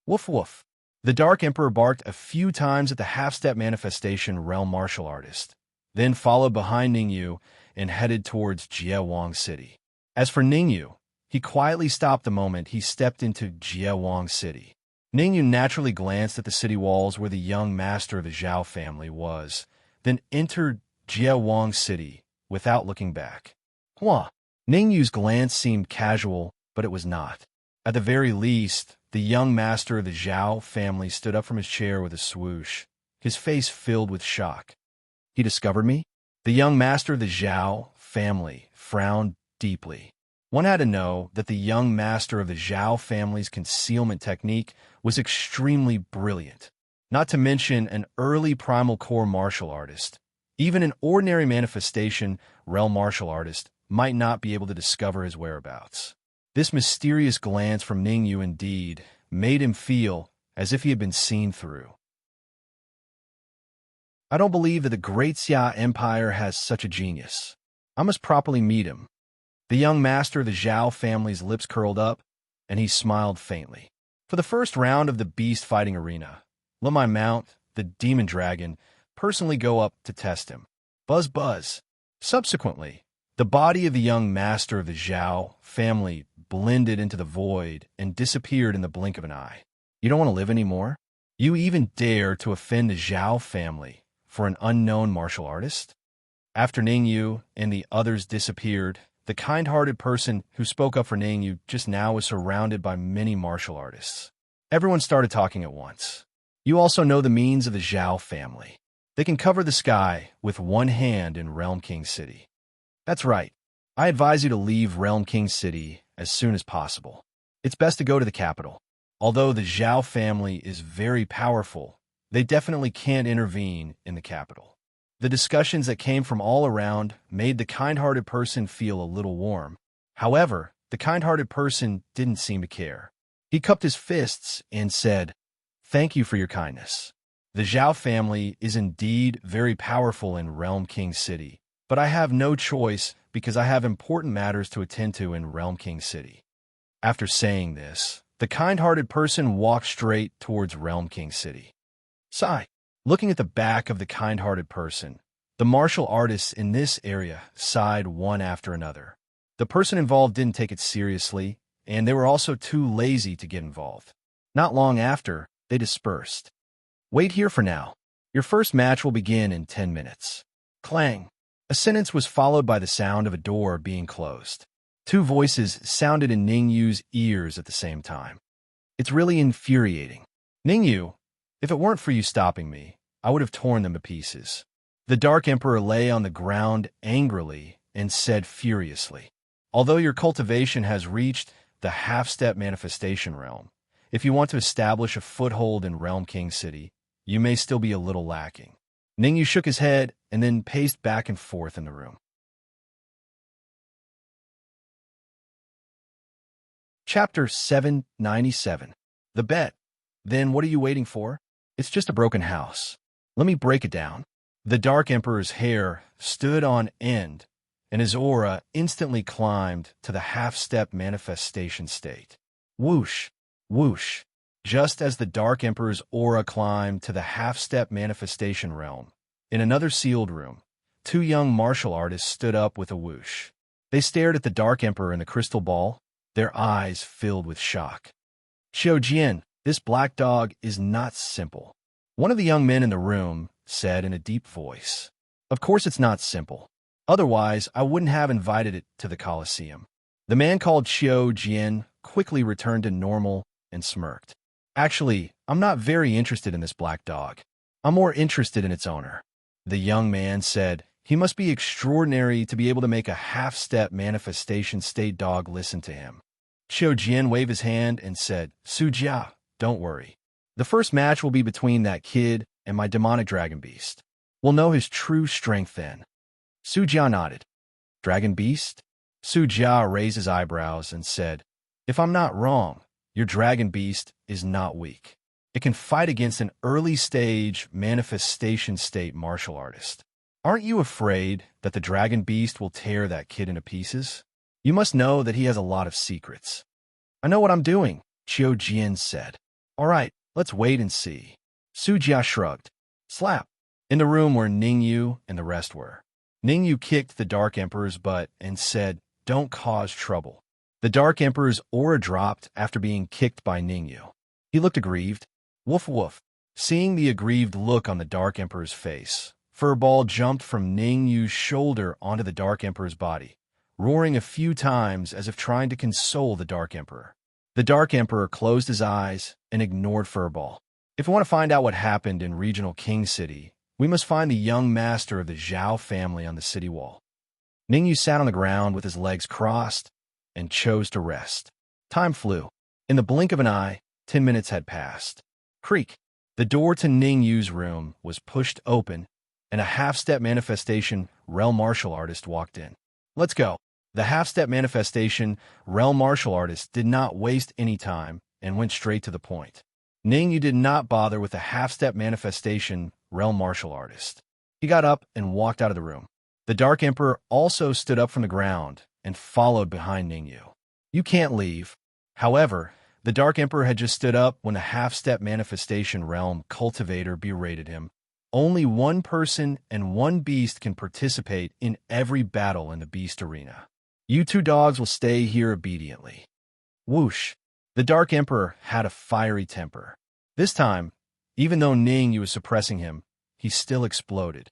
Woof woof. The Dark Emperor barked a few times at the half-step manifestation realm martial artist, then followed behind Ningyu and headed towards Jiawang City. As for Ningyu, he quietly stopped the moment he stepped into Jiawang City. Ningyu naturally glanced at the city walls where the young master of the Zhao family was, then entered Jiawang City without looking back. Hua! Ningyu's glance seemed casual, but it was not. At the very least, the young master of the Zhao family stood up from his chair with a swoosh, his face filled with shock. He discovered me? The young master of the Zhao family frowned deeply. One had to know that the young master of the Zhao family's concealment technique was extremely brilliant, not to mention an early primal core martial artist. Even an ordinary manifestation realm martial artist might not be able to discover his whereabouts. This mysterious glance from Ningyu indeed made him feel as if he had been seen through. I don't believe that the Great Xia Empire has such a genius. I must properly meet him. The young master of the Zhao family's lips curled up, and he smiled faintly. For the first round of the beast fighting arena, let my mount, the demon dragon, personally go up to test him. Buzz buzz. Subsequently, the body of the young master of the Zhao family blended into the void and disappeared in the blink of an eye. You don't want to live anymore? You even dare to offend the Zhao family for an unknown martial artist? After Ningyu and the others disappeared, the kind-hearted person who spoke up for Ningyu just now was surrounded by many martial artists. Everyone started talking at once. You also know the means of the Zhao family. They can cover the sky with one hand in Realm King City. That's right. I advise you to leave Realm King City as soon as possible. It's best to go to the capital. Although the Zhao family is very powerful, they definitely can't intervene in the capital. The discussions that came from all around made the kind-hearted person feel a little warm. However, the kind-hearted person didn't seem to care. He cupped his fists and said, Thank you for your kindness. The Zhao family is indeed very powerful in Realm King City, but I have no choice because I have important matters to attend to in Realm King City. After saying this, the kind-hearted person walked straight towards Realm King City. Sigh. Looking at the back of the kind-hearted person, the martial artists in this area sighed one after another. The person involved didn't take it seriously, and they were also too lazy to get involved. Not long after, they dispersed. Wait here for now. Your first match will begin in 10 minutes. Clang. A sentence was followed by the sound of a door being closed. Two voices sounded in Ningyu's ears at the same time. It's really infuriating. Ningyu, if it weren't for you stopping me, I would have torn them to pieces. The Dark Emperor lay on the ground angrily and said furiously, although your cultivation has reached the half-step manifestation realm, if you want to establish a foothold in Realm King City, you may still be a little lacking. Ningyu shook his head and then paced back and forth in the room. Chapter 797. The bet. Then what are you waiting for? It's just a broken house. Let me break it down. The Dark Emperor's hair stood on end, and his aura instantly climbed to the half-step manifestation state. Whoosh, whoosh. Just as the Dark Emperor's aura climbed to the half-step manifestation realm, in another sealed room, two young martial artists stood up with a whoosh. They stared at the Dark Emperor in the crystal ball, their eyes filled with shock. Xiao Jian, this black dog is not simple. One of the young men in the room said in a deep voice. Of course it's not simple. Otherwise, I wouldn't have invited it to the Colosseum. The man called Xiao Jian quickly returned to normal and smirked. Actually, I'm not very interested in this black dog. I'm more interested in its owner. The young man said, he must be extraordinary to be able to make a half-step manifestation state dog listen to him. Xiao Jian waved his hand and said, Su Jia, don't worry. The first match will be between that kid and my demonic dragon beast. We'll know his true strength then. Su Jia nodded. Dragon beast? Su Jia raised his eyebrows and said, if I'm not wrong, your dragon beast is not weak. It can fight against an early-stage manifestation state martial artist. Aren't you afraid that the dragon beast will tear that kid into pieces? You must know that he has a lot of secrets. I know what I'm doing, Xiao Jian said. All right, let's wait and see. Su Jia shrugged. Slap. In the room where Ningyu and the rest were. Ningyu kicked the Dark Emperor's butt and said, don't cause trouble. The Dark Emperor's aura dropped after being kicked by Ningyu. He looked aggrieved. Woof woof. Seeing the aggrieved look on the Dark Emperor's face, Furball jumped from Ningyu's shoulder onto the Dark Emperor's body, roaring a few times as if trying to console the Dark Emperor. The Dark Emperor closed his eyes and ignored Furball. If we want to find out what happened in Regional King City, we must find the young master of the Zhao family on the city wall. Ningyu sat on the ground with his legs crossed and chose to rest. Time flew. In the blink of an eye, 10 minutes had passed. Creak. The door to Ningyu's room was pushed open, and a half-step manifestation realm martial artist walked in. Let's go. The half-step manifestation realm martial artist did not waste any time and went straight to the point. Ningyu did not bother with the half-step manifestation realm martial artist. He got up and walked out of the room. The Dark Emperor also stood up from the ground and followed behind Ningyu. You can't leave. However, the Dark Emperor had just stood up when the half-step manifestation realm cultivator berated him. Only one person and one beast can participate in every battle in the beast arena. You two dogs will stay here obediently. Whoosh. The Dark Emperor had a fiery temper. This time, even though Ningyu was suppressing him, he still exploded.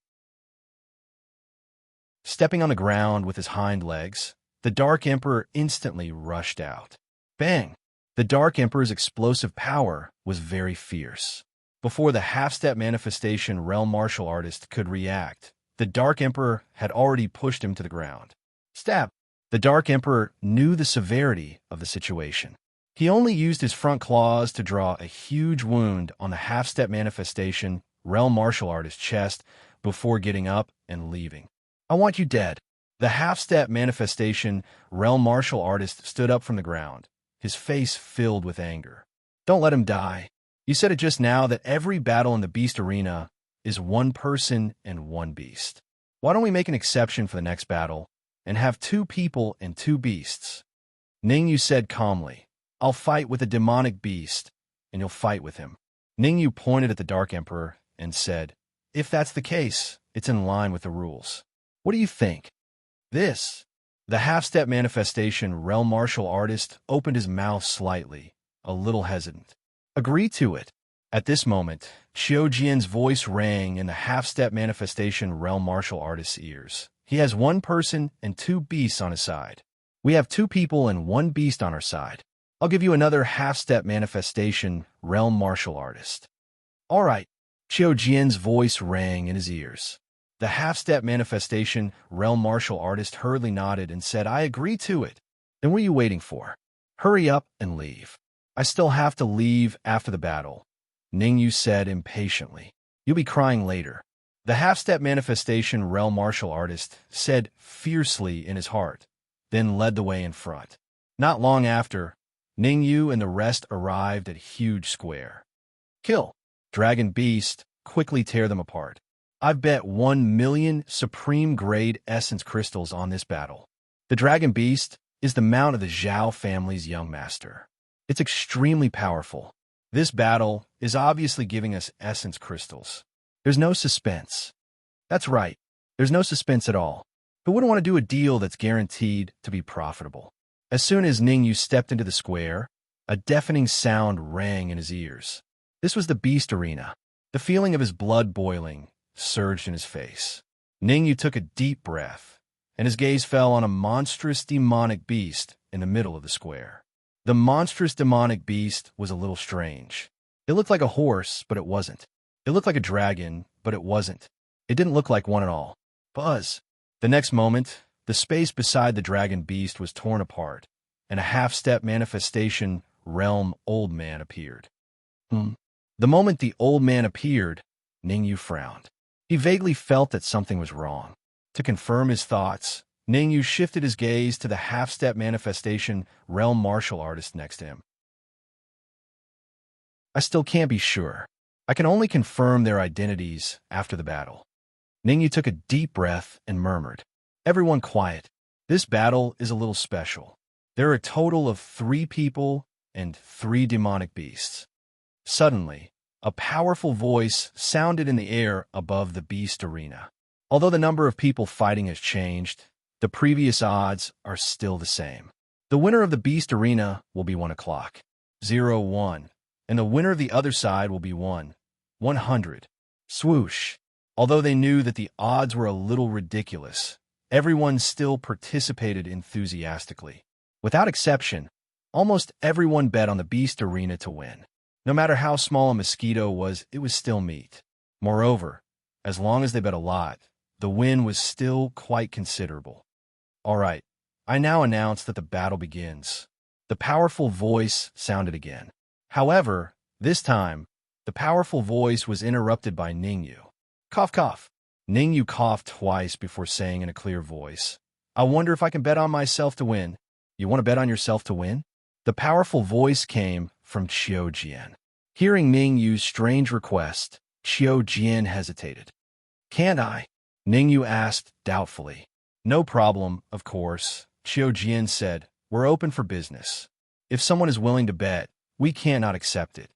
Stepping on the ground with his hind legs, the Dark Emperor instantly rushed out. Bang! The Dark Emperor's explosive power was very fierce. Before the half-step manifestation realm martial artist could react, the Dark Emperor had already pushed him to the ground. Stab! The Dark Emperor knew the severity of the situation. He only used his front claws to draw a huge wound on the half-step manifestation realm martial artist's chest before getting up and leaving. I want you dead. The half-step manifestation realm martial artist stood up from the ground, his face filled with anger. Don't let him die. You said it just now that every battle in the beast arena is one person and one beast. Why don't we make an exception for the next battle and have 2 people and 2 beasts? Ningyu said calmly, I'll fight with a demonic beast, and you'll fight with him. Ningyu pointed at the Dark Emperor and said, if that's the case, it's in line with the rules. What do you think? The half-step manifestation realm martial artist opened his mouth slightly, a little hesitant. Agree to it. At this moment, Qiu Jian's voice rang in the half-step manifestation realm martial artist's ears. He has 1 person and 2 beasts on his side. We have 2 people and 1 beast on our side. I'll give you another half-step manifestation realm martial artist. All right. Qiu Jian's voice rang in his ears. The half-step manifestation realm martial artist hurriedly nodded and said, I agree to it. Then what are you waiting for? Hurry up and leave. I still have to leave after the battle, Ningyu said impatiently. You'll be crying later. The half-step manifestation realm martial artist said fiercely in his heart, then led the way in front. Not long after, Ningyu and the rest arrived at a huge square. Kill. Dragon Beast, quickly tear them apart. I've bet 1 million supreme grade essence crystals on this battle. The Dragon Beast is the mount of the Zhao family's young master. It's extremely powerful. This battle is obviously giving us essence crystals. There's no suspense. That's right. There's no suspense at all. Who wouldn't want to do a deal that's guaranteed to be profitable? As soon as Ningyu stepped into the square, a deafening sound rang in his ears. This was the beast arena. The feeling of his blood boiling surged in his face. Ningyu took a deep breath, and his gaze fell on a monstrous demonic beast in the middle of the square. The monstrous demonic beast was a little strange. It looked like a horse, but it wasn't. It looked like a dragon, but it wasn't. It didn't look like one at all. Buzz! The next moment, the space beside the dragon beast was torn apart, and a half-step manifestation realm old man appeared. The moment the old man appeared, Ningyu frowned. He vaguely felt that something was wrong. To confirm his thoughts, Ningyu shifted his gaze to the half-step manifestation realm martial artist next to him. I still can't be sure. I can only confirm their identities after the battle. Ningyu took a deep breath and murmured, Everyone quiet. This battle is a little special. There are a total of 3 people and 3 demonic beasts. Suddenly, a powerful voice sounded in the air above the beast arena. Although the number of people fighting has changed, the previous odds are still the same. The winner of the beast arena will be 1 o'clock, 0-1, and the winner of the other side will be 100. Swoosh. Although they knew that the odds were a little ridiculous, everyone still participated enthusiastically. Without exception, almost everyone bet on the beast arena to win. No matter how small a mosquito was, it was still meat. Moreover, as long as they bet a lot, the win was still quite considerable. All right, I now announce that the battle begins. The powerful voice sounded again. However, this time, the powerful voice was interrupted by Ningyu. Cough, cough. Ningyu coughed twice before saying in a clear voice, I wonder if I can bet on myself to win. You want to bet on yourself to win? The powerful voice came from Qiu Jian. Hearing Ningyu's strange request, Qiu Jian hesitated. Can't I? Ningyu asked doubtfully. No problem, of course, Qiu Jian said. We're open for business. If someone is willing to bet, we cannot accept it.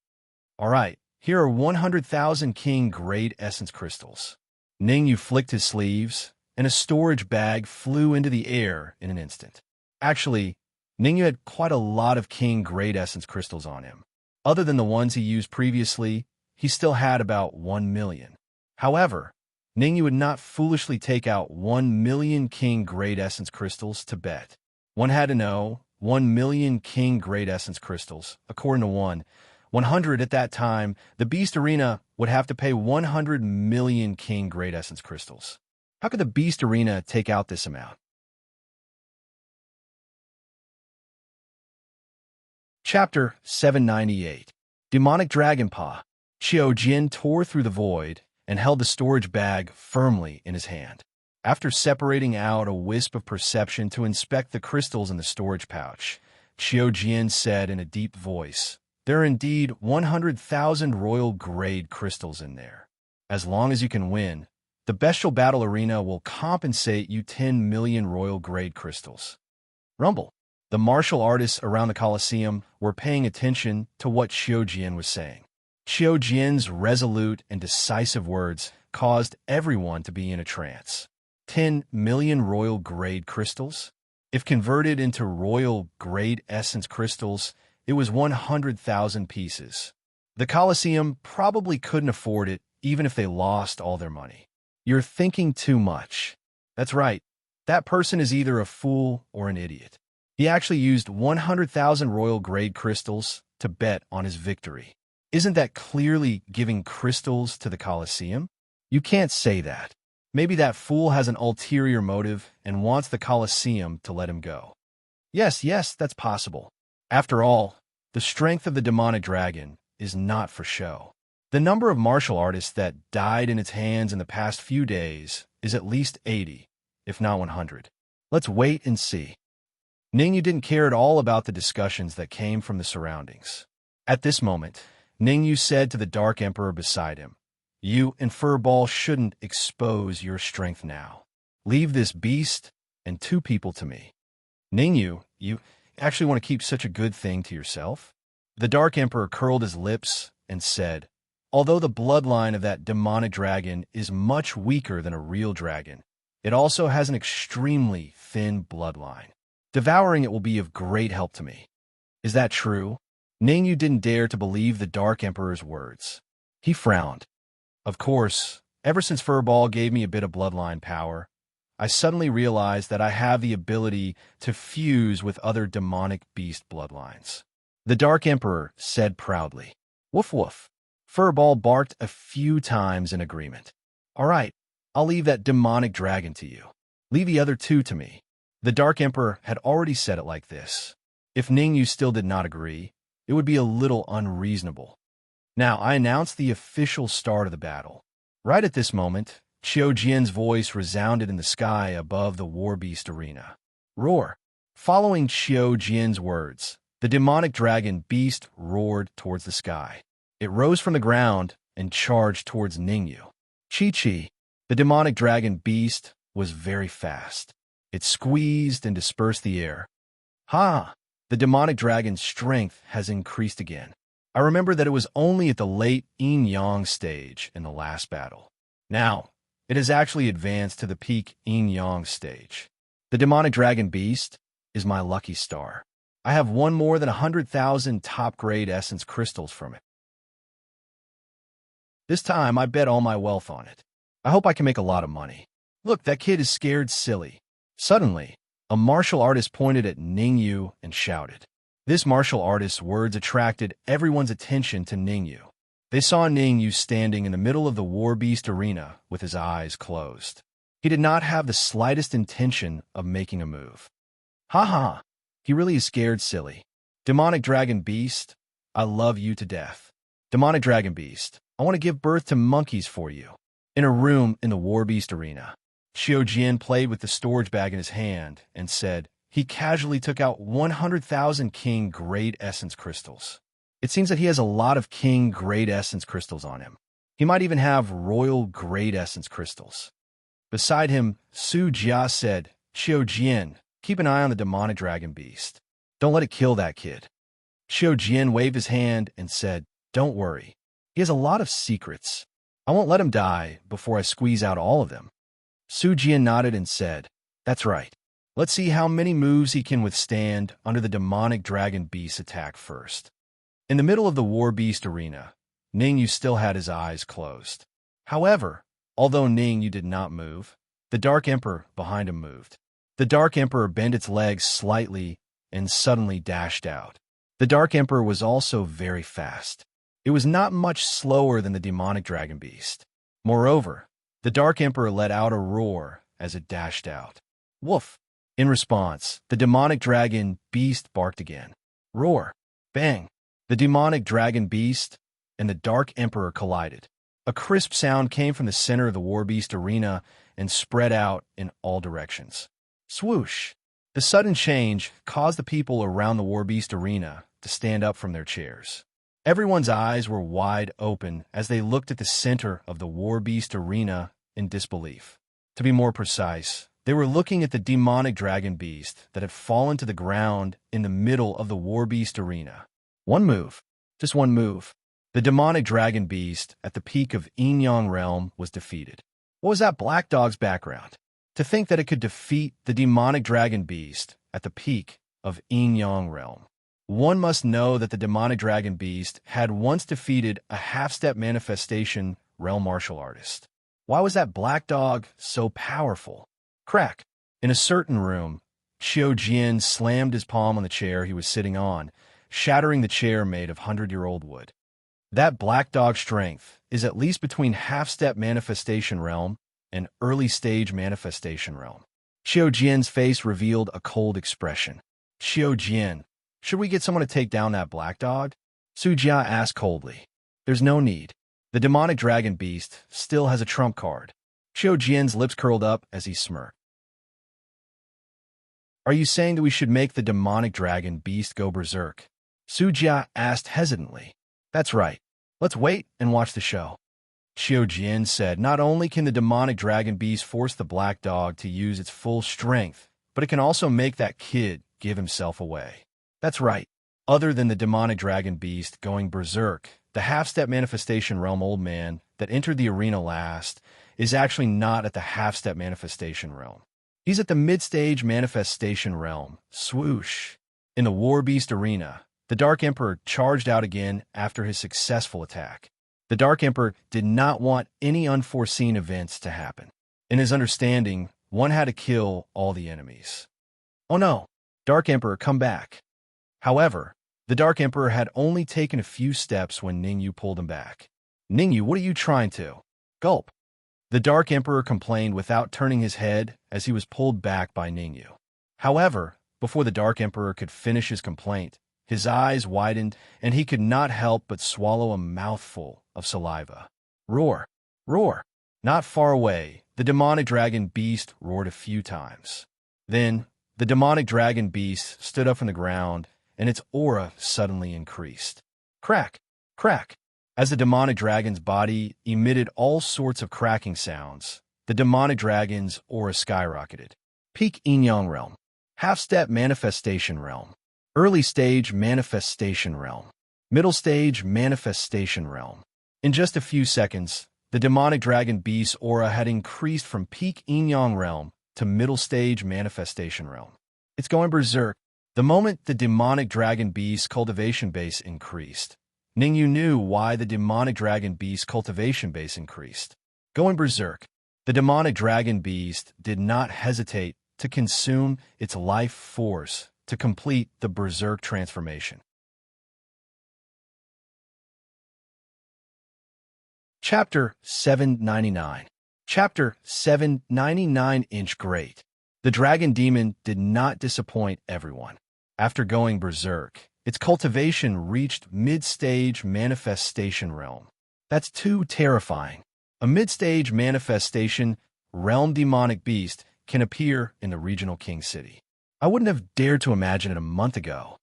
All right, here are 100,000 king grade essence crystals. Ningyu flicked his sleeves, and a storage bag flew into the air in an instant. Actually, Ningyu had quite a lot of king grade essence crystals on him. Other than the ones he used previously, he still had about 1 million. However, Ningyu would not foolishly take out 1 million king grade essence crystals to bet. One had to know 1 million king grade essence crystals. According to 100 at that time, the Beast Arena would have to pay 100 million king grade essence crystals. How could the Beast Arena take out this amount? Chapter 798. Demonic Dragon Paw. Qiu Jian tore through the void and held the storage bag firmly in his hand. After separating out a wisp of perception to inspect the crystals in the storage pouch, Qiu Jian said in a deep voice, There are indeed 100,000 royal grade crystals in there. As long as you can win, the bestial battle arena will compensate you 10 million royal grade crystals. Rumble. The martial artists around the Colosseum were paying attention to what Qiu Jian was saying. Qiu Jian's resolute and decisive words caused everyone to be in a trance. 10 million royal grade crystals? If converted into royal grade essence crystals, it was 100,000 pieces. The Colosseum probably couldn't afford it even if they lost all their money. You're thinking too much. That's right. That person is either a fool or an idiot. He actually used 100,000 royal grade crystals to bet on his victory. Isn't that clearly giving crystals to the Colosseum? You can't say that. Maybe that fool has an ulterior motive and wants the Colosseum to let him go. Yes, that's possible. After all, the strength of the demonic dragon is not for show. The number of martial artists that died in its hands in the past few days is at least 80, if not 100. Let's wait and see. Ningyu didn't care at all about the discussions that came from the surroundings. At this moment, Ningyu said to the Dark Emperor beside him, "You and Furball shouldn't expose your strength now. Leave this beast and 2 people to me." Ningyu, you actually want to keep such a good thing to yourself? The Dark Emperor curled his lips and said, "Although the bloodline of that demonic dragon is much weaker than a real dragon, it also has an extremely thin bloodline. Devouring it will be of great help to me." Is that true? Ningyu didn't dare to believe the Dark Emperor's words. He frowned. Of course, ever since Furball gave me a bit of bloodline power, I suddenly realized that I have the ability to fuse with other demonic beast bloodlines. The Dark Emperor said proudly. Woof woof. Furball barked a few times in agreement. All right, I'll leave that demonic dragon to you. Leave the other 2 to me. The Dark Emperor had already said it like this. If Ningyu still did not agree, it would be a little unreasonable. Now, I announced the official start of the battle. Right at this moment, Qiu Jian's voice resounded in the sky above the war beast arena. Roar! Following Qiu Jian's words, the demonic dragon beast roared towards the sky. It rose from the ground and charged towards Ningyu. Chi-Chi, the demonic dragon beast, was very fast. It squeezed and dispersed the air. Ha! The demonic dragon's strength has increased again. I remember that it was only at the late yin-yang stage in the last battle. Now, it has actually advanced to the peak yin-yang stage. The demonic dragon beast is my lucky star. I have won more than 100,000 top-grade essence crystals from it. This time, I bet all my wealth on it. I hope I can make a lot of money. Look, that kid is scared silly. Suddenly, a martial artist pointed at Ningyu and shouted. This martial artist's words attracted everyone's attention to Ningyu. They saw Ningyu standing in the middle of the war beast arena with his eyes closed. He did not have the slightest intention of making a move. Ha ha! He really is scared silly. Demonic dragon beast, I love you to death. Demonic dragon beast, I want to give birth to monkeys for you. In a room in the war beast arena, Qiu Jian played with the storage bag in his hand and said he casually took out 100,000 King Grade Essence crystals. It seems that he has a lot of King Grade Essence crystals on him. He might even have Royal Grade Essence crystals. Beside him, Su Jia said, Qiu Jian, keep an eye on the demonic dragon beast. Don't let it kill that kid. Qiu Jian waved his hand and said, don't worry. He has a lot of secrets. I won't let him die before I squeeze out all of them. Su Jian nodded and said, that's right. Let's see how many moves he can withstand under the demonic dragon beast's attack first. In the middle of the war beast arena, Ningyu still had his eyes closed. However, although Ningyu did not move, the Dark Emperor behind him moved. The Dark Emperor bent its legs slightly and suddenly dashed out. The Dark Emperor was also very fast. It was not much slower than the demonic dragon beast. Moreover, the Dark Emperor let out a roar as it dashed out. Woof! In response, the demonic dragon beast barked again. Roar! Bang! The demonic dragon beast and the Dark Emperor collided. A crisp sound came from the center of the war beast arena and spread out in all directions. Swoosh! The sudden change caused the people around the war beast arena to stand up from their chairs. Everyone's eyes were wide open as they looked at the center of the war beast arena in disbelief. To be more precise, they were looking at the demonic dragon beast that had fallen to the ground in the middle of the war beast arena. One move, just one move. The demonic dragon beast at the peak of Enyang realm was defeated. What was that black dog's background? To think that it could defeat the demonic dragon beast at the peak of Enyang realm. One must know that the demonic dragon beast had once defeated a half-step manifestation realm martial artist. Why was that black dog so powerful? Crack. In a certain room, Qiu Jian slammed his palm on the chair he was sitting on, shattering the chair made of 100-year-old wood. That black dog strength is at least between half-step manifestation realm and early-stage manifestation realm. Qiu Jian's face revealed a cold expression. Qiu Jian, should we get someone to take down that black dog? Su Jia asked coldly. There's no need. The demonic dragon beast still has a trump card. Qiu Jian's lips curled up as he smirked. Are you saying that we should make the demonic dragon beast go berserk? Su Jia asked hesitantly. That's right. Let's wait and watch the show. Qiu Jian said not only can the demonic dragon beast force the black dog to use its full strength, but it can also make that kid give himself away. That's right. Other than the demonic dragon beast going berserk, the half-step manifestation realm old man that entered the arena last is actually not at the half-step manifestation realm. He's at the mid-stage manifestation realm. Swoosh. In the war beast arena, the Dark Emperor charged out again after his successful attack. The Dark Emperor did not want any unforeseen events to happen. In his understanding, one had to kill all the enemies. Oh no, Dark Emperor, come back. However, the Dark Emperor had only taken a few steps when Ningyu pulled him back. Ningyu, what are you trying to? Gulp. The Dark Emperor complained without turning his head as he was pulled back by Ningyu. However, before the Dark Emperor could finish his complaint, his eyes widened and he could not help but swallow a mouthful of saliva. Roar! Roar! Not far away, the demonic dragon beast roared a few times. Then, the demonic dragon beast stood up from the ground and its aura suddenly increased. Crack! Crack! As the demonic dragon's body emitted all sorts of cracking sounds, the demonic dragon's aura skyrocketed. Peak Enyang realm. Half-step manifestation realm. Early stage manifestation realm. Middle stage manifestation realm. In just a few seconds, the demonic dragon beast's aura had increased from peak Enyang realm to middle stage manifestation realm. It's going berserk. The moment the demonic dragon beast's cultivation base increased, Ningyu knew why the demonic dragon beast's cultivation base increased. Going berserk, the demonic dragon beast did not hesitate to consume its life force to complete the berserk transformation. Chapter 799. Chapter 799 Inch Great. The dragon demon did not disappoint everyone. After going berserk, its cultivation reached mid-stage manifestation realm. That's too terrifying. A mid-stage manifestation realm demonic beast can appear in the regional king city. I wouldn't have dared to imagine it a month ago.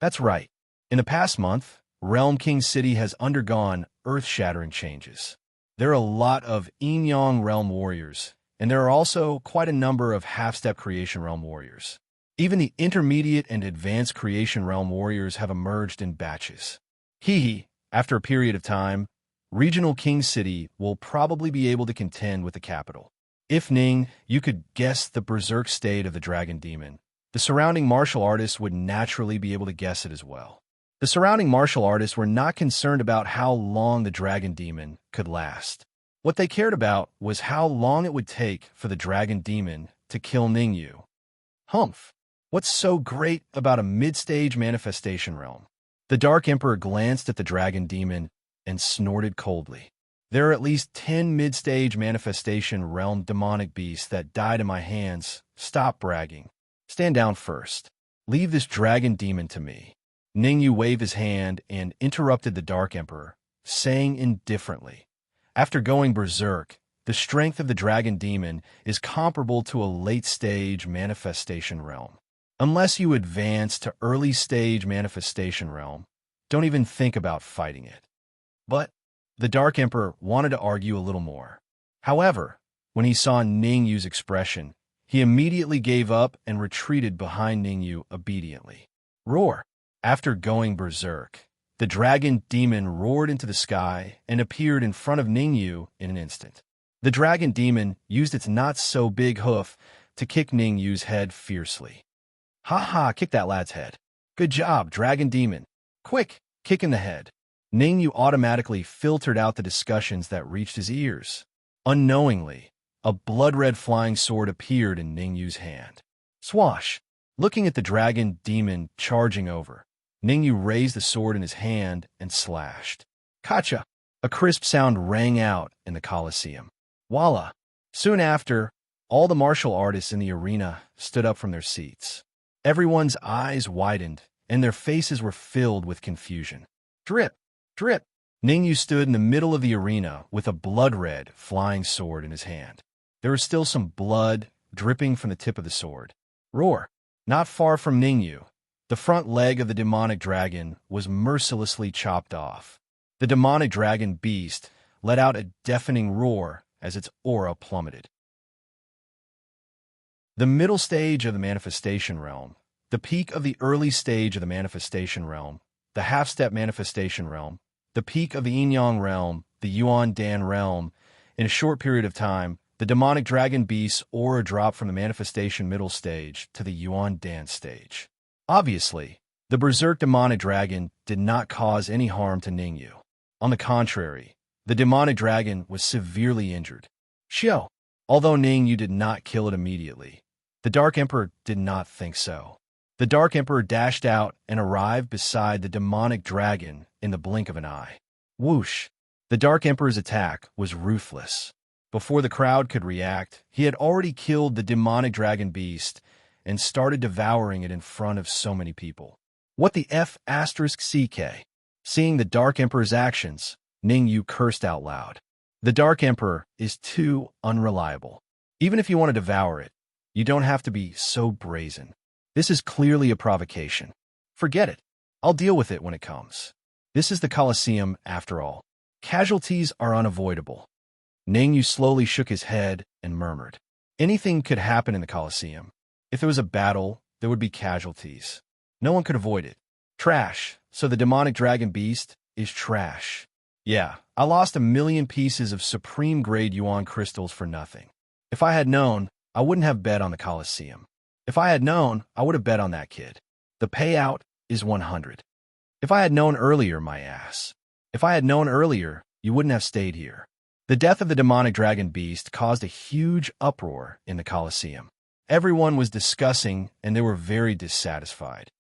That's right. In the past month, Realm King City has undergone earth-shattering changes. There are a lot of Enyang Realm warriors, and there are also quite a number of half-step Creation Realm warriors. Even the intermediate and advanced Creation Realm warriors have emerged in batches. After a period of time, Regional King City will probably be able to contend with the capital. If Ning, you could guess the berserk state of the dragon demon, the surrounding martial artists would naturally be able to guess it as well. The surrounding martial artists were not concerned about how long the dragon demon could last. What they cared about was how long it would take for the dragon demon to kill Ningyu. Humph! What's so great about a mid-stage manifestation realm? The Dark Emperor glanced at the dragon demon and snorted coldly. There are at least 10 mid-stage manifestation realm demonic beasts that died in my hands. Stop bragging. Stand down first. Leave this dragon demon to me. Ningyu waved his hand and interrupted the Dark Emperor, saying indifferently, after going berserk, the strength of the dragon demon is comparable to a late-stage manifestation realm. Unless you advance to early-stage manifestation realm, Don't even think about fighting it. But the Dark Emperor wanted to argue a little more. However, when he saw Ningyu's expression, he immediately gave up and retreated behind Ningyu obediently. Roar! After going berserk, the dragon demon roared into the sky and appeared in front of Ningyu in an instant. The dragon demon used its not-so-big hoof to kick Ningyu's head fiercely. Ha ha, kick that lad's head. Good job, dragon demon. Quick, kick in the head. Ningyu automatically filtered out the discussions that reached his ears. Unknowingly, a blood-red flying sword appeared in Ningyu's hand. Swash! Looking at the dragon demon charging over, Ningyu raised the sword in his hand and slashed. Kacha! A crisp sound rang out in the Colosseum. Voila! Soon after, all the martial artists in the arena stood up from their seats. Everyone's eyes widened, and their faces were filled with confusion. Drip! Drip! Ningyu stood in the middle of the arena with a blood-red flying sword in his hand. There was still some blood dripping from the tip of the sword. Roar! Not far from Ningyu, the front leg of the demonic dragon was mercilessly chopped off. The demonic dragon beast let out a deafening roar as its aura plummeted. The middle stage of the manifestation realm, the peak of the early stage of the manifestation realm, the half-step manifestation realm, the peak of the Yin-Yang realm, the Yuan-Dan realm. In a short period of time, the demonic dragon beast's aura dropped from the manifestation middle stage to the Yuan-Dan stage. Obviously, the berserk demonic dragon did not cause any harm to Ningyu. On the contrary, the demonic dragon was severely injured. Xiao! Although Ningyu did not kill it immediately, the Dark Emperor did not think so. The Dark Emperor dashed out and arrived beside the demonic dragon in the blink of an eye. Whoosh! The Dark Emperor's attack was ruthless. Before the crowd could react, he had already killed the demonic dragon beast and started devouring it in front of so many people. What the F***CK? Seeing the Dark Emperor's actions, Ningyu cursed out loud. The Dark Emperor is too unreliable. Even if you want to devour it, you don't have to be so brazen. This is clearly a provocation. Forget it. I'll deal with it when it comes. This is the Colosseum, after all. Casualties are unavoidable. Ningyu slowly shook his head and murmured. Anything could happen in the Colosseum. If there was a battle, there would be casualties. No one could avoid it. Trash. So the demonic dragon beast is trash. Yeah, I lost 1,000,000 pieces of supreme-grade yuan crystals for nothing. If I had known, I wouldn't have bet on the Colosseum. If I had known, I would have bet on that kid. The payout is 100. If I had known earlier, my ass. If I had known earlier, you wouldn't have stayed here. The death of the demonic dragon beast caused a huge uproar in the Colosseum. Everyone was discussing, and they were very dissatisfied.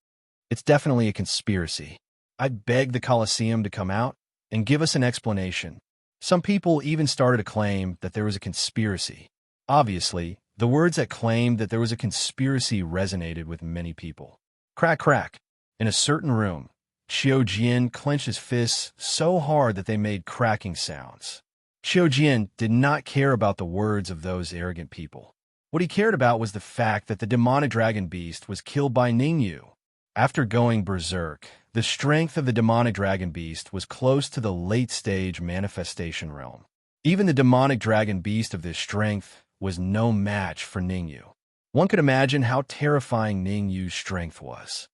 It's definitely a conspiracy. I begged the Colosseum to come out and give us an explanation. Some people even started to claim that there was a conspiracy. Obviously, the words that claimed that there was a conspiracy resonated with many people. Crack, crack. In a certain room, Qiu Jian clenched his fists so hard that they made cracking sounds. Qiu Jian did not care about the words of those arrogant people. What he cared about was the fact that the demonic dragon beast was killed by Ningyu. After going berserk, the strength of the demonic dragon beast was close to the late-stage manifestation realm. Even the demonic dragon beast of this strength was no match for Ningyu. One could imagine how terrifying Ningyu's strength was.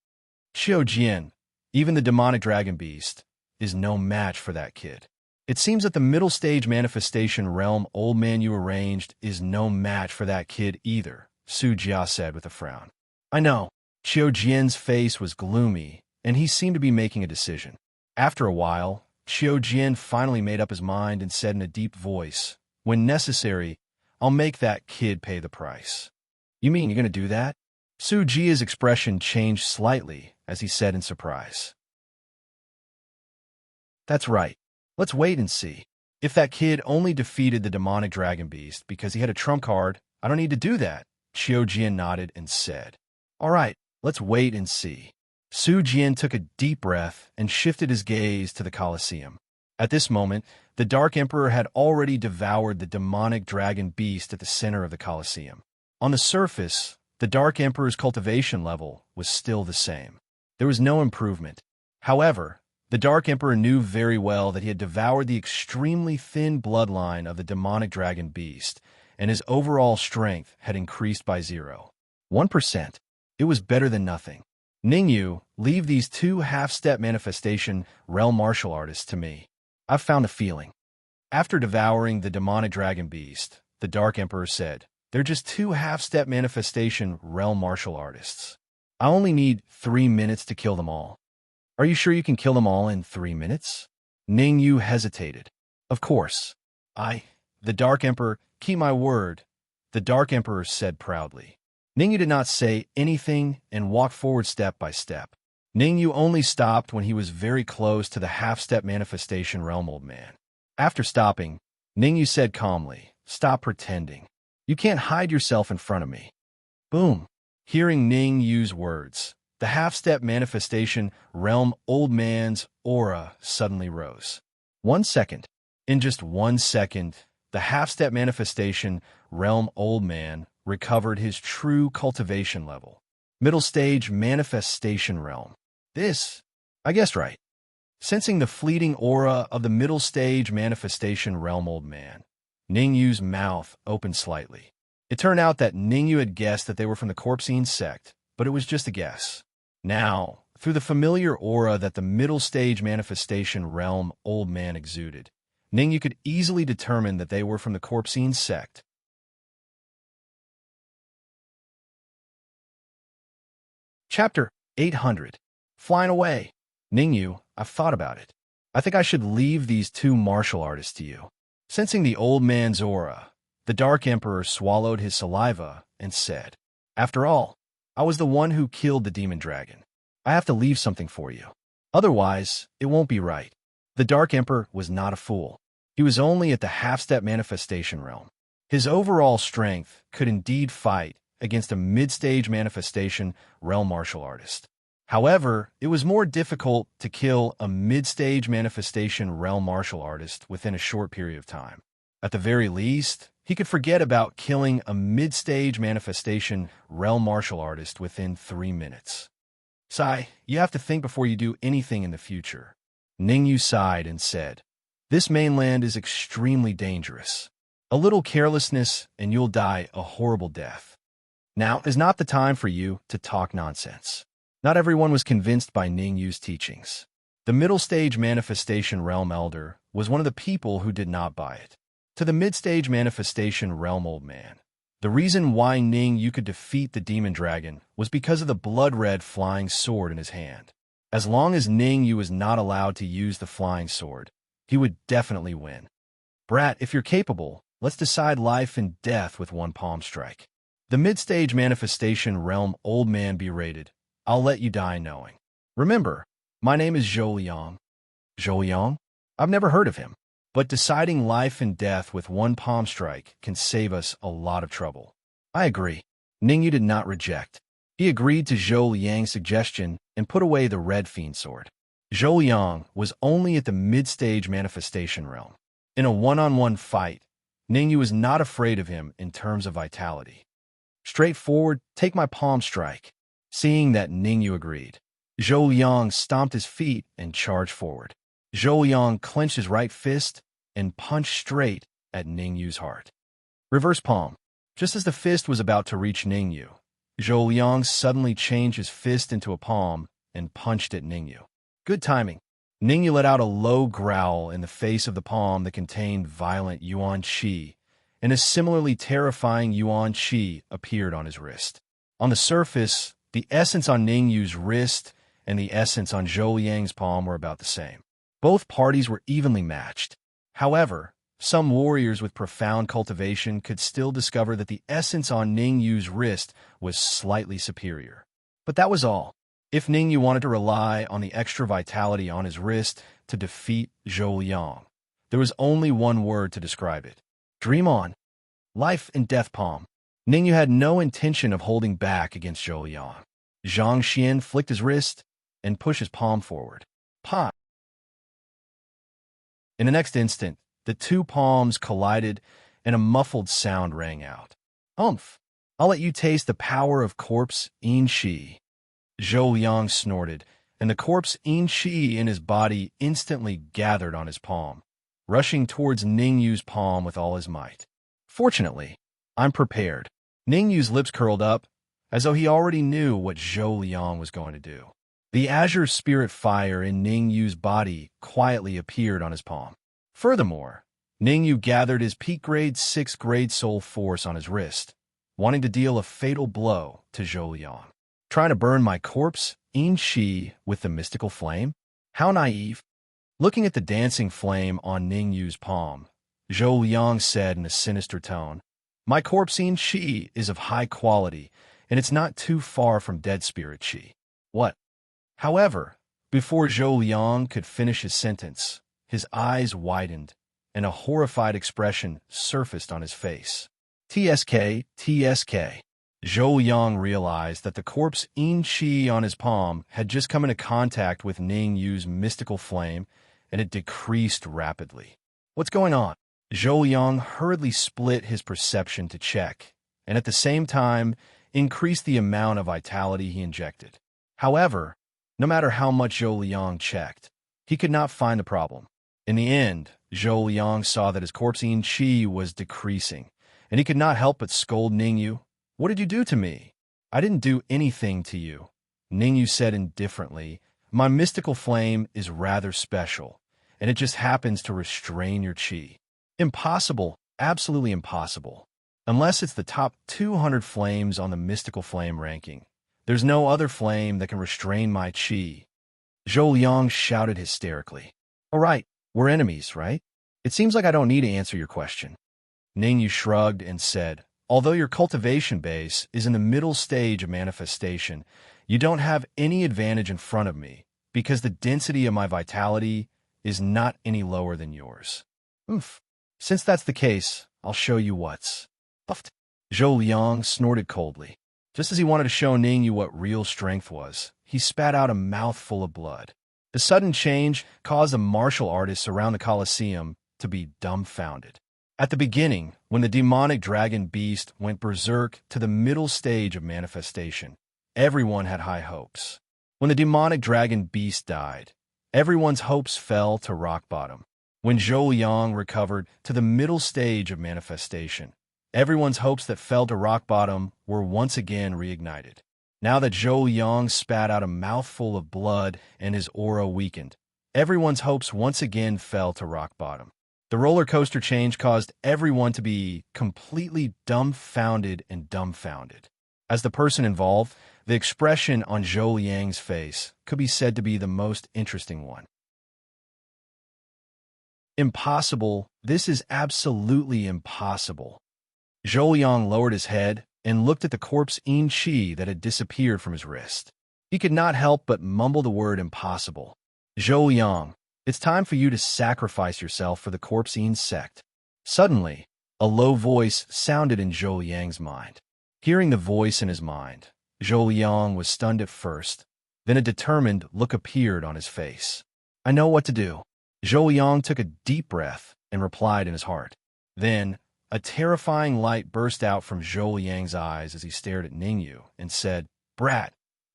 Qiu Jian, even the demonic dragon beast, is no match for that kid. It seems that the middle stage manifestation realm old man you arranged is no match for that kid either, Su Jia said with a frown. I know. Qiu Jian's face was gloomy, and he seemed to be making a decision. After a while, Qiu Jian finally made up his mind and said in a deep voice, when necessary, I'll make that kid pay the price. You mean you're going to do that? Su Jia's expression changed slightly as he said in surprise. That's right. Let's wait and see. If that kid only defeated the demonic dragon beast because he had a trump card, I don't need to do that. Qiu Jian nodded and said, all right, let's wait and see. Su Jian took a deep breath and shifted his gaze to the Colosseum. At this moment, the Dark Emperor had already devoured the demonic dragon beast at the center of the Colosseum. On the surface, the Dark Emperor's cultivation level was still the same. There was no improvement. However, The Dark Emperor knew very well that he had devoured the extremely thin bloodline of the demonic dragon beast, and his overall strength had increased by 0.1%. It was better than nothing. Ningyu, leave these two half-step manifestation realm martial artists to me. I've found a feeling. After devouring the demonic dragon beast, the Dark Emperor said, they're just two half-step manifestation realm martial artists. I only need 3 minutes to kill them all. Are you sure you can kill them all in 3 minutes? Ningyu hesitated. Of course. The Dark Emperor, keep my word, the Dark Emperor said proudly. Ningyu did not say anything and walked forward step by step. Ningyu only stopped when he was very close to the half-step manifestation realm old man. After stopping, Ningyu said calmly, stop pretending. You can't hide yourself in front of me. Boom. Hearing Ningyu's words, the half-step manifestation realm old man's aura suddenly rose. 1 second. In just 1 second, the half-step manifestation realm old man recovered his true cultivation level. Middle stage manifestation realm. I guessed right. Sensing the fleeting aura of the middle stage manifestation realm old man, Ningyu's mouth opened slightly. It turned out that Ningyu had guessed that they were from the Corpsine sect, but it was just a guess. Now, through the familiar aura that the middle stage manifestation realm old man exuded, Ningyu could easily determine that they were from the Corpsine sect. Chapter 800. Flying away. Ningyu, I've thought about it. I think I should leave these two martial artists to you. Sensing the old man's aura, the Dark Emperor swallowed his saliva and said, after all, I was the one who killed the demon dragon. I have to leave something for you. Otherwise, it won't be right. The Dark Emperor was not a fool. He was only at the half-step manifestation realm. His overall strength could indeed fight against a mid-stage manifestation realm martial artist. However, it was more difficult to kill a mid-stage manifestation realm martial artist within a short period of time. At the very least, he could forget about killing a mid-stage manifestation realm martial artist within 3 minutes. Sai, you have to think before you do anything in the future. Ningyu sighed and said, this mainland is extremely dangerous. A little carelessness and you'll die a horrible death. Now is not the time for you to talk nonsense. Not everyone was convinced by Ningyu's teachings. The middle stage manifestation realm elder was one of the people who did not buy it. To the mid-stage manifestation realm old man, the reason why Ningyu could defeat the demon dragon was because of the blood-red flying sword in his hand. As long as Ningyu was not allowed to use the flying sword, he would definitely win. Brat, if you're capable, let's decide life and death with one palm strike. The mid-stage manifestation realm old man berated, I'll let you die knowing. Remember, my name is Zhou Liang. Zhou Liang? I've never heard of him. But deciding life and death with one palm strike can save us a lot of trouble. I agree. Ningyu did not reject. He agreed to Zhou Liang's suggestion and put away the red fiend sword. Zhou Liang was only at the mid-stage manifestation realm. In a one-on-one fight, Ningyu was not afraid of him in terms of vitality. Straightforward, take my palm strike. Seeing that Ningyu agreed, Zhou Liang stomped his feet and charged forward. Zhou Liang clenched his right fist and punched straight at Ningyu's heart. Reverse palm. Just as the fist was about to reach Ningyu, Zhou Liang suddenly changed his fist into a palm and punched at Ningyu. Good timing. Ningyu let out a low growl in the face of the palm that contained violent yuan qi, and a similarly terrifying yuan qi appeared on his wrist. On the surface, the essence on Ningyu's wrist and the essence on Zhou Liang's palm were about the same. Both parties were evenly matched. However, some warriors with profound cultivation could still discover that the essence on Ningyu's wrist was slightly superior. But that was all. If Ningyu wanted to rely on the extra vitality on his wrist to defeat Zhou Liang, there was only one word to describe it. Dream on. Life and death palm. Ningyu had no intention of holding back against Zhou Liang. Zhang Xian flicked his wrist and pushed his palm forward. Pa! In the next instant, the two palms collided and a muffled sound rang out. Umph! I'll let you taste the power of corpse in Shi. Zhou Liang snorted and the corpse Yin-Chi in his body instantly gathered on his palm, rushing towards Ningyu's palm with all his might. Fortunately, I'm prepared. Ningyu's lips curled up, as though he already knew what Zhou Liang was going to do. The azure spirit fire in Ningyu's body quietly appeared on his palm. Furthermore, Ningyu gathered his peak grade 6th grade soul force on his wrist, wanting to deal a fatal blow to Zhou Liang. Trying to burn my corpse, Yin-Chi, with the mystical flame? How naive. Looking at the dancing flame on Ningyu's palm, Zhou Liang said in a sinister tone, "My corpse Yin-Chi is of high quality, and it's not too far from dead spirit Chi." What? However, before Zhou Liang could finish his sentence, his eyes widened, and a horrified expression surfaced on his face. TSK, TSK. Zhou Liang realized that the corpse Yin-Chi on his palm had just come into contact with Ningyu's mystical flame, and it decreased rapidly. What's going on? Zhou Liang hurriedly split his perception to check, and at the same time increased the amount of vitality he injected. However, no matter how much Zhou Liang checked, he could not find the problem. In the end, Zhou Liang saw that his corpse Yin-Chi was decreasing, and he could not help but scold Ningyu. "What did you do to me?" "I didn't do anything to you," Ningyu said indifferently. "My mystical flame is rather special, and it just happens to restrain your chi." Impossible, absolutely impossible. Unless it's the top 200 flames on the mystical flame ranking, there's no other flame that can restrain my chi. Zhou Liang shouted hysterically. "All right, we're enemies, right? It seems like I don't need to answer your question." Ningyu shrugged and said, "Although your cultivation base is in the middle stage of manifestation, you don't have any advantage in front of me, because the density of my vitality is not any lower than yours." "Oomph. Since that's the case, I'll show you what's." Puffed. Zhou Liang snorted coldly. Just as he wanted to show Ningyu what real strength was, he spat out a mouthful of blood. The sudden change caused the martial artists around the Colosseum to be dumbfounded. At the beginning, when the demonic dragon beast went berserk to the middle stage of manifestation, everyone had high hopes. When the demonic dragon beast died, everyone's hopes fell to rock bottom. When Zhou Liang recovered to the middle stage of manifestation, everyone's hopes that fell to rock bottom were once again reignited. Now that Zhou Liang spat out a mouthful of blood and his aura weakened, everyone's hopes once again fell to rock bottom. The roller coaster change caused everyone to be completely dumbfounded and dumbfounded. As the person involved, the expression on Zhou Liang's face could be said to be the most interesting one. Impossible. This is absolutely impossible. Zhou Liang lowered his head and looked at the corpse Yin-Chi that had disappeared from his wrist. He could not help but mumble the word impossible. "Zhou Liang, it's time for you to sacrifice yourself for the corpse Yin sect." Suddenly, a low voice sounded in Zhou Liang's mind. Hearing the voice in his mind, Zhou Liang was stunned at first, then a determined look appeared on his face. "I know what to do." Zhou Liang took a deep breath and replied in his heart. Then, a terrifying light burst out from Zhou Liang's eyes as he stared at Ningyu and said, "Brat,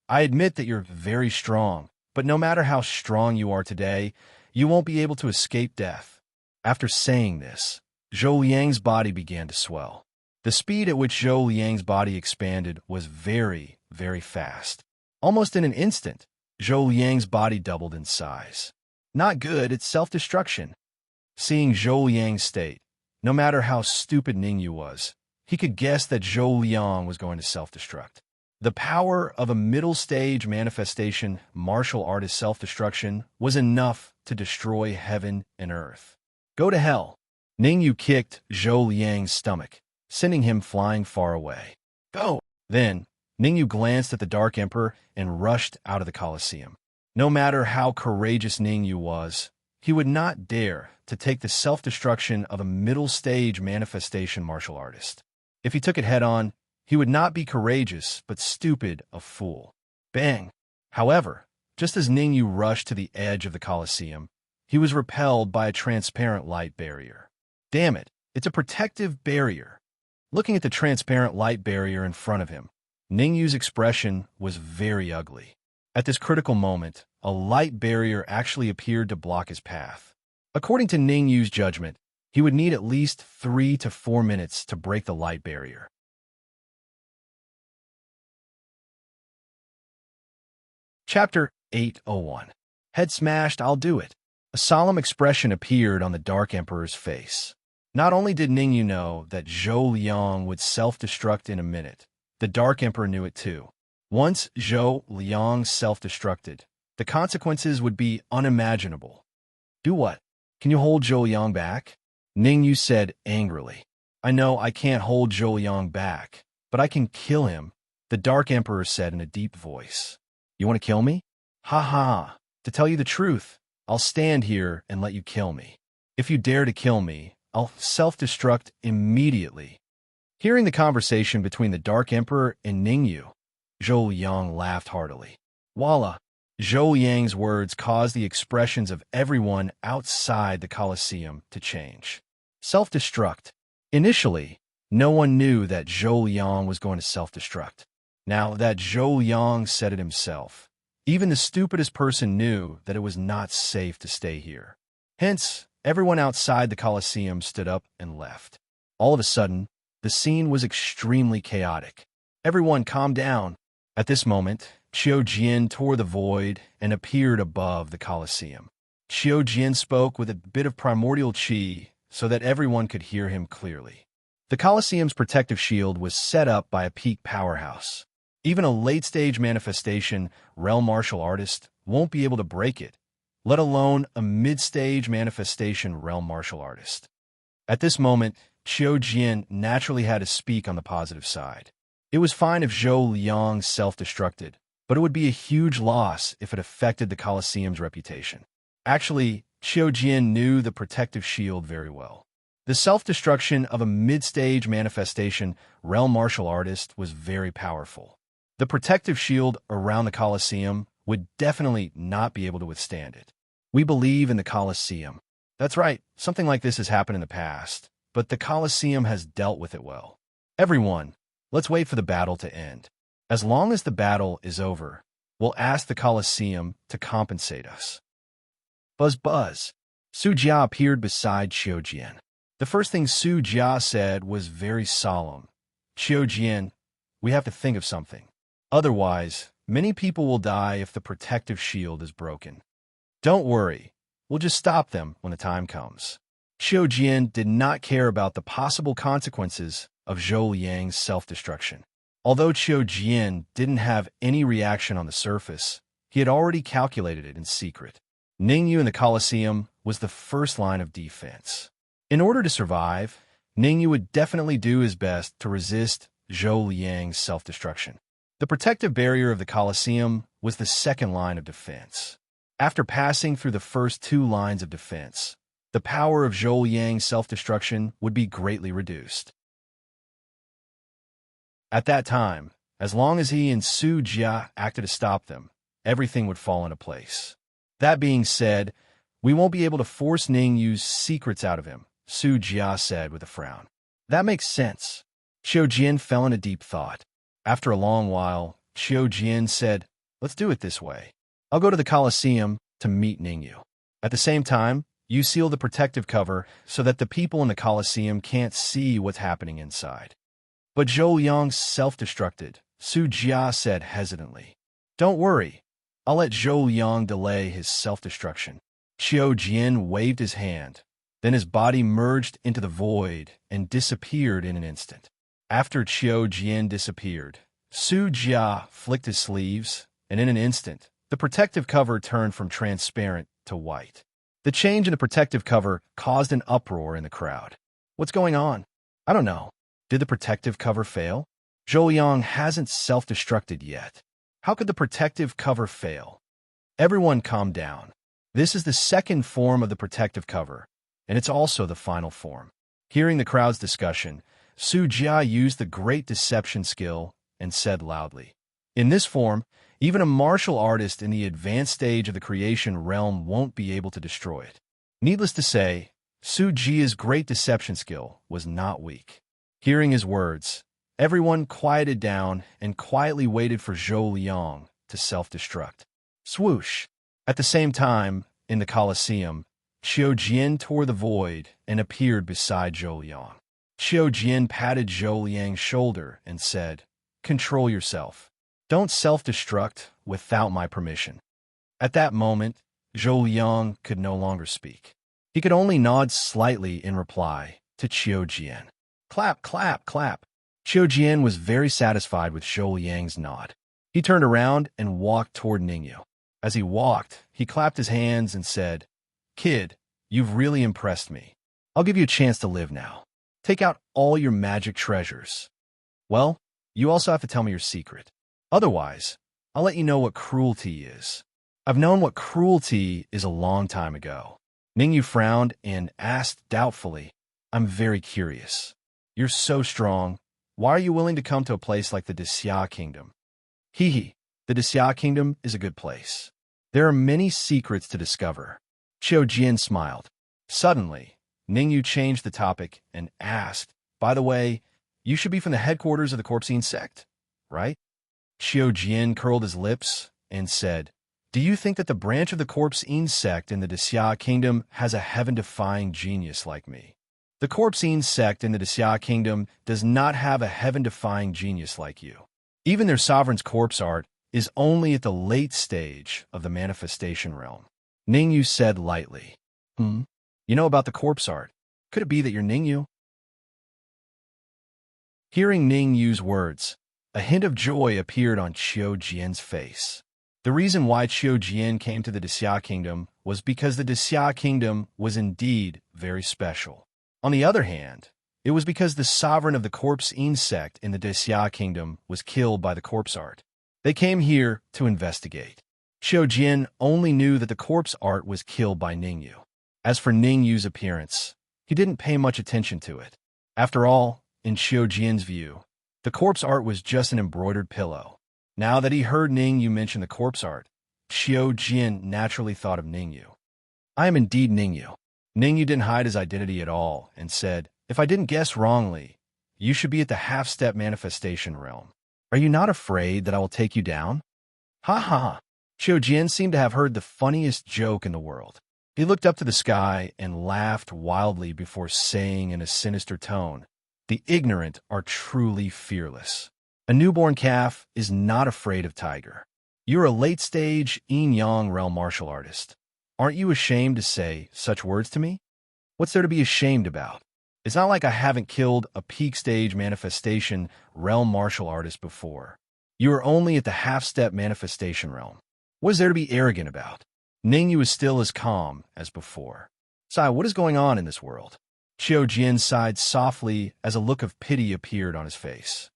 I admit that you're very strong, but no matter how strong you are today, you won't be able to escape death." After saying this, Zhou Liang's body began to swell. The speed at which Zhou Liang's body expanded was very, very fast. Almost in an instant, Zhou Liang's body doubled in size. Not good, it's self-destruction. Seeing Zhou Liang's state, no matter how stupid Ningyu was, he could guess that Zhou Liang was going to self-destruct. The power of a middle-stage manifestation martial artist self-destruction was enough to destroy heaven and earth. "Go to hell." Ningyu kicked Zhou Liang's stomach, sending him flying far away. "Go!" Then, Ningyu glanced at the Dark Emperor and rushed out of the Colosseum. No matter how courageous Ningyu was, he would not dare to take the self-destruction of a middle-stage manifestation martial artist. If he took it head-on, he would not be courageous, but stupid, a fool. Bang! However, just as Ningyu rushed to the edge of the Colosseum, he was repelled by a transparent light barrier. Damn it, it's a protective barrier. Looking at the transparent light barrier in front of him, Ningyu's expression was very ugly. At this critical moment, a light barrier actually appeared to block his path. According to Ning Yu's judgment, he would need at least 3 to 4 minutes to break the light barrier. Chapter 801. Head smashed, I'll do it. A solemn expression appeared on the Dark Emperor's face. Not only did Ning Yu know that Zhou Liang would self-destruct in a minute, the Dark Emperor knew it too. Once Zhou Liang self-destructed, the consequences would be unimaginable. Do what? Can you hold Zhou Liang back? Ning Yu said angrily. I know I can't hold Zhou Liang back, but I can kill him, the Dark Emperor said in a deep voice. You want to kill me? Ha ha. To tell you the truth, I'll stand here and let you kill me. If you dare to kill me, I'll self-destruct immediately. Hearing the conversation between the Dark Emperor and Ning Yu, Zhou Liang laughed heartily. Voila! Zhou Liang's words caused the expressions of everyone outside the Colosseum to change. Self-destruct. Initially, no one knew that Zhou Liang was going to self-destruct. Now that Zhou Liang said it himself, even the stupidest person knew that it was not safe to stay here. Hence, everyone outside the Colosseum stood up and left. All of a sudden, the scene was extremely chaotic. Everyone calmed down. At this moment, Qiu Jian tore the void and appeared above the Colosseum. Qiu Jian spoke with a bit of primordial qi so that everyone could hear him clearly. The Colosseum's protective shield was set up by a peak powerhouse. Even a late-stage manifestation realm martial artist won't be able to break it, let alone a mid-stage manifestation realm martial artist. At this moment, Qiu Jian naturally had to speak on the positive side. It was fine if Zhou Liang self-destructed, but it would be a huge loss if it affected the Colosseum's reputation. Actually, Qiu Jian knew the protective shield very well. The self-destruction of a mid-stage manifestation realm martial artist was very powerful. The protective shield around the Colosseum would definitely not be able to withstand it. We believe in the Colosseum. That's right, something like this has happened in the past, but the Colosseum has dealt with it well. Everyone, let's wait for the battle to end. As long as the battle is over, we'll ask the Colosseum to compensate us. Buzz buzz. Su Jia appeared beside Qiu Jian. The first thing Su Jia said was very solemn. Qiu Jian, we have to think of something. Otherwise, many people will die if the protective shield is broken. Don't worry, we'll just stop them when the time comes. Qiu Jian did not care about the possible consequences of Zhou Liang's self-destruction. Although Qiu Jian didn't have any reaction on the surface, he had already calculated it in secret. Ning Yu in the Colosseum was the first line of defense. In order to survive, Ning Yu would definitely do his best to resist Zhou Liang's self-destruction. The protective barrier of the Colosseum was the second line of defense. After passing through the first 2 lines of defense, the power of Zhou Liang's self-destruction would be greatly reduced. At that time, as long as he and Su Jia acted to stop them, everything would fall into place. That being said, we won't be able to force Ning Yu's secrets out of him, Su Jia said with a frown. That makes sense. Qiu Jian fell into deep thought. After a long while, Qiu Jian said, let's do it this way. I'll go to the Colosseum to meet Ning Yu. At the same time, you seal the protective cover so that the people in the Colosseum can't see what's happening inside. But Zhou Liang self-destructed, Su Jia said hesitantly. Don't worry, I'll let Zhou Liang delay his self-destruction. Qiu Jian waved his hand. Then his body merged into the void and disappeared in an instant. After Qiu Jian disappeared, Su Jia flicked his sleeves, and in an instant, the protective cover turned from transparent to white. The change in the protective cover caused an uproar in the crowd. What's going on? I don't know. Did the protective cover fail? Zhou Liang hasn't self-destructed yet. How could the protective cover fail? Everyone calm down. This is the second form of the protective cover, and it's also the final form. Hearing the crowd's discussion, Su Jia used the Great Deception skill and said loudly, in this form, even a martial artist in the advanced stage of the creation realm won't be able to destroy it. Needless to say, Su Jia's Great Deception skill was not weak. Hearing his words, everyone quieted down and quietly waited for Zhou Liang to self-destruct. Swoosh! At the same time, in the Colosseum, Qiu Jian tore the void and appeared beside Zhou Liang. Qiu Jian patted Zhou Liang's shoulder and said, "Control yourself. Don't self-destruct without my permission." At that moment, Zhou Liang could no longer speak. He could only nod slightly in reply to Qiu Jian. Clap, clap, clap. Qiu Jian was very satisfied with Zhou Liang's nod. He turned around and walked toward Ningyu. As he walked, he clapped his hands and said, "Kid, you've really impressed me. I'll give you a chance to live now. Take out all your magic treasures. Well, you also have to tell me your secret. Otherwise, I'll let you know what cruelty is." "I've known what cruelty is a long time ago." Ningyu frowned and asked doubtfully, "I'm very curious. You're so strong. Why are you willing to come to a place like the Dixia Kingdom?" "Hee, the Dixia Kingdom is a good place. There are many secrets to discover." Qiu Jian smiled. Suddenly, Ningyu changed the topic and asked, "By the way, you should be from the headquarters of the Corpsine sect, right?" Qiu Jian curled his lips and said, "Do you think that the branch of the Corpsine sect in the Dixia Kingdom has a heaven-defying genius like me?" "The Corpsine sect in the Dixia Kingdom does not have a heaven-defying genius like you. Even their sovereign's corpse art is only at the late stage of the manifestation realm." Ningyu said lightly, You know about the corpse art. Could it be that you're Ningyu?" Hearing Ningyu's words, a hint of joy appeared on Qiu Jian's face. The reason why Qiu Jian came to the Dixia Kingdom was because the Dixia Kingdom was indeed very special. On the other hand, it was because the sovereign of the Corpsine sect in the Dixia Kingdom was killed by the corpse art. They came here to investigate. Qiu Jian only knew that the corpse art was killed by Ningyu. As for Ningyu's appearance, he didn't pay much attention to it. After all, in Qiu Jian's view, the corpse art was just an embroidered pillow. Now that he heard Ningyu mention the corpse art, Qiu Jian naturally thought of Ningyu. "I am indeed Ningyu." Ningyu didn't hide his identity at all and said, "If I didn't guess wrongly, you should be at the half-step manifestation realm. Are you not afraid that I will take you down?" "Ha ha ha." Qiu Jian seemed to have heard the funniest joke in the world. He looked up to the sky and laughed wildly before saying in a sinister tone, "The ignorant are truly fearless. A newborn calf is not afraid of tiger. You're a late-stage yin-yang realm martial artist. Aren't you ashamed to say such words to me? What's there to be ashamed about? It's not like I haven't killed a peak-stage manifestation realm martial artist before. You are only at the half-step manifestation realm. What is there to be arrogant about?" Ningyu was still as calm as before. "Sai, what is going on in this world?" Qiu Jian sighed softly as a look of pity appeared on his face.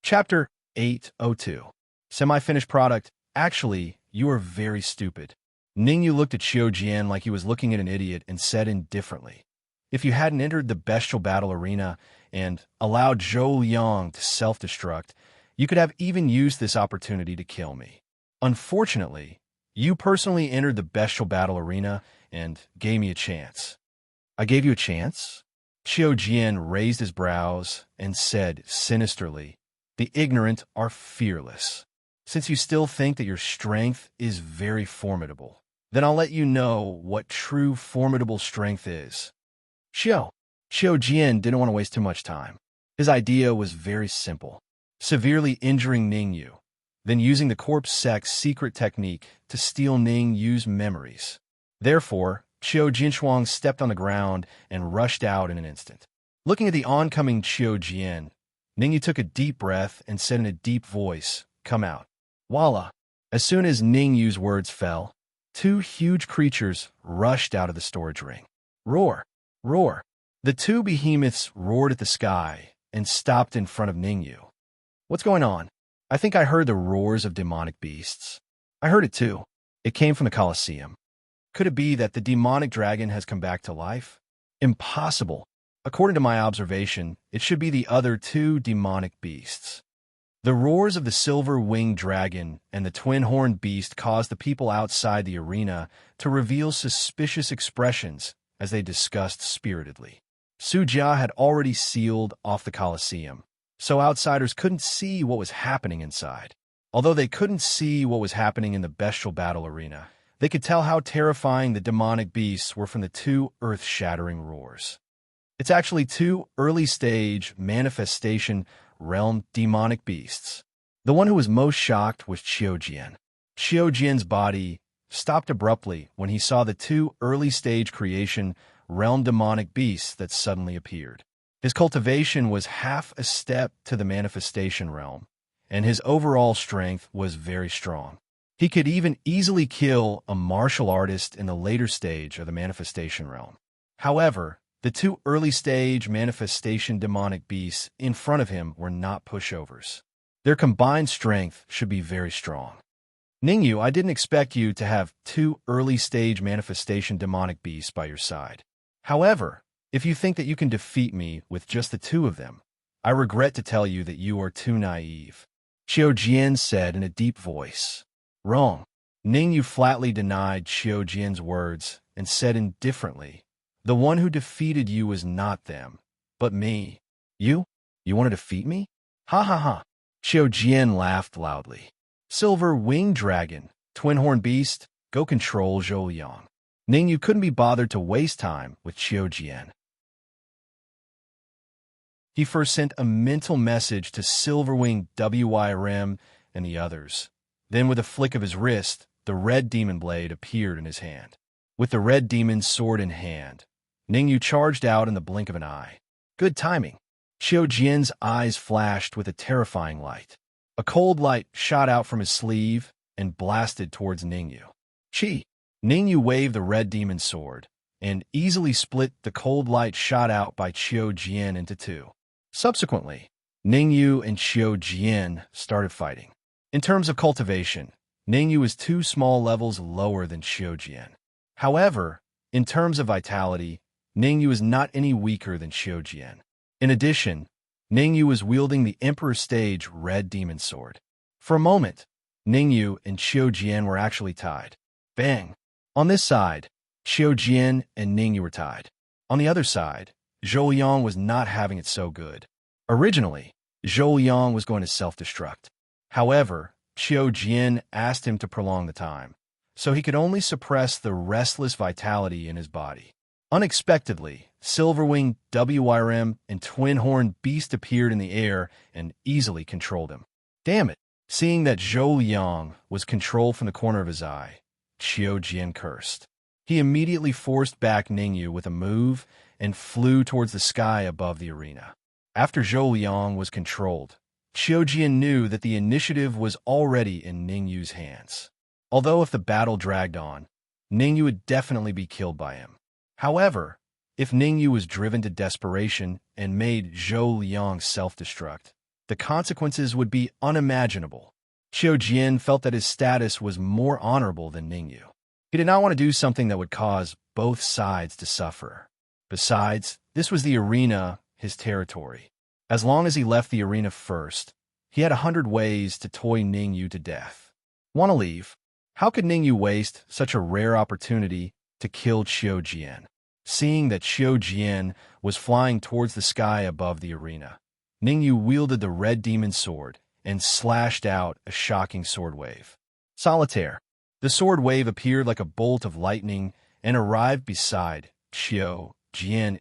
Chapter 802. Semi-finished product. "Actually, you are very stupid." Ningyu looked at Qiu Jian like he was looking at an idiot and said indifferently, "If you hadn't entered the bestial battle arena and allowed Zhou Liang to self-destruct, you could have even used this opportunity to kill me. Unfortunately, you personally entered the bestial battle arena and gave me a chance." "I gave you a chance?" Qiu Jian raised his brows and said sinisterly, "The ignorant are fearless. Since you still think that your strength is very formidable, then I'll let you know what true formidable strength is." Qiu Jian didn't want to waste too much time. His idea was very simple: severely injuring Ningyu, then using the corpse sect's secret technique to steal Ningyu's memories. Therefore, Qiu Jinshuang stepped on the ground and rushed out in an instant. Looking at the oncoming Qiu Jian, Ningyu took a deep breath and said in a deep voice, "Come out." Voila! As soon as Ningyu's words fell, two huge creatures rushed out of the storage ring. Roar! Roar! The two behemoths roared at the sky and stopped in front of Ningyu. "What's going on?" "I think I heard the roars of demonic beasts." "I heard it too. It came from the Colosseum." "Could it be that the demonic dragon has come back to life?" "Impossible. According to my observation, it should be the other two demonic beasts." The roars of the silver-winged dragon and the twin-horned beast caused the people outside the arena to reveal suspicious expressions as they discussed spiritedly. Su Jia had already sealed off the Colosseum. so outsiders couldn't see what was happening inside. Although they couldn't see what was happening in the bestial battle arena, they could tell how terrifying the demonic beasts were from the two earth-shattering roars. It's actually two early-stage manifestation realm demonic beasts. The one who was most shocked was Qiujian. Qiujian's body stopped abruptly when he saw the two early-stage creation realm demonic beasts that suddenly appeared. His cultivation was half a step to the manifestation realm, and his overall strength was very strong. He could even easily kill a martial artist in the later stage of the manifestation realm. However, the two early-stage manifestation demonic beasts in front of him were not pushovers. Their combined strength should be very strong. Ningyu, I didn't expect you to have two early-stage manifestation demonic beasts by your side. However, if you think that you can defeat me with just the two of them, I regret to tell you that you are too naive. Qiujian said in a deep voice. Wrong. Ningyu flatly denied Qiujian's words and said indifferently, the one who defeated you was not them, but me. You? You want to defeat me? Ha ha ha. Qiujian laughed loudly. Silver winged dragon, twin-horn beast, go control Zhou Liang. Ningyu couldn't be bothered to waste time with Qiujian. He first sent a mental message to Silverwing Wyrm and the others. Then with a flick of his wrist, the red demon blade appeared in his hand. With the red demon's sword in hand, Ningyu charged out in the blink of an eye. Good timing. Qiujian's eyes flashed with a terrifying light. A cold light shot out from his sleeve and blasted towards Ningyu. Chi! Ningyu waved the red demon's sword and easily split the cold light shot out by Qiujian into two. Subsequently, Ningyu and Qiujian started fighting. In terms of cultivation, Ningyu is two small levels lower than Qiujian. However, in terms of vitality, Ningyu is not any weaker than Qiujian. In addition, Ningyu was wielding the Emperor Stage Red Demon Sword. For a moment, Ningyu and Qiujian were actually tied. Bang! On this side, Qiujian and Ningyu were tied. On the other side, Zhou Liang was not having it so good. Originally, Zhou Liang was going to self-destruct. However, Qiujian asked him to prolong the time, so he could only suppress the restless vitality in his body. Unexpectedly, Silverwing Wyrm and Twin-Horn Beast appeared in the air and easily controlled him. Damn it! Seeing that Zhou Liang was controlled from the corner of his eye, Qiujian cursed. He immediately forced back Ningyu with a move and flew towards the sky above the arena. After Zhou Liang was controlled, Qiujian knew that the initiative was already in Ningyu's hands. Although if the battle dragged on, Ningyu would definitely be killed by him. However, if Ningyu was driven to desperation and made Zhou Liang self-destruct, the consequences would be unimaginable. Qiujian felt that his status was more honorable than Ningyu. He did not want to do something that would cause both sides to suffer. Besides, this was the arena, his territory. As long as he left the arena first, he had 100 ways to toy Ningyu to death. Want to leave? How could Ningyu waste such a rare opportunity to kill Qiujian? Seeing that Qiujian was flying towards the sky above the arena, Ningyu wielded the red demon sword and slashed out a shocking sword wave. Solitaire. The sword wave appeared like a bolt of lightning and arrived beside Qiujian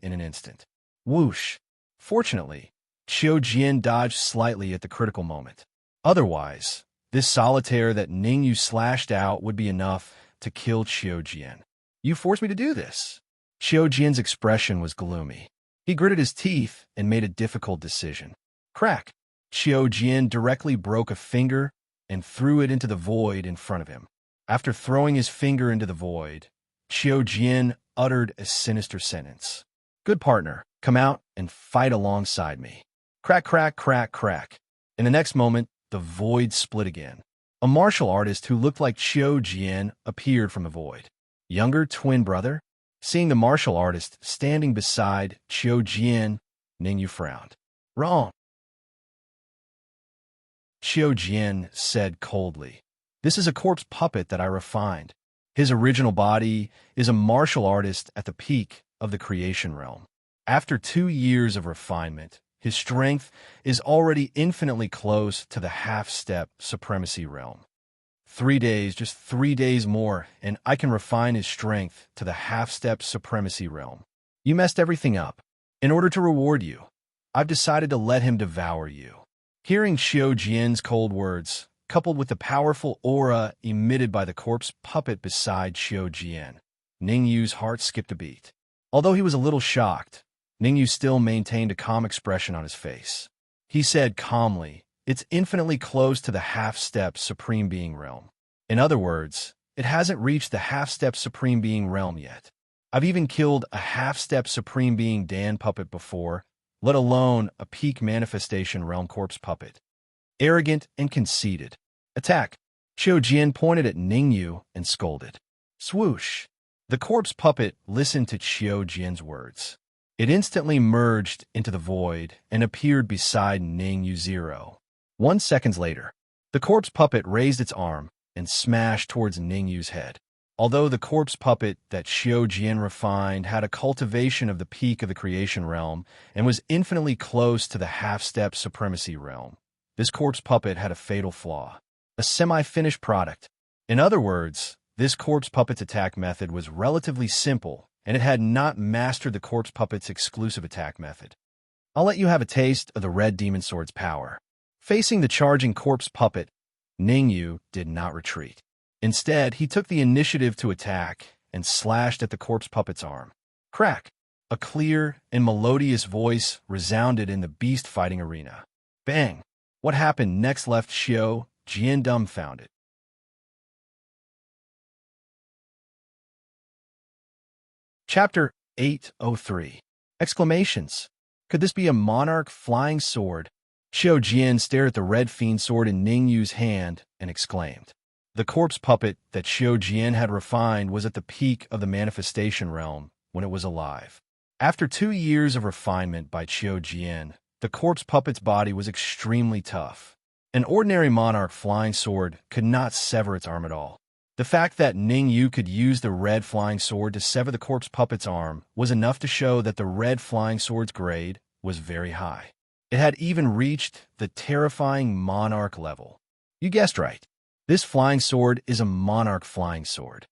in an instant. Whoosh! Fortunately, Qiujian dodged slightly at the critical moment. Otherwise, this solitaire that Ningyu slashed out would be enough to kill Qiujian. You forced me to do this. Qiujian's expression was gloomy. He gritted his teeth and made a difficult decision. Crack! Qiujian directly broke a finger and threw it into the void in front of him. After throwing his finger into the void, Qiujian uttered a sinister sentence. Good partner, come out and fight alongside me. Crack, crack, crack, crack. In the next moment, the void split again. A martial artist who looked like Qiujian appeared from the void. Younger twin brother? Seeing the martial artist standing beside Qiujian, Ningyu frowned. Wrong. Qiujian said coldly. This is a corpse puppet that I refined. His original body is a martial artist at the peak of the creation realm. After 2 years of refinement, his strength is already infinitely close to the half-step supremacy realm. 3 days, just 3 days more, and I can refine his strength to the half-step supremacy realm. You messed everything up. In order to reward you, I've decided to let him devour you. Hearing Xiao Jian's cold words, coupled with the powerful aura emitted by the corpse puppet beside Xiao Jian, Ningyu's heart skipped a beat. Although he was a little shocked, Ningyu still maintained a calm expression on his face. He said calmly, "It's infinitely close to the half-step Supreme Being realm. In other words, it hasn't reached the half-step Supreme Being realm yet. I've even killed a half-step Supreme Being Dan puppet before, let alone a peak manifestation realm corpse puppet. Arrogant and conceited. Attack." Xiao Jian pointed at Ningyu and scolded. Swoosh. The corpse puppet listened to Xiao Jian's words. It instantly merged into the void and appeared beside Ningyu 1 second later. The corpse puppet raised its arm and smashed towards Ningyu's head. Although the corpse puppet that Xiao Jian refined had a cultivation of the peak of the creation realm and was infinitely close to the half-step supremacy realm, this corpse puppet had a fatal flaw. A semi-finished product. In other words, this corpse puppet's attack method was relatively simple, and it had not mastered the corpse puppet's exclusive attack method. I'll let you have a taste of the red demon sword's power. Facing the charging corpse puppet, Ningyu did not retreat. Instead, he took the initiative to attack and slashed at the corpse puppet's arm. Crack! A clear and melodious voice resounded in the beast fighting arena. Bang! What happened next left Xiao Jian dumbfounded. Chapter 803. Exclamations. Could this be a monarch flying sword? Xiao Jian stared at the red fiend sword in Ningyu's hand and exclaimed. The corpse puppet that Xiao Jian had refined was at the peak of the manifestation realm when it was alive. After 2 years of refinement by Xiao Jian, the corpse puppet's body was extremely tough. An ordinary monarch flying sword could not sever its arm at all. The fact that Ningyu could use the red flying sword to sever the corpse puppet's arm was enough to show that the red flying sword's grade was very high. It had even reached the terrifying monarch level. You guessed right. This flying sword is a monarch flying sword.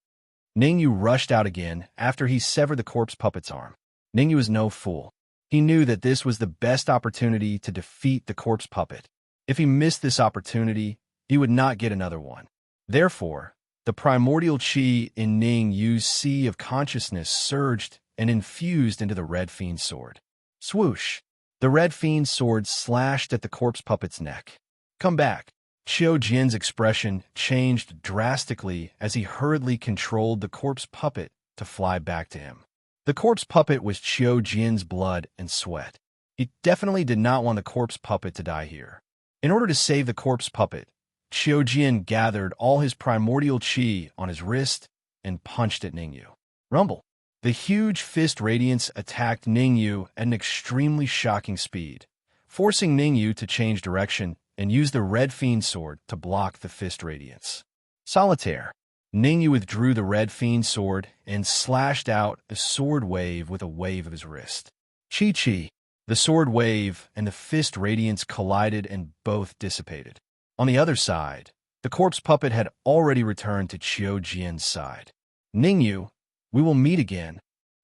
Ningyu rushed out again after he severed the corpse puppet's arm. Ningyu was no fool. He knew that this was the best opportunity to defeat the corpse puppet. If he missed this opportunity, he would not get another one. Therefore, the primordial qi in Ningyu's sea of consciousness surged and infused into the red fiend sword. Swoosh! The red fiend sword slashed at the corpse puppet's neck. Come back! Xiao Jian's expression changed drastically as he hurriedly controlled the corpse puppet to fly back to him. The corpse puppet was Xiao Jian's blood and sweat. He definitely did not want the corpse puppet to die here. In order to save the corpse puppet, Xiao Jian gathered all his primordial qi on his wrist and punched at Ningyu. Rumble! The huge fist radiance attacked Ningyu at an extremely shocking speed, forcing Ningyu to change direction and use the red fiend sword to block the fist radiance. Solitaire. Ningyu withdrew the red fiend sword and slashed out a sword wave with a wave of his wrist. Chi-chi. The sword wave and the fist radiance collided and both dissipated. On the other side, the corpse puppet had already returned to Xiao Jian's side. Ningyu, we will meet again.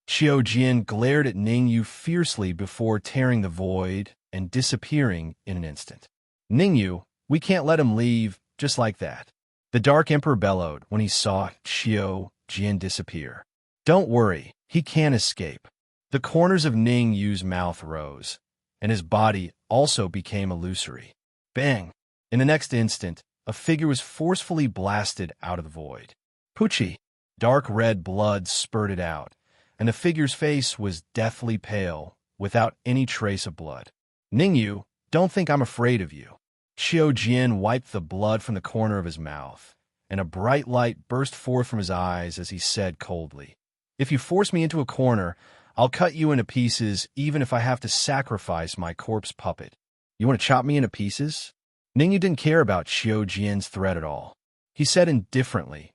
Xiao Jian glared at Ningyu fiercely before tearing the void and disappearing in an instant. Ningyu, we can't let him leave just like that. The Dark Emperor bellowed when he saw Xiao Jian disappear. Don't worry, he can't escape. The corners of Ningyu's mouth rose, and his body also became illusory. Bang! In the next instant, a figure was forcefully blasted out of the void. Pucci! Dark red blood spurted out, and the figure's face was deathly pale, without any trace of blood. Ningyu, don't think I'm afraid of you. Xiao Jian wiped the blood from the corner of his mouth, and a bright light burst forth from his eyes as he said coldly, If you force me into a corner, I'll cut you into pieces even if I have to sacrifice my corpse puppet. You want to chop me into pieces? Ningyu didn't care about Xiao Jian's threat at all. He said indifferently,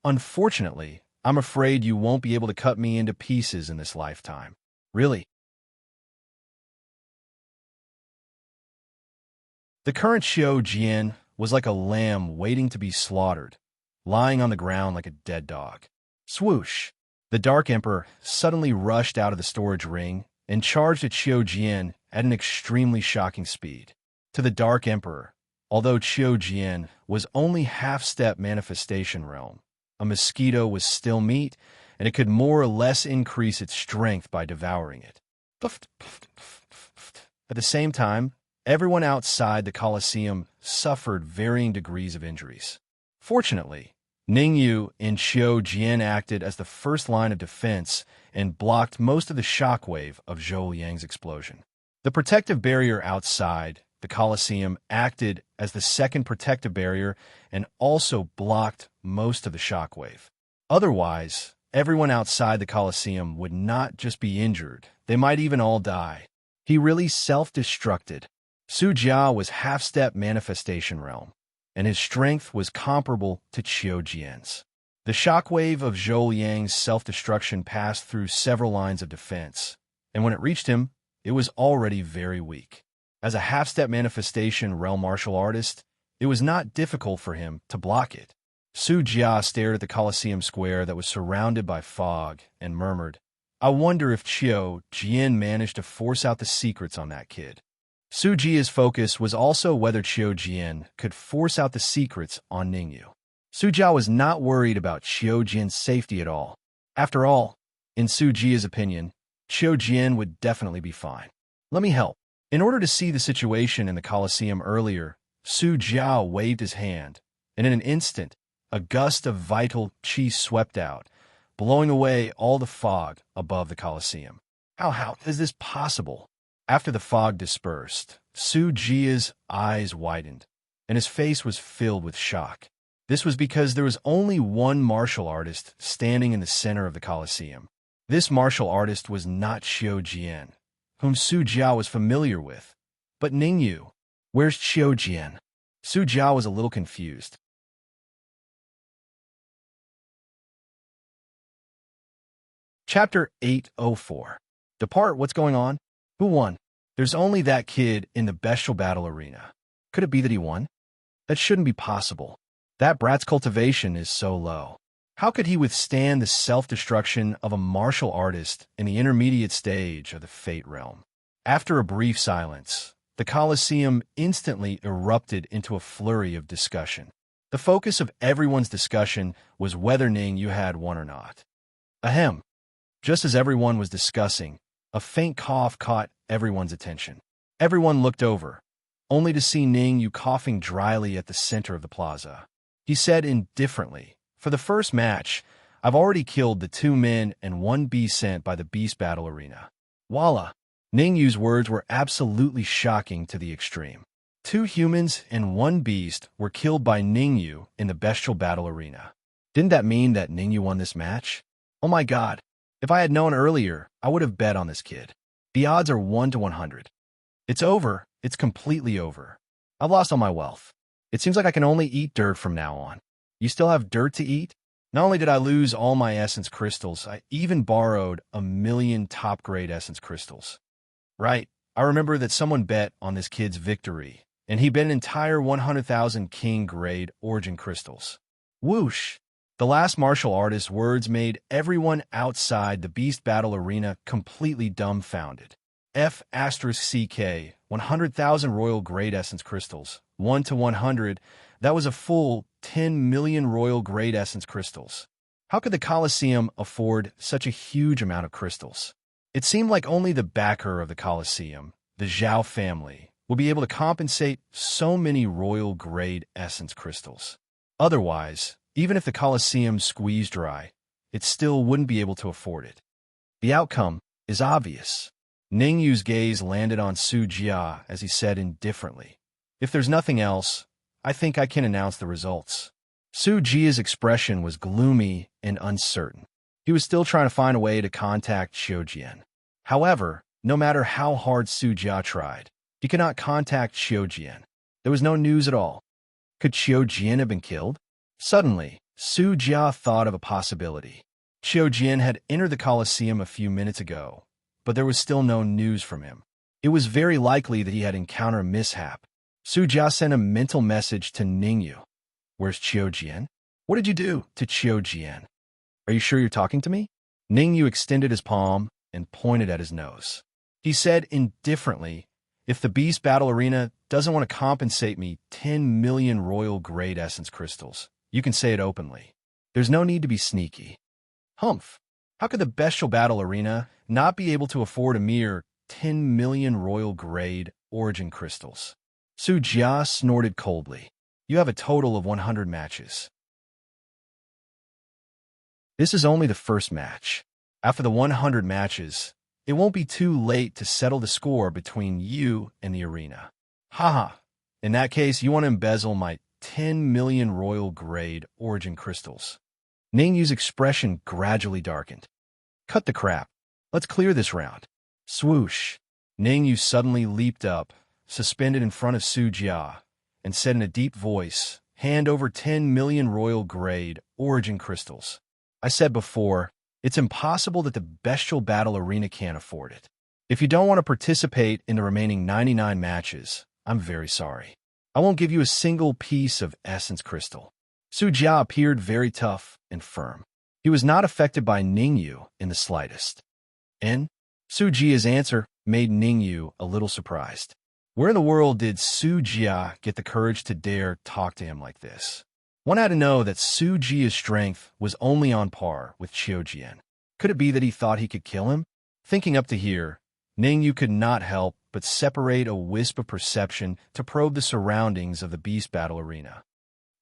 Unfortunately, I'm afraid you won't be able to cut me into pieces in this lifetime. Really? The current Xiao Jian was like a lamb waiting to be slaughtered, lying on the ground like a dead dog. Swoosh! The Dark Emperor suddenly rushed out of the storage ring and charged at Xiao Jian at an extremely shocking speed. To the Dark Emperor, although Xiao Jian was only half-step manifestation realm, a mosquito was still meat, and it could more or less increase its strength by devouring it. At the same time, everyone outside the Colosseum suffered varying degrees of injuries. Fortunately, Ningyu and Xiao Jian acted as the first line of defense and blocked most of the shockwave of Zhou Yang's explosion. The protective barrier outside the Colosseum acted as the second protective barrier and also blocked most of the shockwave. Otherwise, everyone outside the Colosseum would not just be injured, they might even all die. He really self-destructed. Su Jia was half-step manifestation realm, and his strength was comparable to Qiu Jian's. The shockwave of Zhou Yang's self-destruction passed through several lines of defense, and when it reached him, it was already very weak. As a half-step manifestation realm martial artist, it was not difficult for him to block it. Su Jia stared at the Colosseum square that was surrounded by fog and murmured, "I wonder if Qiu Jian managed to force out the secrets on that kid." Su Jia's focus was also whether Qiu Jian could force out the secrets on Ningyu. Su Jia was not worried about Qiu Jian's safety at all. After all, in Su Jia's opinion, Qiu Jian would definitely be fine. "Let me help." In order to see the situation in the Colosseum earlier, Su Jia waved his hand, and in an instant, a gust of vital qi swept out, blowing away all the fog above the Colosseum. How is this possible? After the fog dispersed, Su Jia's eyes widened, and his face was filled with shock. This was because there was only one martial artist standing in the center of the Colosseum. This martial artist was not Qiu Jian, whom Su Jia was familiar with, but Ningyu. Where's Qiu Jian? Su Jia was a little confused. Chapter 804. Depart, what's going on? Who won? There's only that kid in the bestial battle arena. Could it be that he won? That shouldn't be possible. That brat's cultivation is so low. How could he withstand the self-destruction of a martial artist in the intermediate stage of the Fate Realm? After a brief silence, the Colosseum instantly erupted into a flurry of discussion. The focus of everyone's discussion was whether Ningyu had won or not. Ahem. Just as everyone was discussing, a faint cough caught everyone's attention. Everyone looked over, only to see Ningyu coughing dryly at the center of the plaza. He said indifferently, "For the first match, I've already killed the 2 men and 1 beast sent by the beast battle arena." Voila! Ningyu's words were absolutely shocking to the extreme. 2 humans and 1 beast were killed by Ningyu in the bestial battle arena. Didn't that mean that Ningyu won this match? Oh my god! If I had known earlier, I would have bet on this kid. The odds are 1 to 100. It's over. It's completely over. I've lost all my wealth. It seems like I can only eat dirt from now on. You still have dirt to eat? Not only did I lose all my essence crystals, I even borrowed 1,000,000 top-grade essence crystals. Right, I remember that someone bet on this kid's victory, and he bet an entire 100,000 king-grade origin crystals. Whoosh! The last martial artist's words made everyone outside the beast battle arena completely dumbfounded. F*CK, 100,000 royal grade essence crystals, 1 to 100, that was a full 10 million royal grade essence crystals. How could the Colosseum afford such a huge amount of crystals? It seemed like only the backer of the Colosseum, the Zhao family, would be able to compensate so many royal grade essence crystals. Otherwise, even if the Colosseum squeezed dry, it still wouldn't be able to afford it. The outcome is obvious. Ningyu's gaze landed on Su Jia as he said indifferently, "If there's nothing else, I think I can announce the results." Su Jia's expression was gloomy and uncertain. He was still trying to find a way to contact Qiu Jian. However, no matter how hard Su Jia tried, he could not contact Qiu Jian. There was no news at all. Could Qiu Jian have been killed? Suddenly, Su Jia thought of a possibility. Qiu Jian had entered the Colosseum a few minutes ago, but there was still no news from him. It was very likely that he had encountered a mishap. Su Jia sent a mental message to Ningyu. Where's Qiu Jian? What did you do to Qiu Jian? Are you sure you're talking to me? Ningyu extended his palm and pointed at his nose. He said indifferently, if the Beast Battle Arena doesn't want to compensate me 10 million royal grade essence crystals, you can say it openly. There's no need to be sneaky. Humph! How could the Bestial Battle Arena not be able to afford a mere 10 million royal grade origin crystals? Su Jia snorted coldly. You have a total of 100 matches. This is only the first match. After the 100 matches, it won't be too late to settle the score between you and the arena. Haha. In that case, you want to embezzle my 10 million royal grade origin crystals. Ningyu's expression gradually darkened. Cut the crap. Let's clear this round. Swoosh. Ningyu suddenly leaped up, suspended in front of Su Jia, and said in a deep voice, hand over 10 million royal grade origin crystals. I said before, it's impossible that the Bestial Battle Arena can't afford it. If you don't want to participate in the remaining 99 matches, I'm very sorry. I won't give you a single piece of essence crystal. Su Jia appeared very tough and firm. He was not affected by Ningyu in the slightest. And Su Jia's answer made Ningyu a little surprised. Where in the world did Su Jia get the courage to dare talk to him like this? One had to know that Su Jia's strength was only on par with Qiu Jian. Could it be that he thought he could kill him? Thinking up to here, Ningyu could not help but separate a wisp of perception to probe the surroundings of the Beast Battle Arena.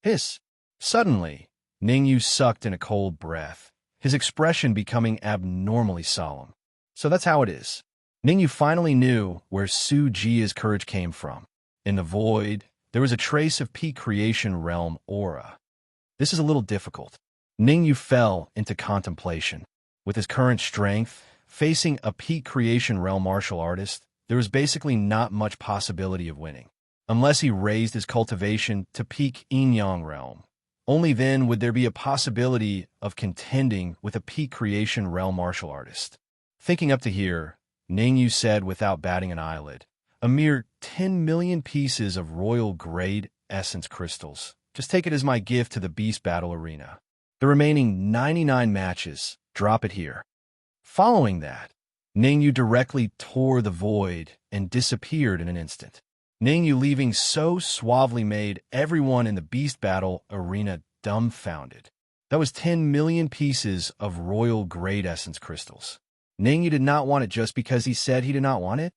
Hiss! Suddenly, Ningyu sucked in a cold breath, his expression becoming abnormally solemn. So that's how it is. Ningyu finally knew where Su Jia's courage came from. In the void, there was a trace of peak creation realm aura. This is a little difficult. Ningyu fell into contemplation. With his current strength, facing a peak creation realm martial artist, there was basically not much possibility of winning. Unless he raised his cultivation to peak yin-yang realm. Only then would there be a possibility of contending with a peak creation realm martial artist. Thinking up to here, Ningyu said without batting an eyelid, a mere 10 million pieces of royal grade essence crystals. Just take it as my gift to the Beast Battle Arena. The remaining 99 matches, drop it here. Following that, Ningyu directly tore the void and disappeared in an instant. Ningyu leaving so suavely made everyone in the Beast Battle Arena dumbfounded. That was 10 million pieces of royal grade essence crystals. Ningyu did not want it just because he said he did not want it?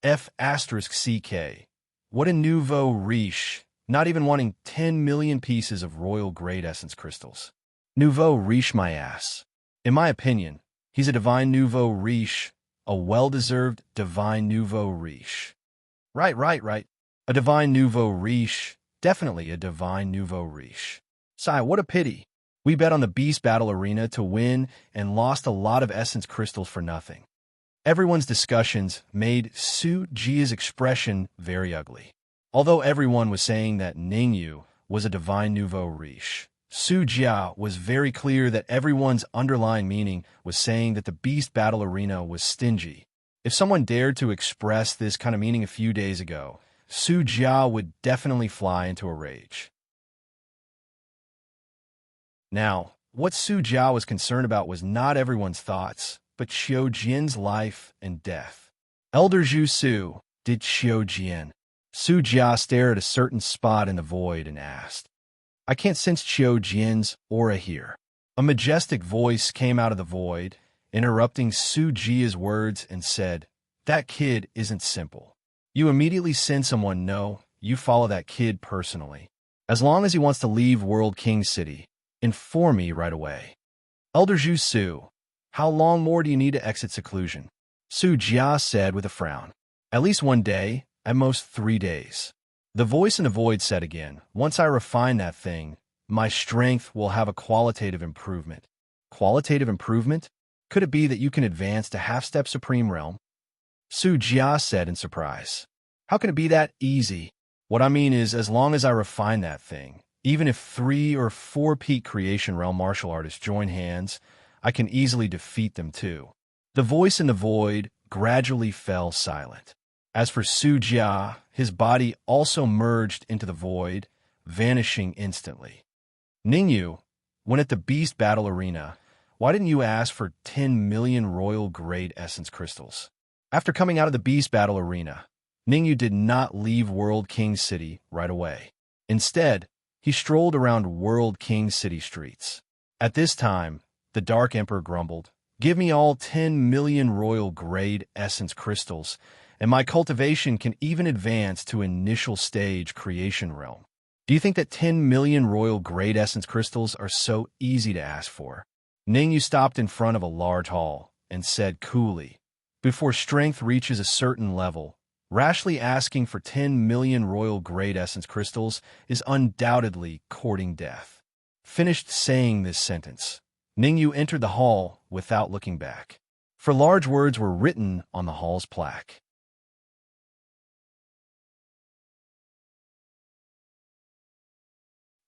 F***CK. What a nouveau riche, not even wanting 10 million pieces of royal grade essence crystals. Nouveau riche my ass. In my opinion, he's a divine nouveau riche, a well-deserved divine nouveau riche. Right. A divine nouveau riche, definitely a divine nouveau riche. Sigh, what a pity. We bet on the Beast Battle Arena to win and lost a lot of essence crystals for nothing. Everyone's discussions made Su Jia's expression very ugly. Although everyone was saying that Ningyu was a divine nouveau riche, Su Jia was very clear that everyone's underlying meaning was saying that the Beast Battle Arena was stingy. If someone dared to express this kind of meaning a few days ago, Su Jia would definitely fly into a rage. Now, what Su Jia was concerned about was not everyone's thoughts, but Qiu Jian's life and death. Elder Zhu Su, did Qiu Jian? Su Jia stared at a certain spot in the void and asked. I can't sense Qiu Jian's aura here. A majestic voice came out of the void, interrupting Su Jia's words and said, that kid isn't simple. You immediately send someone, no, you follow that kid personally. As long as he wants to leave World King City, inform me right away. Elder Zhu Su, how long more do you need to exit seclusion? Su Jia said with a frown. At least 1 day, at most 3 days. The voice in the void said again, once I refine that thing, my strength will have a qualitative improvement. Qualitative improvement? Could it be that you can advance to half-step Supreme Realm? Su Jia said in surprise. How can it be that easy? What I mean is, as long as I refine that thing, even if 3 or 4 peak creation realm martial artists join hands, I can easily defeat them too. The voice in the void gradually fell silent. As for Su Jia, his body also merged into the void, vanishing instantly. Ningyu, when at the Beast Battle Arena, why didn't you ask for 10 million royal grade essence crystals? After coming out of the Beast Battle Arena, Ningyu did not leave World King City right away. Instead, he strolled around World King City streets. At this time, the Dark Emperor grumbled, "Give me all 10 million royal grade essence crystals, and my cultivation can even advance to initial stage creation realm." Do you think that 10 million royal grade essence crystals are so easy to ask for? Ningyu stopped in front of a large hall and said coolly, "Before strength reaches a certain level, rashly asking for 10 million royal grade essence crystals is undoubtedly courting death." Finished saying this sentence, Ningyu entered the hall without looking back. For large words were written on the hall's plaque.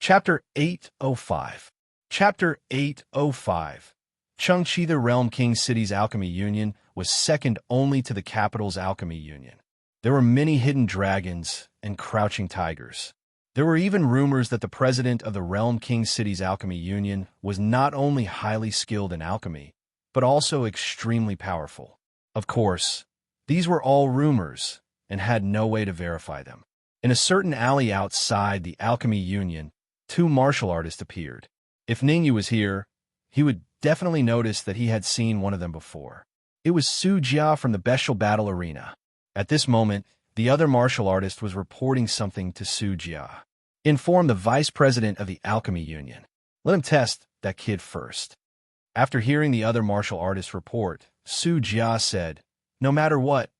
Chapter 805. Chapter 805. Chengqi, the Realm King City's Alchemy Union, was second only to the capital's Alchemy Union. There were many hidden dragons and crouching tigers. There were even rumors that the president of the Realm King City's Alchemy Union was not only highly skilled in alchemy, but also extremely powerful. Of course, these were all rumors and had no way to verify them. In a certain alley outside the Alchemy Union, two martial artists appeared. If Ningyu was here, he would definitely notice that he had seen one of them before. It was Su Jia from the Bestial Battle Arena. At this moment, the other martial artist was reporting something to Su Jia. "Inform the vice president of the Alchemy Union. Let him test that kid first." After hearing the other martial artist's report, Su Jia said, "No matter what,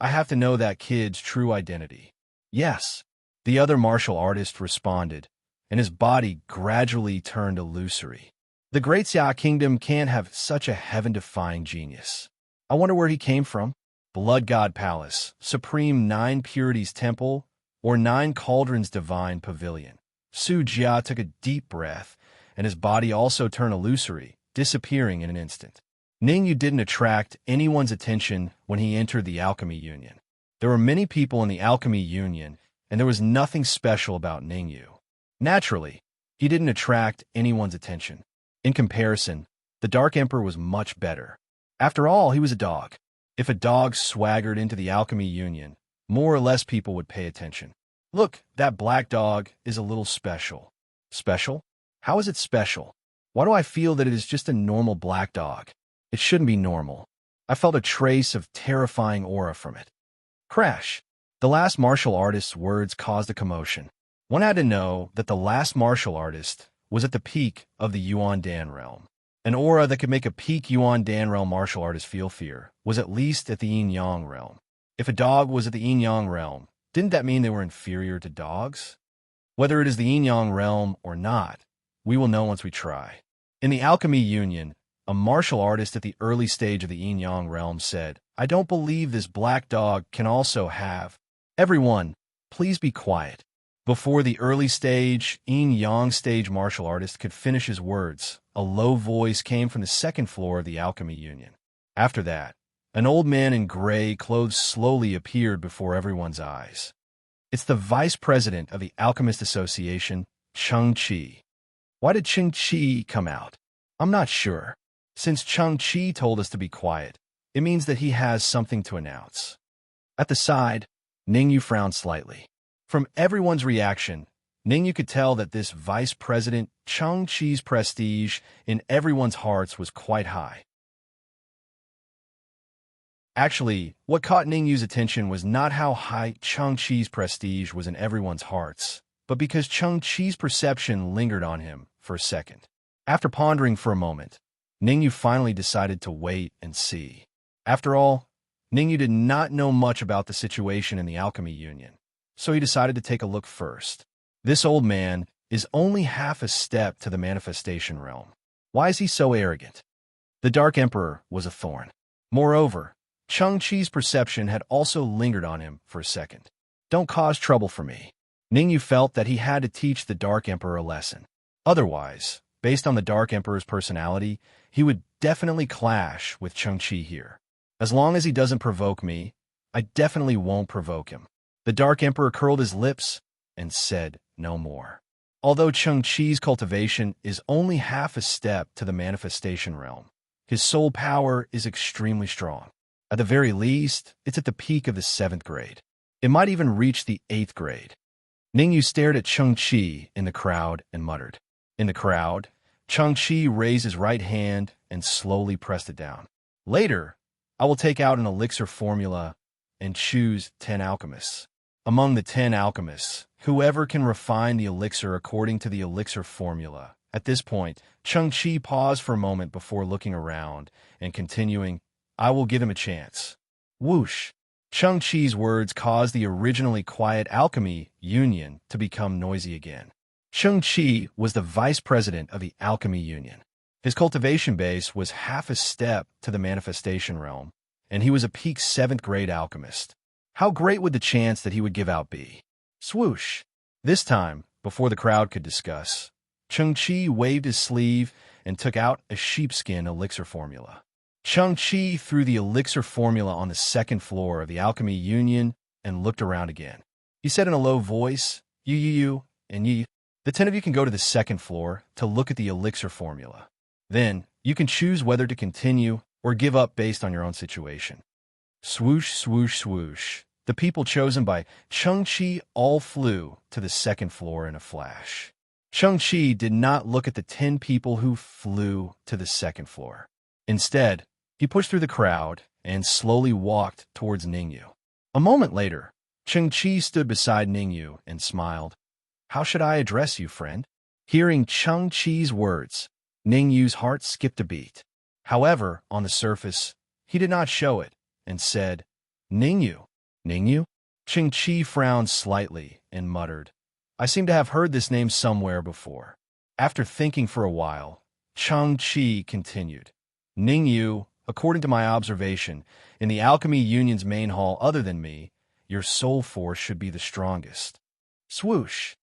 I have to know that kid's true identity." "Yes," the other martial artist responded, and his body gradually turned illusory. "The Great Xia Kingdom can't have such a heaven-defying genius. I wonder where he came from. Blood God Palace, Supreme Nine Purities Temple, or Nine Cauldrons Divine Pavilion." Su Jia took a deep breath, and his body also turned illusory, disappearing in an instant. Ningyu didn't attract anyone's attention when he entered the Alchemy Union. There were many people in the Alchemy Union, and there was nothing special about Ningyu. Naturally, he didn't attract anyone's attention. In comparison, the Dark Emperor was much better. After all, he was a dog. If a dog swaggered into the Alchemy Union, more or less people would pay attention. "Look, that black dog is a little special." Special? How is it special? Why do I feel that it is just a normal black dog? It shouldn't be normal. I felt a trace of terrifying aura from it. Crash! The last martial artist's words caused a commotion. One had to know that the last martial artist was at the peak of the Yuan Dan realm. An aura that could make a peak Yuan Dan realm martial artist feel fear was at least at the Yin Yang realm. If a dog was at the Yin Yang realm, didn't that mean they were inferior to dogs? Whether it is the Yin Yang realm or not, we will know once we try. In the Alchemy Union, a martial artist at the early stage of the Yin Yang realm said, "I don't believe this black dog can also have." Everyone, please be quiet. Before the early stage, Yin Yang stage martial artist could finish his words, a low voice came from the second floor of the Alchemy Union. After that, an old man in gray clothes slowly appeared before everyone's eyes. It's the vice president of the Alchemist Association, Chengqi. Why did Chengqi come out? I'm not sure. Since Chengqi told us to be quiet, it means that he has something to announce. At the side, Ningyu frowned slightly. From everyone's reaction, Ningyu could tell that this vice president Chengqi's prestige in everyone's hearts was quite high. Actually, what caught Ningyu's attention was not how high Chengqi's prestige was in everyone's hearts, but because Chengqi's perception lingered on him for a second. After pondering for a moment, Ningyu finally decided to wait and see. After all, Ningyu did not know much about the situation in the Alchemy Union, so he decided to take a look first. This old man is only half a step to the manifestation realm. Why is he so arrogant? The Dark Emperor was a thorn. Moreover, Chengqi's perception had also lingered on him for a second. Don't cause trouble for me. Ningyu felt that he had to teach the Dark Emperor a lesson. Otherwise, based on the Dark Emperor's personality, he would definitely clash with Chengqi here. As long as he doesn't provoke me, I definitely won't provoke him. The Dark Emperor curled his lips and said no more. Although Cheng-Chi's cultivation is only half a step to the manifestation realm, his soul power is extremely strong. At the very least, it's at the peak of the 7th grade. It might even reach the 8th grade. Ningyu stared at Cheng-Chi in the crowd and muttered. In the crowd, Cheng-Chi raised his right hand and slowly pressed it down. Later, I will take out an elixir formula and choose 10 alchemists. Among the 10 alchemists, whoever can refine the elixir according to the elixir formula. At this point, Cheng-Chi paused for a moment before looking around and continuing, I will give him a chance. Whoosh! Cheng-Chi's words caused the originally quiet alchemy union to become noisy again. Cheng-Chi was the vice president of the alchemy union. His cultivation base was half a step to the manifestation realm, and he was a peak 7th grade alchemist. How great would the chance that he would give out be? Swoosh! This time, before the crowd could discuss, Cheng-Chi waved his sleeve and took out a sheepskin elixir formula. Cheng-Chi threw the elixir formula on the 2nd floor of the alchemy union and looked around again. He said in a low voice, You, and ye. The 10 of you can go to the 2nd floor to look at the elixir formula. Then, you can choose whether to continue or give up based on your own situation. Swoosh, swoosh, swoosh. The people chosen by Cheng-Chi all flew to the 2nd floor in a flash. Cheng-Chi did not look at the 10 people who flew to the 2nd floor. Instead, he pushed through the crowd and slowly walked towards Ningyu. A moment later, Cheng-Chi stood beside Ningyu and smiled. How should I address you, friend? Hearing Cheng-Chi's words, Ningyu's heart skipped a beat. However, on the surface, he did not show it and said, Ningyu. Ningyu? Cheng-Chi frowned slightly and muttered, I seem to have heard this name somewhere before. After thinking for a while, Cheng-Chi continued, Ningyu, according to my observation, in the Alchemy Union's main hall other than me, your soul force should be the strongest. Swoosh!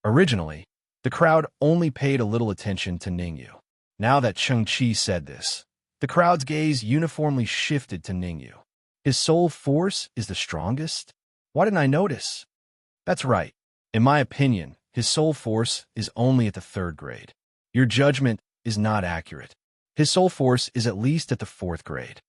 Originally, the crowd only paid a little attention to Ningyu. Now that Cheng-Chi said this, the crowd's gaze uniformly shifted to Ningyu. His soul force is the strongest? Why didn't I notice? That's right. In my opinion, his soul force is only at the 3rd grade. Your judgment is not accurate. His soul force is at least at the 4th grade.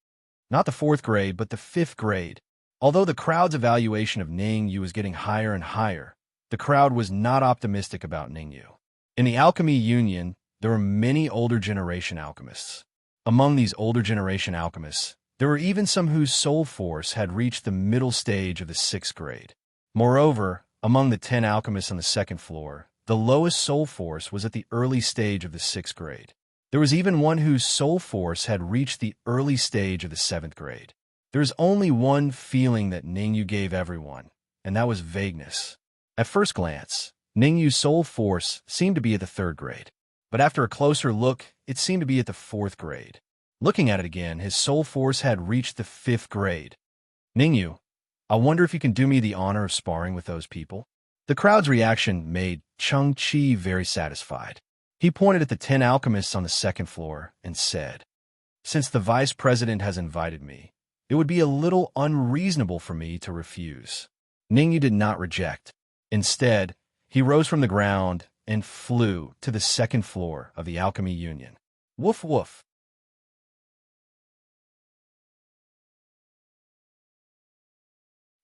Not the 4th grade, but the 5th grade. Although the crowd's evaluation of Ningyu was getting higher and higher, the crowd was not optimistic about Ningyu. In the Alchemy Union, there were many older generation alchemists. Among these older generation alchemists, there were even some whose soul force had reached the middle stage of the 6th grade. Moreover, among the 10 alchemists on the 2nd floor, the lowest soul force was at the early stage of the 6th grade. There was even one whose soul force had reached the early stage of the 7th grade. There is only one feeling that Ningyu gave everyone, and that was vagueness. At first glance, Ningyu's soul force seemed to be at the 3rd grade, but after a closer look, it seemed to be at the 4th grade. Looking at it again, his soul force had reached the 5th grade. Ningyu, I wonder if you can do me the honor of sparring with those people? The crowd's reaction made Cheng-Chi very satisfied. He pointed at the 10 alchemists on the 2nd floor and said, Since the vice president has invited me, it would be a little unreasonable for me to refuse. Ningyu did not reject. Instead, he rose from the ground and flew to the 2nd floor of the Alchemy Union. Woof woof.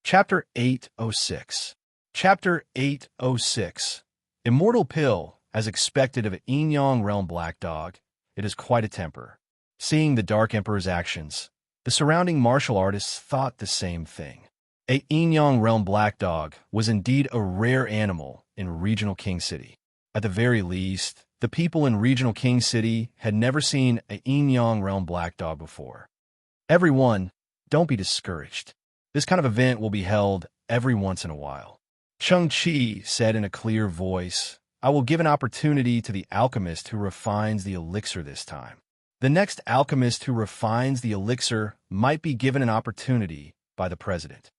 Chapter 806. Chapter 806. Immortal Pill, as expected of an Yin-Yang Realm Black Dog, it is quite a temper. Seeing the Dark Emperor's actions, the surrounding martial artists thought the same thing. A Yin-Yang Realm Black Dog was indeed a rare animal in Regional King City. At the very least, the people in Regional King City had never seen a Yin-Yang Realm Black Dog before. Everyone, don't be discouraged. This kind of event will be held every once in a while. Cheng-Chi said in a clear voice, I will give an opportunity to the alchemist who refines the elixir this time. The next alchemist who refines the elixir might be given an opportunity by the president.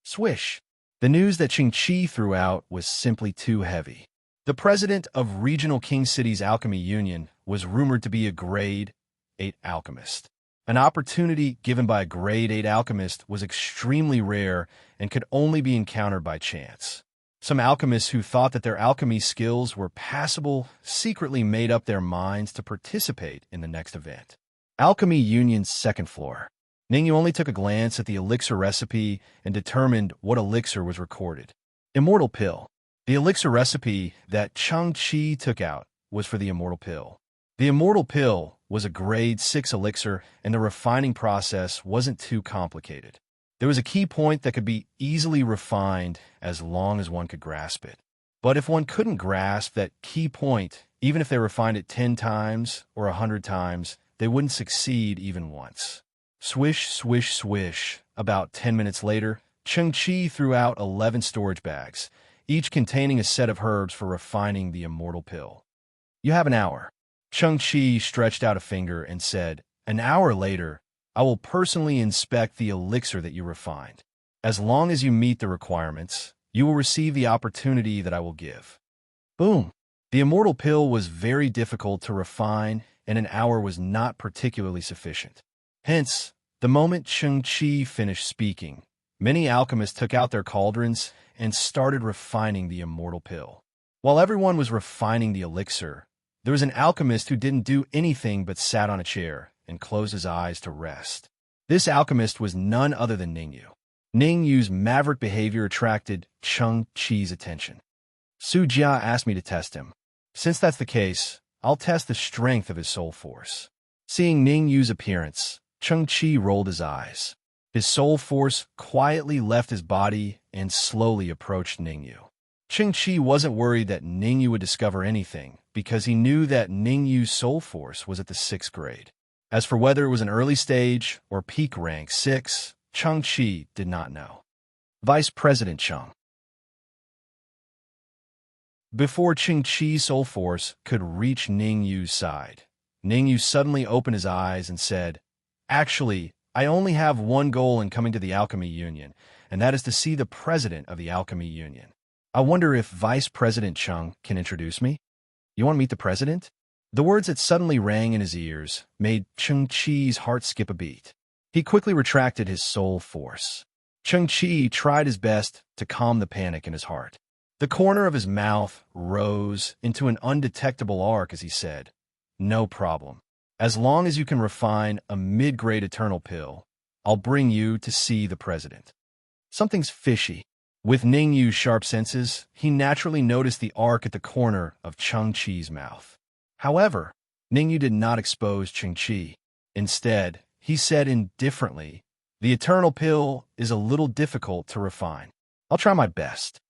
Swish! The news that Cheng-Chi threw out was simply too heavy. The president of Regional King City's Alchemy Union was rumored to be a grade 8 alchemist. An opportunity given by a grade 8 alchemist was extremely rare and could only be encountered by chance. Some alchemists who thought that their alchemy skills were passable secretly made up their minds to participate in the next event. Alchemy Union's second floor. Ningyu only took a glance at the elixir recipe and determined what elixir was recorded. Immortal Pill. The elixir recipe that Chang-Chi took out was for the Immortal Pill. The Immortal Pill was a grade 6 elixir, and the refining process wasn't too complicated. There was a key point that could be easily refined as long as one could grasp it. But if one couldn't grasp that key point, even if they refined it 10 times or 100 times, they wouldn't succeed even once. Swish, swish, swish. About 10 minutes later, Chang-Chi threw out 11 storage bags, each containing a set of herbs for refining the Immortal Pill. You have an hour. Chang-Chi stretched out a finger and said, "An hour later, I will personally inspect the elixir that you refined. As long as you meet the requirements, you will receive the opportunity that I will give." Boom! The Immortal Pill was very difficult to refine, and an hour was not particularly sufficient. Hence, the moment Chang-Chi finished speaking, many alchemists took out their cauldrons and started refining the Immortal Pill. While everyone was refining the elixir, there was an alchemist who didn't do anything but sat on a chair and closed his eyes to rest. This alchemist was none other than Ningyu. Ningyu's maverick behavior attracted Chang-Chi's attention. Su Jia asked me to test him. Since that's the case, I'll test the strength of his soul force. Seeing Ningyu's appearance, Chang-Chi rolled his eyes. His soul force quietly left his body and slowly approached Ningyu. Chang-Chi wasn't worried that Ningyu would discover anything, because he knew that Ningyu's soul force was at the 6th grade. As for whether it was an early stage or peak rank 6, Chang-Chi did not know. Vice President Chang. Before Chang-Chi's soul force could reach Ningyu's side, Ningyu suddenly opened his eyes and said, "Actually, I only have one goal in coming to the Alchemy Union, and that is to see the president of the Alchemy Union. I wonder if Vice President Chang can introduce me? You want to meet the president?" The words that suddenly rang in his ears made Chang-Chi's heart skip a beat. He quickly retracted his soul force. Chang-Chi tried his best to calm the panic in his heart. The corner of his mouth rose into an undetectable arc as he said, "No problem. As long as you can refine a mid-grade eternal pill, I'll bring you to see the president." Something's fishy. With Ningyu's sharp senses, he naturally noticed the arc at the corner of Chang-Chi's mouth. However, Ningyu did not expose Chang-Chi. Instead, he said indifferently, "The eternal pill is a little difficult to refine. I'll try my best."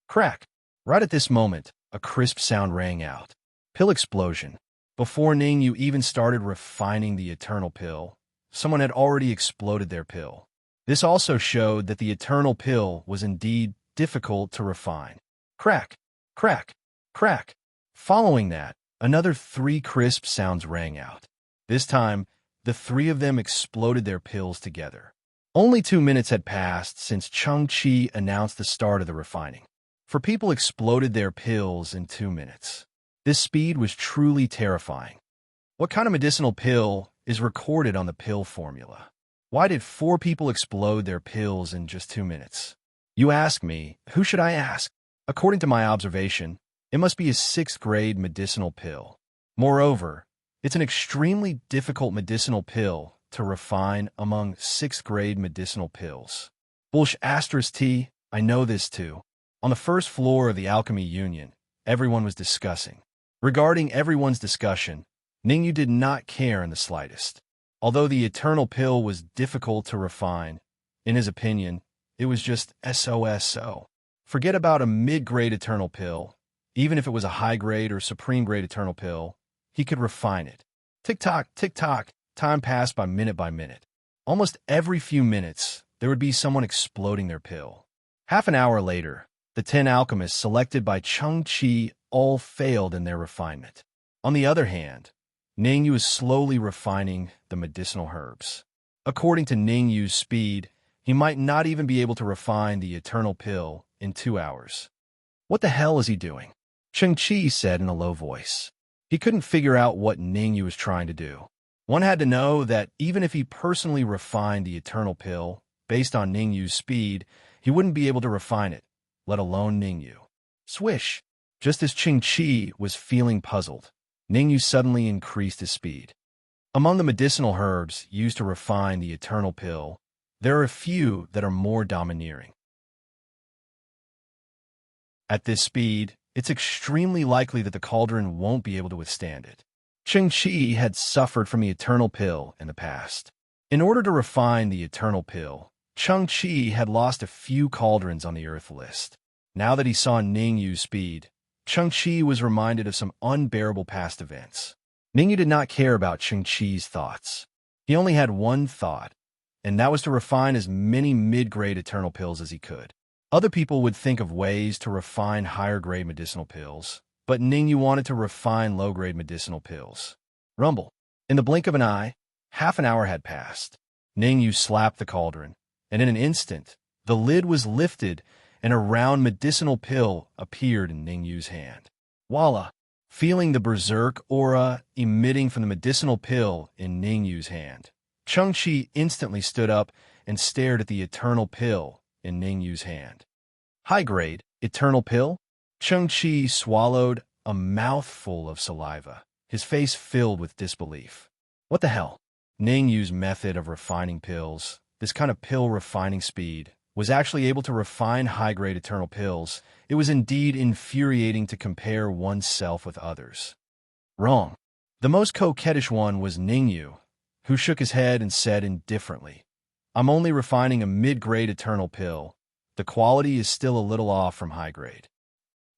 Crack! Right at this moment, a crisp sound rang out. Pill explosion. Before Ningyu even started refining the eternal pill, someone had already exploded their pill. This also showed that the eternal pill was indeed difficult to refine. Crack! Crack! Crack! Following that, another 3 crisp sounds rang out. This time, the 3 of them exploded their pills together. Only 2 minutes had passed since Chang-Chi announced the start of the refining. For people exploded their pills in 2 minutes. This speed was truly terrifying. What kind of medicinal pill is recorded on the pill formula? Why did 4 people explode their pills in just 2 minutes? You ask me, who should I ask? According to my observation, it must be a 6th grade medicinal pill. Moreover, it's an extremely difficult medicinal pill to refine among 6th grade medicinal pills. Bullsh asterisk T, I know this too. On the first floor of the Alchemy Union, everyone was discussing. Regarding everyone's discussion, Ningyu did not care in the slightest. Although the eternal pill was difficult to refine, in his opinion, it was just SOSO. Forget about a mid-grade eternal pill. Even if it was a high-grade or supreme-grade eternal pill, he could refine it. Tick-tock, tick-tock, time passed by minute. Almost every few minutes, there would be someone exploding their pill. Half an hour later, the 10 alchemists selected by Chang-Chi all failed in their refinement. On the other hand, Ningyu is slowly refining the medicinal herbs. According to Ningyu's speed, he might not even be able to refine the eternal pill in 2 hours. What the hell is he doing? Chang-Chi said in a low voice. He couldn't figure out what Ningyu was trying to do. One had to know that even if he personally refined the eternal pill based on Ningyu's speed, he wouldn't be able to refine it, let alone Ningyu. Swish! Just as Qingqi was feeling puzzled, Ningyu suddenly increased his speed. Among the medicinal herbs used to refine the eternal pill, there are a few that are more domineering. At this speed, it's extremely likely that the cauldron won't be able to withstand it. Qingqi had suffered from the eternal pill in the past. In order to refine the eternal pill, Qingqi had lost a few cauldrons on the Earth list. Now that he saw Ningyu's speed, Qingqi was reminded of some unbearable past events. Ningyu did not care about Qingqi's thoughts. He only had one thought, and that was to refine as many mid-grade eternal pills as he could. Other people would think of ways to refine higher-grade medicinal pills, but Ningyu wanted to refine low-grade medicinal pills. Rumble. In the blink of an eye, half an hour had passed. Ningyu slapped the cauldron, and in an instant, the lid was lifted and a round medicinal pill appeared in Ningyu's hand. Voila! Feeling the berserk aura emitting from the medicinal pill in Ningyu's hand, Qingqi instantly stood up and stared at the eternal pill in Ningyu's hand. High-grade, eternal pill? Qingqi swallowed a mouthful of saliva, his face filled with disbelief. What the hell? Ningyu's method of refining pills, this kind of pill refining speed, was actually able to refine high-grade eternal pills. It was indeed infuriating to compare oneself with others. Wrong. The most coquettish one was Ningyu, who shook his head and said indifferently, I'm only refining a mid-grade eternal pill. The quality is still a little off from high-grade.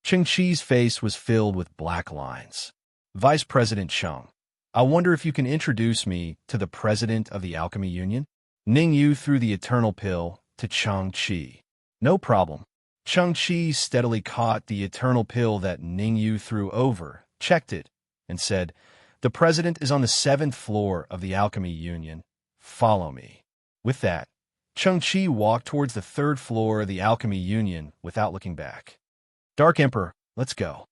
Qingqi's face was filled with black lines. Vice President Cheng, I wonder if you can introduce me to the president of the Alchemy Union? Ningyu threw the eternal pill to Qingqi. No problem. Qingqi steadily caught the eternal pill that Ningyu threw over, checked it, and said, The president is on the 7th floor of the Alchemy Union. Follow me. With that, Qingqi walked towards the 3rd floor of the Alchemy Union without looking back. Dark Emperor, let's go.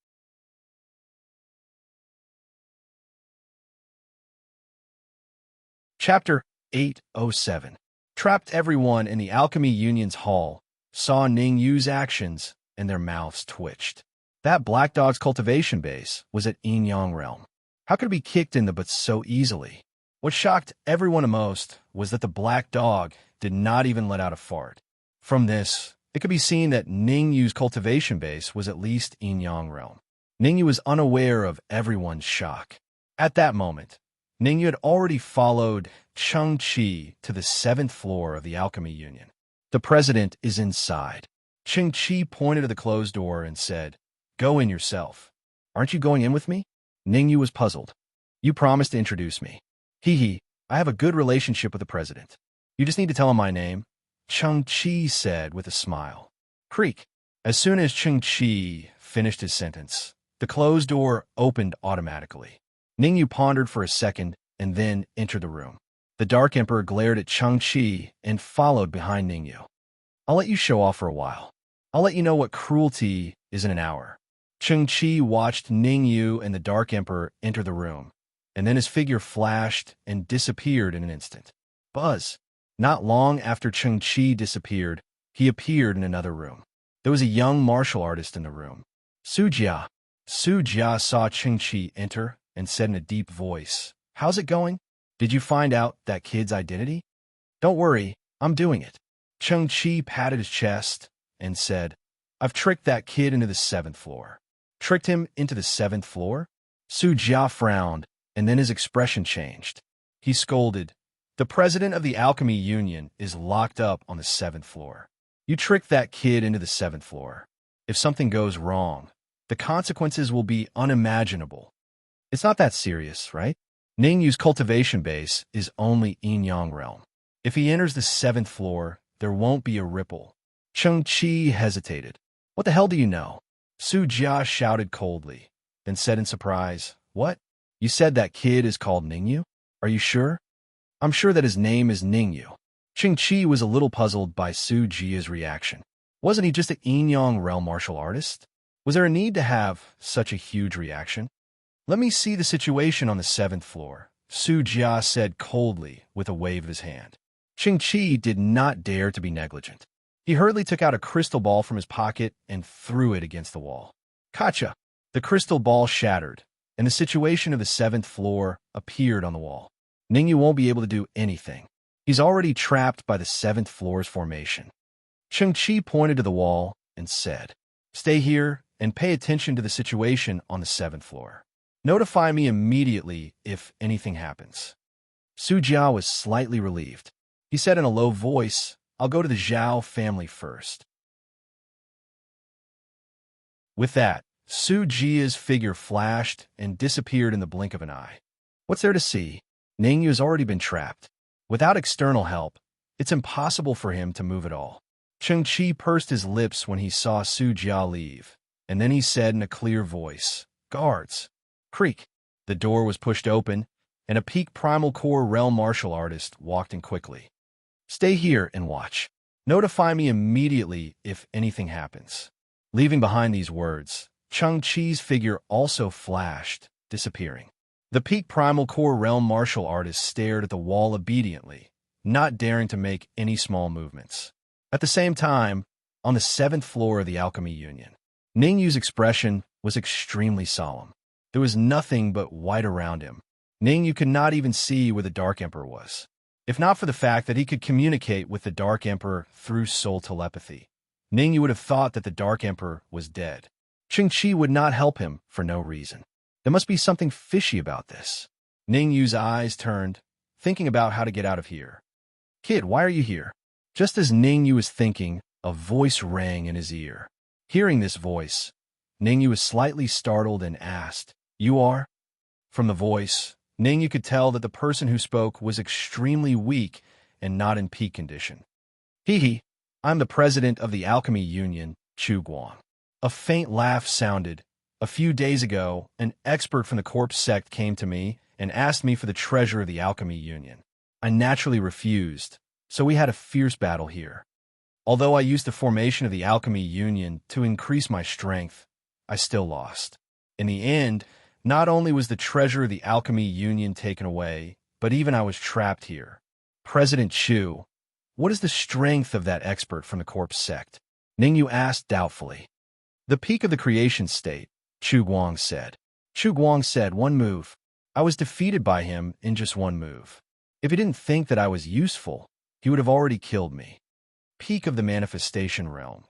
Chapter 807. Trapped everyone in the Alchemy Union's hall saw Ningyu's actions, and their mouths twitched. That Black Dog's cultivation base was at Yin-Yang Realm. How could it be kicked in the butt so easily? What shocked everyone the most was that the Black Dog did not even let out a fart. From this, it could be seen that Ningyu's cultivation base was at least Yin-Yang Realm. Ningyu was unaware of everyone's shock. At that moment, Ningyu had already followed Qingqi to the 7th floor of the Alchemy Union. The president is inside. Qingqi pointed to the closed door and said, Go in yourself. Aren't you going in with me? Ningyu was puzzled. You promised to introduce me. Hee, I have a good relationship with the president. You just need to tell him my name, Qingqi said with a smile. Creak. As soon as Qingqi finished his sentence, the closed door opened automatically. Ningyu pondered for a second and then entered the room. The Dark Emperor glared at Qingqi and followed behind Ningyu. I'll let you show off for a while. I'll let you know what cruelty is in an hour. Qingqi watched Ningyu and the Dark Emperor enter the room, and then his figure flashed and disappeared in an instant. Buzz. Not long after Qingqi disappeared, he appeared in another room. There was a young martial artist in the room. Sujia. Sujia saw Qingqi enter and said in a deep voice, How's it going? Did you find out that kid's identity? Don't worry, I'm doing it. Qingqi patted his chest and said, I've tricked that kid into the 7th floor. Tricked him into the 7th floor? Sujia frowned, and then his expression changed. He scolded, The president of the Alchemy Union is locked up on the 7th floor. You tricked that kid into the 7th floor. If something goes wrong, the consequences will be unimaginable. It's not that serious, right? Ningyu's cultivation base is only Yin-Yang Realm. If he enters the 7th floor, there won't be a ripple. Qingqi hesitated. What the hell do you know? Sujia shouted coldly, then said in surprise, What? You said that kid is called Ningyu? Are you sure? I'm sure that his name is Ningyu. Qingqi was a little puzzled by Sujia's reaction. Wasn't he just a Yin-Yang Realm martial artist? Was there a need to have such a huge reaction? Let me see the situation on the 7th floor, Su Jia said coldly with a wave of his hand. Qi did not dare to be negligent. He hurriedly took out a crystal ball from his pocket and threw it against the wall. Gotcha! The crystal ball shattered, and the situation of the 7th floor appeared on the wall. Ningyu won't be able to do anything. He's already trapped by the 7th floor's formation. Qi pointed to the wall and said, "Stay here and pay attention to the situation on the 7th floor. Notify me immediately if anything happens." Su Jia was slightly relieved. He said in a low voice, "I'll go to the Zhao family first." With that, Su Jia's figure flashed and disappeared in the blink of an eye. What's there to see? Ningyu has already been trapped. Without external help, it's impossible for him to move at all. Qi pursed his lips when he saw Su Jia leave, and then he said in a clear voice, "Guards!" Creak. The door was pushed open, and a peak primal core realm martial artist walked in quickly. "Stay here and watch. Notify me immediately if anything happens." Leaving behind these words, Qi's figure also flashed, disappearing. The peak primal core realm martial artist stared at the wall obediently, not daring to make any small movements. At the same time, on the 7th floor of the Alchemy Union, Ningyu's expression was extremely solemn. There was nothing but white around him. Ningyu could not even see where the Dark Emperor was. If not for the fact that he could communicate with the Dark Emperor through soul telepathy, Ningyu would have thought that the Dark Emperor was dead. Qi would not help him for no reason. There must be something fishy about this. Ningyu's eyes turned, thinking about how to get out of here. "Kid, why are you here?" Just as Ningyu was thinking, a voice rang in his ear. Hearing this voice, Ningyu was slightly startled and asked, "You are?" From the voice, Ningyu could tell that the person who spoke was extremely weak and not in peak condition. "Hee, I'm the president of the Alchemy Union, Chu Guang." A faint laugh sounded. "A few days ago, an expert from the corpse sect came to me and asked me for the treasure of the Alchemy Union. I naturally refused, so we had a fierce battle here. Although I used the formation of the Alchemy Union to increase my strength, I still lost. In the end, not only was the treasure of the Alchemy Union taken away, but even I was trapped here. President Chu, what is the strength of that expert from the corpse sect?" Ningyu asked doubtfully. "The peak of the creation state," Chu Guang said. Chu Guang said, "One move. I was defeated by him in just one move. If he didn't think that I was useful, he would have already killed me." Peak of the manifestation realm.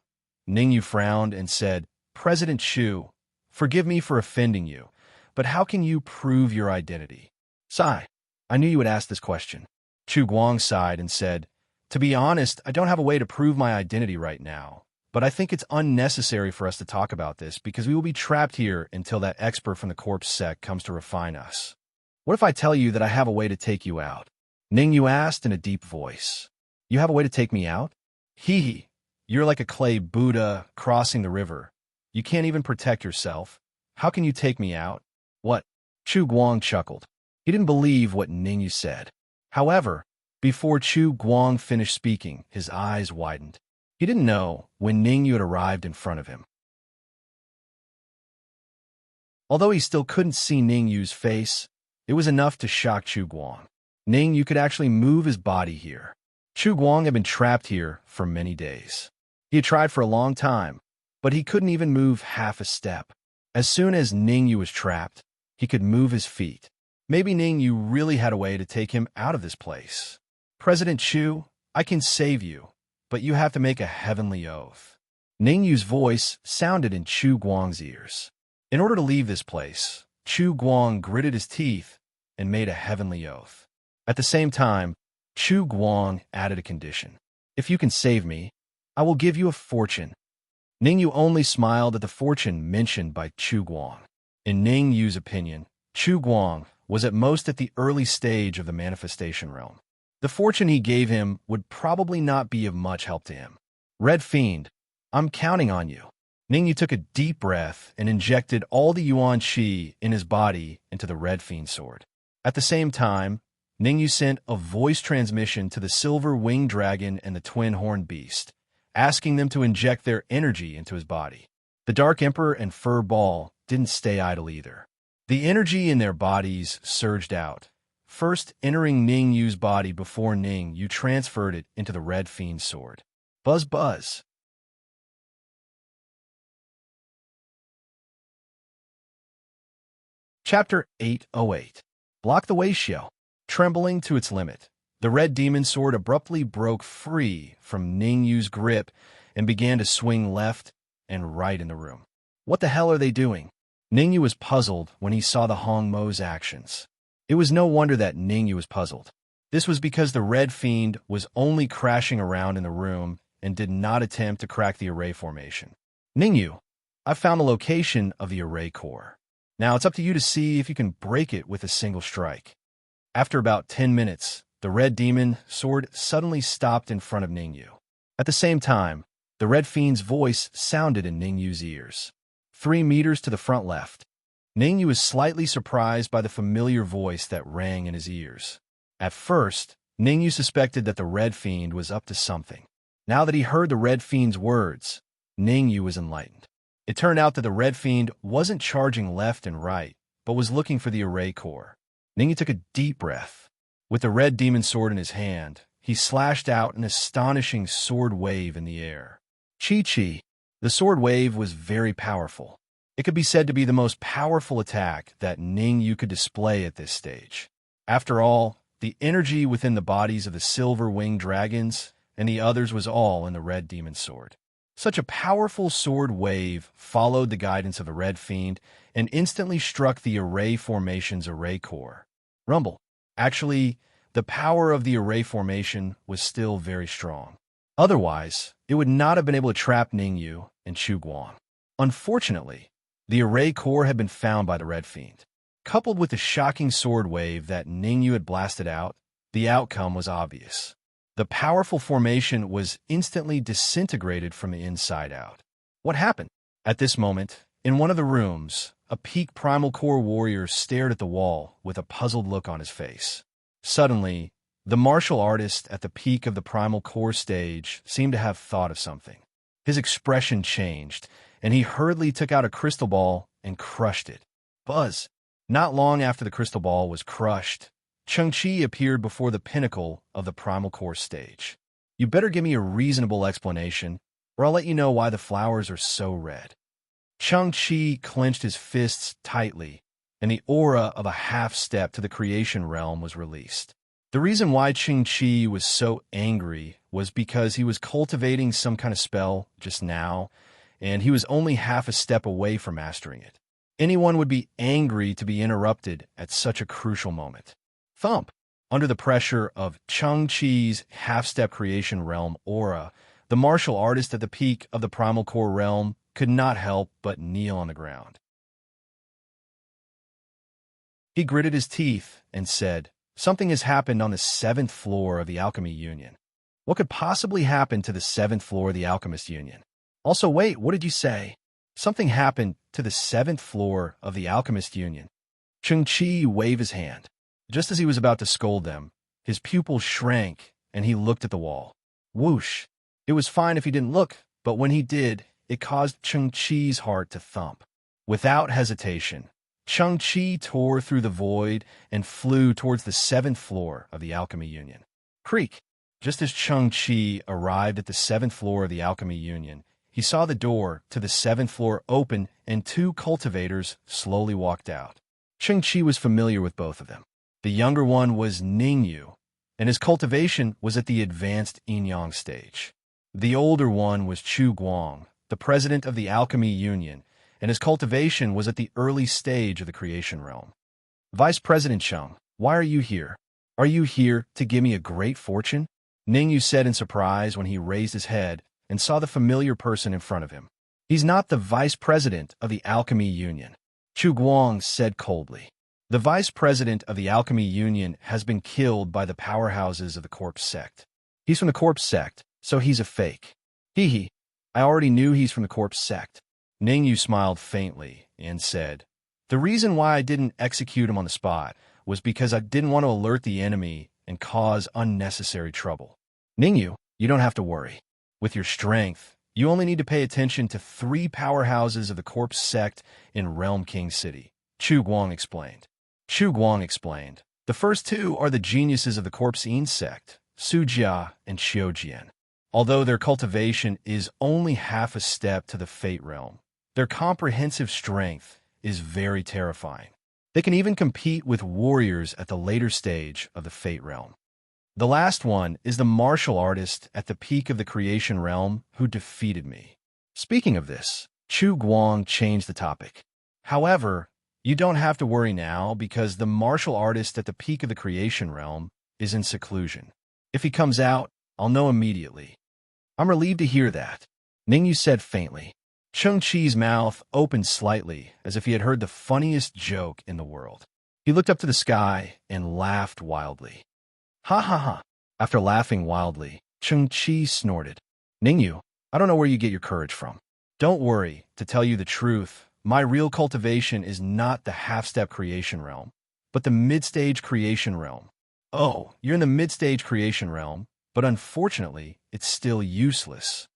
Ningyu frowned and said, "President Chu, forgive me for offending you, but how can you prove your identity?" "Sigh, I knew you would ask this question." Chu Guang sighed and said, "To be honest, I don't have a way to prove my identity right now. But I think it's unnecessary for us to talk about this because we will be trapped here until that expert from the corpse sect comes to refine us. What if I tell you that I have a way to take you out?" Ningyu asked in a deep voice. "You have a way to take me out?" Hee, you're like a clay Buddha crossing the river. You can't even protect yourself. How can you take me out?" "What?" Chu Guang chuckled. He didn't believe what Ningyu said. However, before Chu Guang finished speaking, his eyes widened. He didn't know when Ningyu had arrived in front of him. Although he still couldn't see Ningyu's face, it was enough to shock Chu Guang. Ningyu could actually move his body here. Chu Guang had been trapped here for many days. He had tried for a long time, but he couldn't even move half a step. As soon as Ningyu was trapped, he could move his feet. Maybe Ningyu really had a way to take him out of this place. "President Chu, I can save you, but you have to make a heavenly oath." Ningyu's voice sounded in Chu Guang's ears. In order to leave this place, Chu Guang gritted his teeth and made a heavenly oath. At the same time, Chu Guang added a condition. "If you can save me, I will give you a fortune." Ningyu only smiled at the fortune mentioned by Chu Guang. In Ningyu's opinion, Chu Guang was at most at the early stage of the manifestation realm. The fortune he gave him would probably not be of much help to him. "Red Fiend, I'm counting on you." Ningyu took a deep breath and injected all the Yuan Qi in his body into the Red Fiend sword. At the same time, Ningyu sent a voice transmission to the Silver Winged Dragon and the Twin Horned Beast, asking them to inject their energy into his body. The Dark Emperor and Fur Ball didn't stay idle either. The energy in their bodies surged out, first entering Ning Yu's body before Ning Yu transferred it into the Red Fiend's sword. Buzz buzz. Chapter 808. Block the Waitio. Trembling to its limit, the red demon sword abruptly broke free from Ning Yu's grip and began to swing left and right in the room. What the hell are they doing? Ning Yu was puzzled when he saw the Hong Mo's actions. It was no wonder that Ning Yu was puzzled. This was because the Red Fiend was only crashing around in the room and did not attempt to crack the array formation. Ning Yu, I've found the location of the array core. Now it's up to you to see if you can break it with a single strike. After about 10 minutes, the red demon sword suddenly stopped in front of Ning Yu. At the same time, the Red Fiend's voice sounded in Ning Yu's ears. 3 meters to the front left. Ning Yu was slightly surprised by the familiar voice that rang in his ears. At first, Ning Yu suspected that the Red Fiend was up to something. Now that he heard the Red Fiend's words, Ning Yu was enlightened. It turned out that the Red Fiend wasn't charging left and right, but was looking for the array core. Ning Yu took a deep breath. With the red demon sword in his hand, he slashed out an astonishing sword wave in the air. Chi-Chi. The sword wave was very powerful. It could be said to be the most powerful attack that Ning Yu could display at this stage. After all, the energy within the bodies of the silver-winged dragons and the others was all in the red demon sword. Such a powerful sword wave followed the guidance of the Red Fiend and instantly struck the array formation's array core. Rumble. Actually, the power of the array formation was still very strong. Otherwise, it would not have been able to trap Ning Yu and Chu Guang. Unfortunately, the array core had been found by the Red Fiend. Coupled with the shocking sword wave that Ning Yu had blasted out, the outcome was obvious. The powerful formation was instantly disintegrated from the inside out. What happened? At this moment, in one of the rooms, a peak primal core warrior stared at the wall with a puzzled look on his face. Suddenly, the martial artist at the peak of the primal core stage seemed to have thought of something. His expression changed, and he hurriedly took out a crystal ball and crushed it. Buzz! Not long after the crystal ball was crushed, Chang-Chi appeared before the pinnacle of the primal core stage. You better give me a reasonable explanation, or I'll let you know why the flowers are so red. Chang-Chi clenched his fists tightly, and the aura of a half-step to the creation realm was released. The reason why Chang-Chi was so angry was because he was cultivating some kind of spell just now, and he was only half a step away from mastering it. Anyone would be angry to be interrupted at such a crucial moment. Thump! Under the pressure of Chang-Chi's half-step creation realm aura, the martial artist at the peak of the primal core realm could not help but kneel on the ground. He gritted his teeth and said, "Something has happened on the 7th floor of the Alchemy Union." What could possibly happen to the 7th floor of the Alchemist Union? Also, wait, what did you say? Something happened to the 7th floor of the Alchemist Union. Chang-Chi waved his hand. Just as he was about to scold them, his pupils shrank and he looked at the wall. Whoosh! It was fine if he didn't look, but when he did, it caused Chang-Chi's heart to thump. Without hesitation, Chang-Chi tore through the void and flew towards the 7th floor of the Alchemy Union. Creak! Just as Chang-Chi arrived at the 7th floor of the Alchemy Union, he saw the door to the 7th floor open and 2 cultivators slowly walked out. Chang-Chi was familiar with both of them. The younger one was Ning Yu, and his cultivation was at the advanced yin-yang stage. The older one was Chu Guang, the president of the Alchemy Union, and his cultivation was at the early stage of the creation realm. Vice President Chung, why are you here? Are you here to give me a great fortune? Ning Yu said in surprise when he raised his head and saw the familiar person in front of him. He's not the vice president of the Alchemy Union. Chu Guang said coldly. The vice president of the Alchemy Union has been killed by the powerhouses of the Corpse Sect. He's from the Corpse Sect, so he's a fake. Hee. I already knew he's from the Corpse Sect. Ning Yu smiled faintly and said, "The reason why I didn't execute him on the spot was because I didn't want to alert the enemy and cause unnecessary trouble. Ning Yu, you don't have to worry. With your strength, you only need to pay attention to 3 powerhouses of the Corpse Sect in Realm King City," Chu Guang explained. The first two are the geniuses of the corpse insect, Sujia and Xiujian. Although their cultivation is only half a step to the fate realm, their comprehensive strength is very terrifying. They can even compete with warriors at the later stage of the fate realm. The last one is the martial artist at the peak of the creation realm who defeated me. Speaking of this, Chu Guang changed the topic. However, you don't have to worry now because the martial artist at the peak of the creation realm is in seclusion. If he comes out, I'll know immediately. I'm relieved to hear that, Ningyu said faintly. Cheng Chi's mouth opened slightly as if he had heard the funniest joke in the world. He looked up to the sky and laughed wildly. Ha ha ha. After laughing wildly, Cheng Chi snorted. Ningyu, I don't know where you get your courage from. Don't worry, to tell you the truth, my real cultivation is not the half-step creation realm, but the mid-stage creation realm. Oh, you're in the mid-stage creation realm, but unfortunately, it's still useless.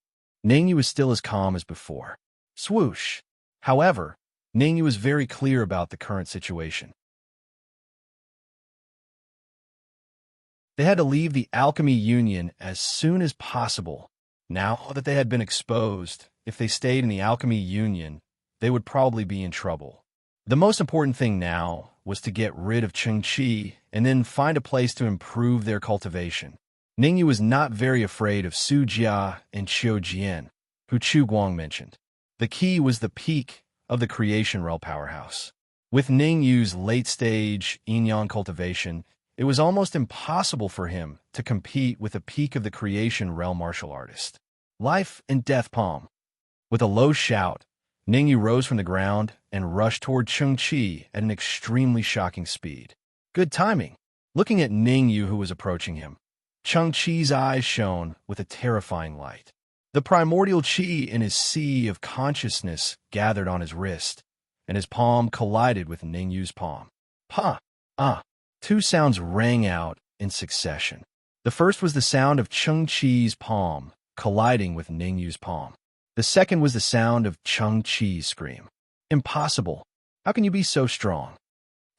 Ningyu is still as calm as before. Swoosh. However, Ningyu was very clear about the current situation. They had to leave the Alchemy Union as soon as possible. Now that they had been exposed, if they stayed in the Alchemy Union, they would probably be in trouble. The most important thing now was to get rid of Cheng Chi and then find a place to improve their cultivation. Ningyu was not very afraid of Su Jia and Qiu Jian, who Chu Guang mentioned. The key was the peak of the creation realm powerhouse. With Ningyu's late-stage yin-yang cultivation, it was almost impossible for him to compete with the peak of the creation realm martial artist. Life and death palm. With a low shout, Ningyu rose from the ground and rushed toward Cheng Chi at an extremely shocking speed. Good timing. Looking at Ningyu, who was approaching him, Cheng Chi's eyes shone with a terrifying light. The primordial chi in his sea of consciousness gathered on his wrist, and his palm collided with Ningyu's palm. Pa! Ah! Two sounds rang out in succession. The first was the sound of Cheng Chi's palm colliding with Ningyu's palm. The second was the sound of Cheng Chi's scream. Impossible! How can you be so strong?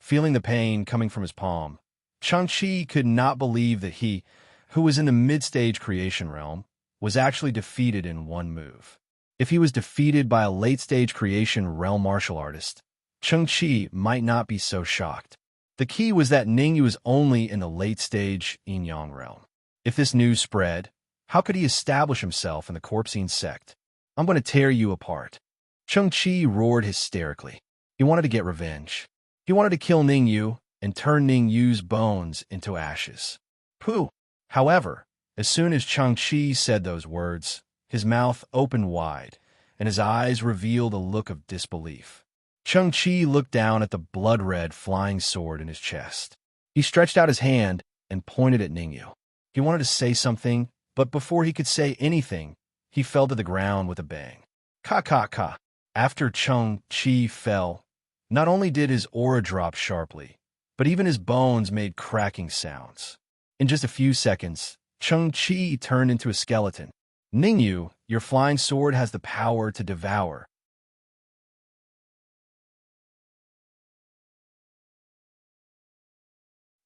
Feeling the pain coming from his palm, Cheng Chi could not believe that he, who was in the mid-stage creation realm, was actually defeated in one move. If he was defeated by a late-stage creation realm martial artist, Cheng Chi might not be so shocked. The key was that Ningyu was only in the late-stage yin-yang realm. If this news spread, how could he establish himself in the corpsine sect? I'm going to tear you apart. Cheng Chi roared hysterically. He wanted to get revenge. He wanted to kill Ningyu and turn Ningyu's bones into ashes. Pooh! However, as soon as Cheng Chi said those words, his mouth opened wide, and his eyes revealed a look of disbelief. Cheng Chi looked down at the blood-red flying sword in his chest. He stretched out his hand and pointed at Ningyu. He wanted to say something, but before he could say anything, he fell to the ground with a bang. Ka ka ka. After Cheng Chi fell, not only did his aura drop sharply, but even his bones made cracking sounds. In just a few seconds, Cheng Chi turned into a skeleton. Ningyu, your flying sword has the power to devour.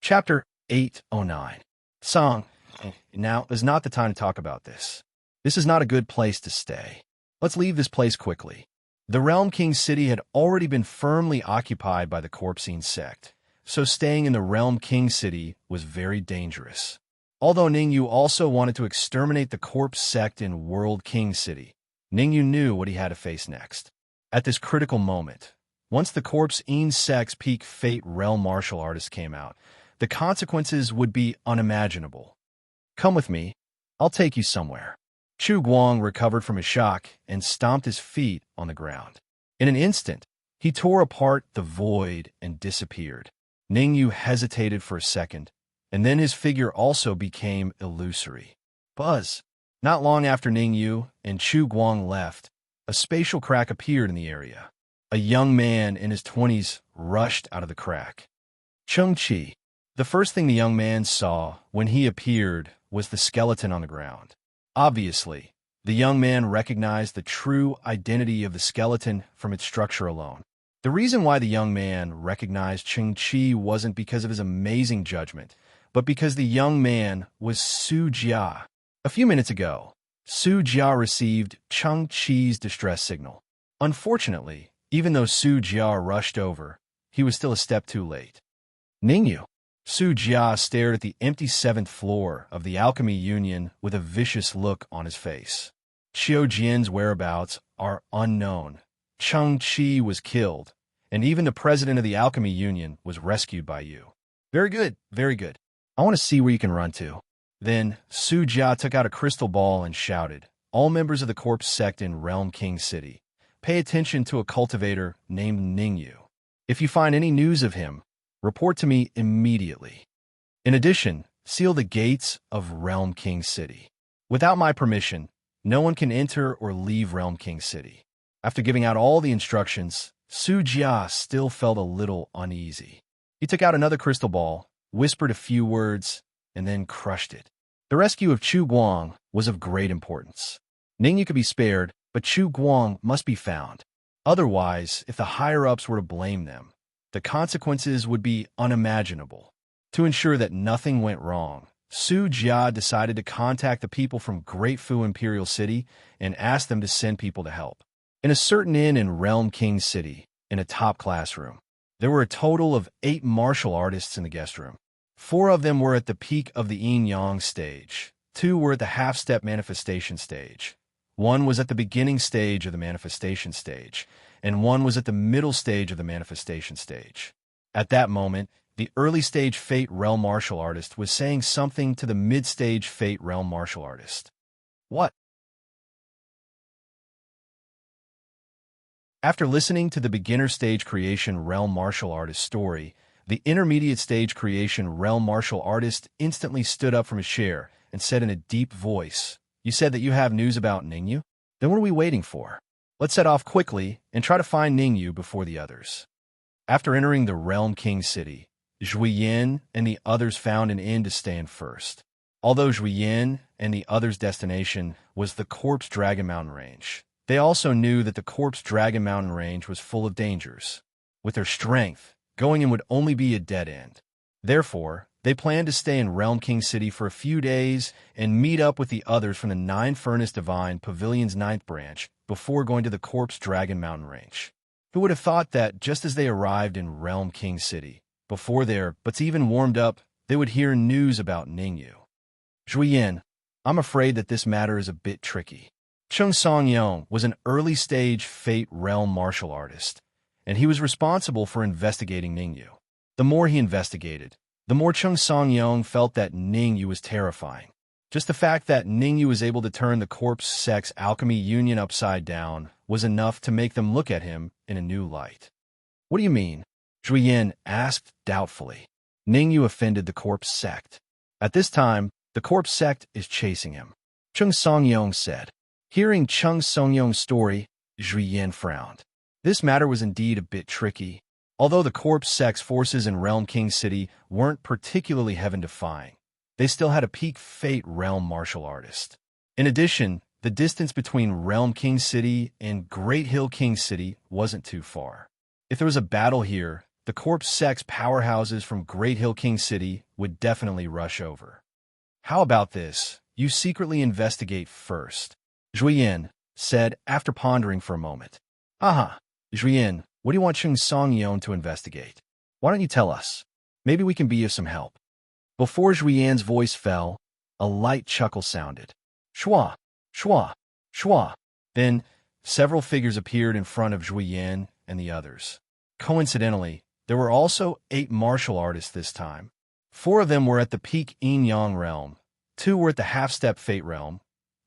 Chapter 809. Song. Now is not the time to talk about this. This is not a good place to stay. Let's leave this place quickly. The Realm King City had already been firmly occupied by the Corpsine sect, so staying in the Realm King City was very dangerous. Although Ningyu also wanted to exterminate the Corpse sect in World King City, Ningyu knew what he had to face next. At this critical moment, once the Corpse sect's peak fate realm martial artist came out, the consequences would be unimaginable. Come with me. I'll take you somewhere. Chu Guang recovered from his shock and stomped his feet on the ground. In an instant, he tore apart the void and disappeared. Ningyu hesitated for a second, and then his figure also became illusory. Buzz! Not long after Ningyu and Chu Guang left, a spatial crack appeared in the area. A young man in his 20s rushed out of the crack. Cheng Chi. The first thing the young man saw when he appeared was the skeleton on the ground. Obviously, the young man recognized the true identity of the skeleton from its structure alone. The reason why the young man recognized Cheng-Chi wasn't because of his amazing judgment, but because the young man was Su Jia. A few minutes ago, Su Jia received Cheng-Chi's distress signal. Unfortunately, even though Su Jia rushed over, he was still a step too late. Ningyu. Su Jia stared at the empty seventh floor of the Alchemy Union with a vicious look on his face. Qiu Jian's whereabouts are unknown. Cheng-Chi was killed, and even the president of the Alchemy Union was rescued by you. Very good, very good. I want to see where you can run to. Then, Su Jia took out a crystal ball and shouted, "All members of the corpse sect in Realm King City, pay attention to a cultivator named Ningyu. If you find any news of him, report to me immediately. In addition, seal the gates of Realm King City. Without my permission, no one can enter or leave Realm King City." After giving out all the instructions, Su Jia still felt a little uneasy. He took out another crystal ball, whispered a few words, and then crushed it. The rescue of Chu Guang was of great importance. Ningyu could be spared, but Chu Guang must be found. Otherwise, if the higher-ups were to blame them, the consequences would be unimaginable. To ensure that nothing went wrong, Su Jia decided to contact the people from Great Fu Imperial City and ask them to send people to help. In a certain inn in Realm King City, in a top classroom, there were a total of 8 martial artists in the guest room. 4 of them were at the peak of the yin-yang stage, 2 were at the half-step manifestation stage, 1 was at the beginning stage of the manifestation stage, and 1 was at the middle stage of the manifestation stage. At that moment, the early-stage Fate Realm martial artist was saying something to the mid-stage Fate Realm martial artist. What? After listening to the beginner stage creation realm martial artist story, the intermediate stage creation realm martial artist instantly stood up from his chair and said in a deep voice, "You said that you have news about Ningyu? Then what are we waiting for? Let's set off quickly and try to find Ningyu before the others." After entering the Realm King City, Zhuyin and the others found an inn to stay in first. Although Zhuyin and the others' destination was the Corpse Dragon Mountain Range, they also knew that the Corpse Dragon Mountain Range was full of dangers. With their strength, going in would only be a dead end. Therefore, they planned to stay in Realm King City for a few days and meet up with the others from the Nine Furnace Divine Pavilion's 9th branch before going to the Corpse Dragon Mountain Range. Who would have thought that just as they arrived in Realm King City, before their butts even warmed up, they would hear news about Ningyu? Zhuyin, I'm afraid that this matter is a bit tricky. Chung Songyong was an early-stage Fate Realm martial artist, and he was responsible for investigating Ningyu. The more he investigated, the more Chung Songyong felt that Ningyu was terrifying. Just the fact that Ningyu was able to turn the Corpse Sect's Alchemy Union upside down was enough to make them look at him in a new light. What do you mean? Zhuyin asked doubtfully. Ningyu offended the Corpse Sect. At this time, the Corpse Sect is chasing him, Chung Songyong said. Hearing Chung Songyong's story, Zhuyin frowned. This matter was indeed a bit tricky. Although the Corpse Sect's forces in Realm King City weren't particularly heaven-defying, they still had a peak Fate Realm martial artist. In addition, the distance between Realm King City and Great Hill King City wasn't too far. If there was a battle here, the Corpse Sect's powerhouses from Great Hill King City would definitely rush over. How about this? You secretly investigate first, Zhuyin said after pondering for a moment. Aha, Zhuyin, what do you want Chung Songyong to investigate? Why don't you tell us? Maybe we can be of some help. Before Zhuyan's voice fell, a light chuckle sounded. Shua, shua, shua. Then, several figures appeared in front of Zhuyin and the others. Coincidentally, there were also 8 martial artists this time. 4 of them were at the peak yin-yang realm, 2 were at the half-step Fate realm,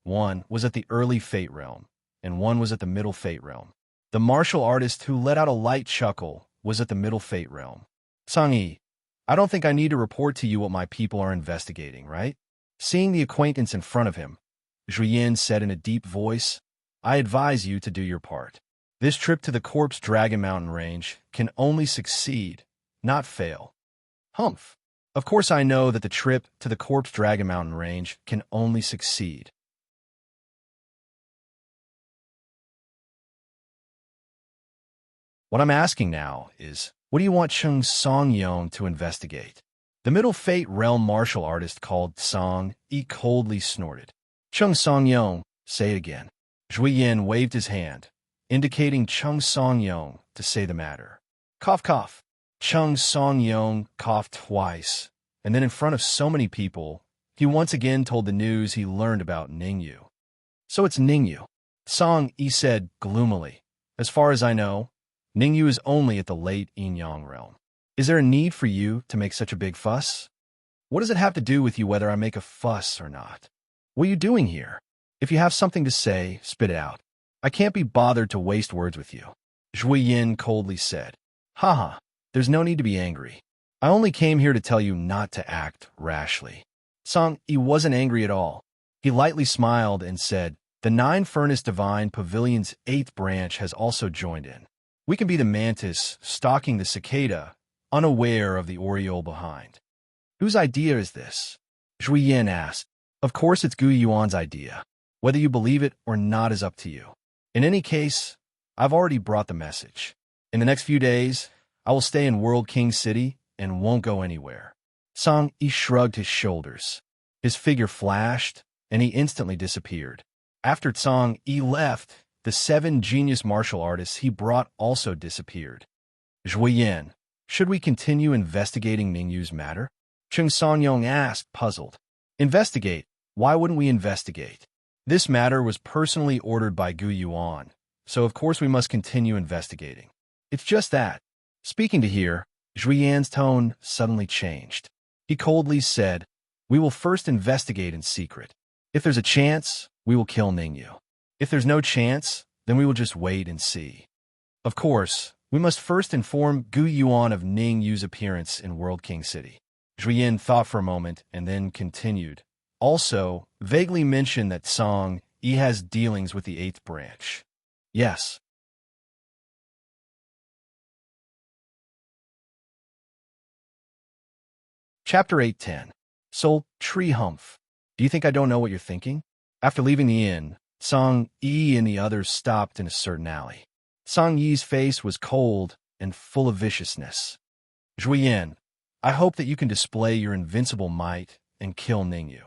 1 was at the early Fate realm, and 1 was at the middle Fate realm. The martial artist who let out a light chuckle was at the middle Fate realm. Sang-yi, I don't think I need to report to you what my people are investigating, right? Seeing the acquaintance in front of him, Zhuyin said in a deep voice, I advise you to do your part. This trip to the Corpse Dragon Mountain Range can only succeed, not fail. Humph. Of course I know that the trip to the Corpse Dragon Mountain Range can only succeed. What I'm asking now is, what do you want Chung Song-yong to investigate? The Middle Fate Realm martial artist called Song Yi coldly snorted. Chung Song-yong, say it again. Zhui Yin waved his hand, indicating Chung Song-yong to say the matter. Cough, cough. Chung Song-yong coughed twice, and then in front of so many people, he once again told the news he learned about Ningyu. So it's Ningyu. Song Yi said gloomily. As far as I know, Ningyu is only at the late Yin-yang realm. Is there a need for you to make such a big fuss? What does it have to do with you whether I make a fuss or not? What are you doing here? If you have something to say, spit it out. I can't be bothered to waste words with you. Zhui Yin coldly said. Haha, there's no need to be angry. I only came here to tell you not to act rashly. Song Yi wasn't angry at all. He lightly smiled and said, the Nine-Furnace Divine Pavilion's 8th branch has also joined in. We can be the mantis stalking the cicada, unaware of the oriole behind. Whose idea is this? Zhui Yin asked. Of course it's Gu Yuan's idea. Whether you believe it or not is up to you. In any case, I've already brought the message. In the next few days, I will stay in World King City and won't go anywhere. Song Yi shrugged his shoulders. His figure flashed, and he instantly disappeared. After Song Yi left, the 7 genius martial artists he brought also disappeared. Zhui Yin, should we continue investigating Ningyu's matter? Chung Song-yong asked, puzzled. Investigate? Why wouldn't we investigate? This matter was personally ordered by Gu Yuan, so of course we must continue investigating. It's just that. Speaking to here, Zhui Yan's tone suddenly changed. He coldly said, we will first investigate in secret. If there's a chance, we will kill Ningyu. If there's no chance, then we will just wait and see. Of course, we must first inform Gu Yuan of Ningyu's appearance in World King City. Zhui Yin thought for a moment and then continued. Also, vaguely mentioned that Song Yi has dealings with the 8th branch. Yes. Chapter 810. Soul Tree Humph. Do you think I don't know what you're thinking? After leaving the inn, Song Yi and the others stopped in a certain alley. Song Yi's face was cold and full of viciousness. Zhui Yin, I hope that you can display your invincible might and kill Ningyu.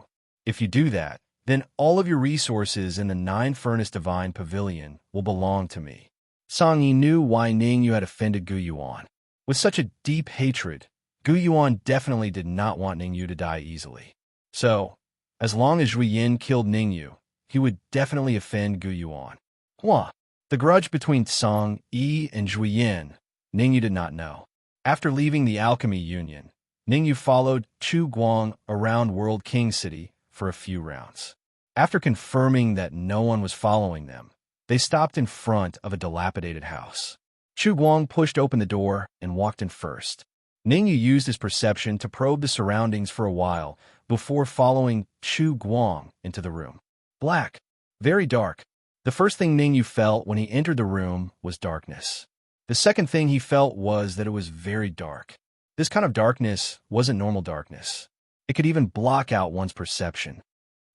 If you do that, then all of your resources in the Nine-Furnace Divine Pavilion will belong to me. Song Yi knew why Ningyu had offended Gu Yuan. With such a deep hatred, Gu Yuan definitely did not want Ningyu to die easily. So, as long as Zhui Yin killed Ningyu, he would definitely offend Gu Yuan. Hua. The grudge between Song Yi and Zhui Yin, Ningyu did not know. After leaving the Alchemy Union, Ningyu followed Chu Guang around World King City for a few rounds. After confirming that no one was following them, they stopped in front of a dilapidated house. Chu Guang pushed open the door and walked in first. Ningyu used his perception to probe the surroundings for a while before following Chu Guang into the room. Black. Very dark. The first thing Ningyu felt when he entered the room was darkness. The second thing he felt was that it was very dark. This kind of darkness wasn't normal darkness. It could even block out one's perception.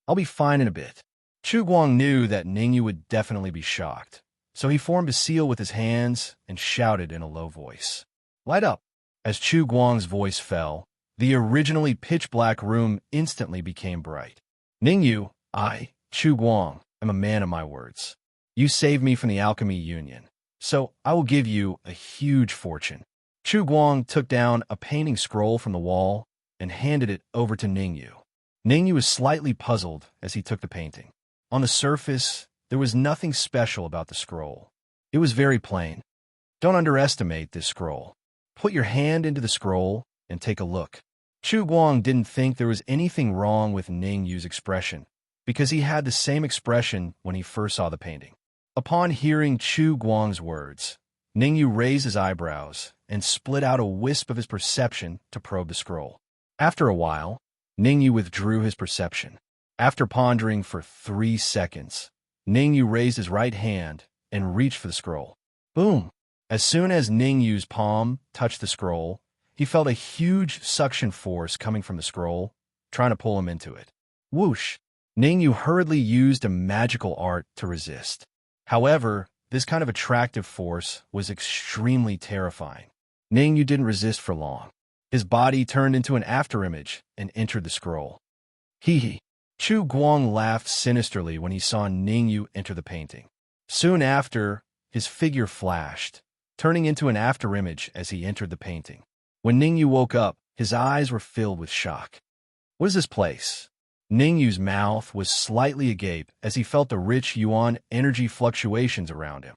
I'll be fine in a bit. Chu Guang knew that Ningyu would definitely be shocked, so he formed a seal with his hands and shouted in a low voice. Light up. As Chu Guang's voice fell, the originally pitch-black room instantly became bright. Ningyu, Chu Guang, am a man of my words. You saved me from the Alchemy Union, so I will give you a huge fortune. Chu Guang took down a painting scroll from the wall and handed it over to Ningyu. Ningyu was slightly puzzled as he took the painting. On the surface, there was nothing special about the scroll. It was very plain. Don't underestimate this scroll. Put your hand into the scroll and take a look. Chu Guang didn't think there was anything wrong with Ningyu's expression, because he had the same expression when he first saw the painting. Upon hearing Chu Guang's words, Ningyu raised his eyebrows and split out a wisp of his perception to probe the scroll. After a while, Ningyu withdrew his perception. After pondering for 3 seconds, Ningyu raised his right hand and reached for the scroll. Boom! As soon as Ningyu's palm touched the scroll, he felt a huge suction force coming from the scroll, trying to pull him into it. Whoosh! Ningyu hurriedly used a magical art to resist. However, this kind of attractive force was extremely terrifying. Ningyu didn't resist for long. His body turned into an afterimage and entered the scroll. Hee hee. Chu Guang laughed sinisterly when he saw Ningyu enter the painting. Soon after, his figure flashed, turning into an afterimage as he entered the painting. When Ningyu woke up, his eyes were filled with shock. What is this place? Ningyu's mouth was slightly agape as he felt the rich yuan energy fluctuations around him.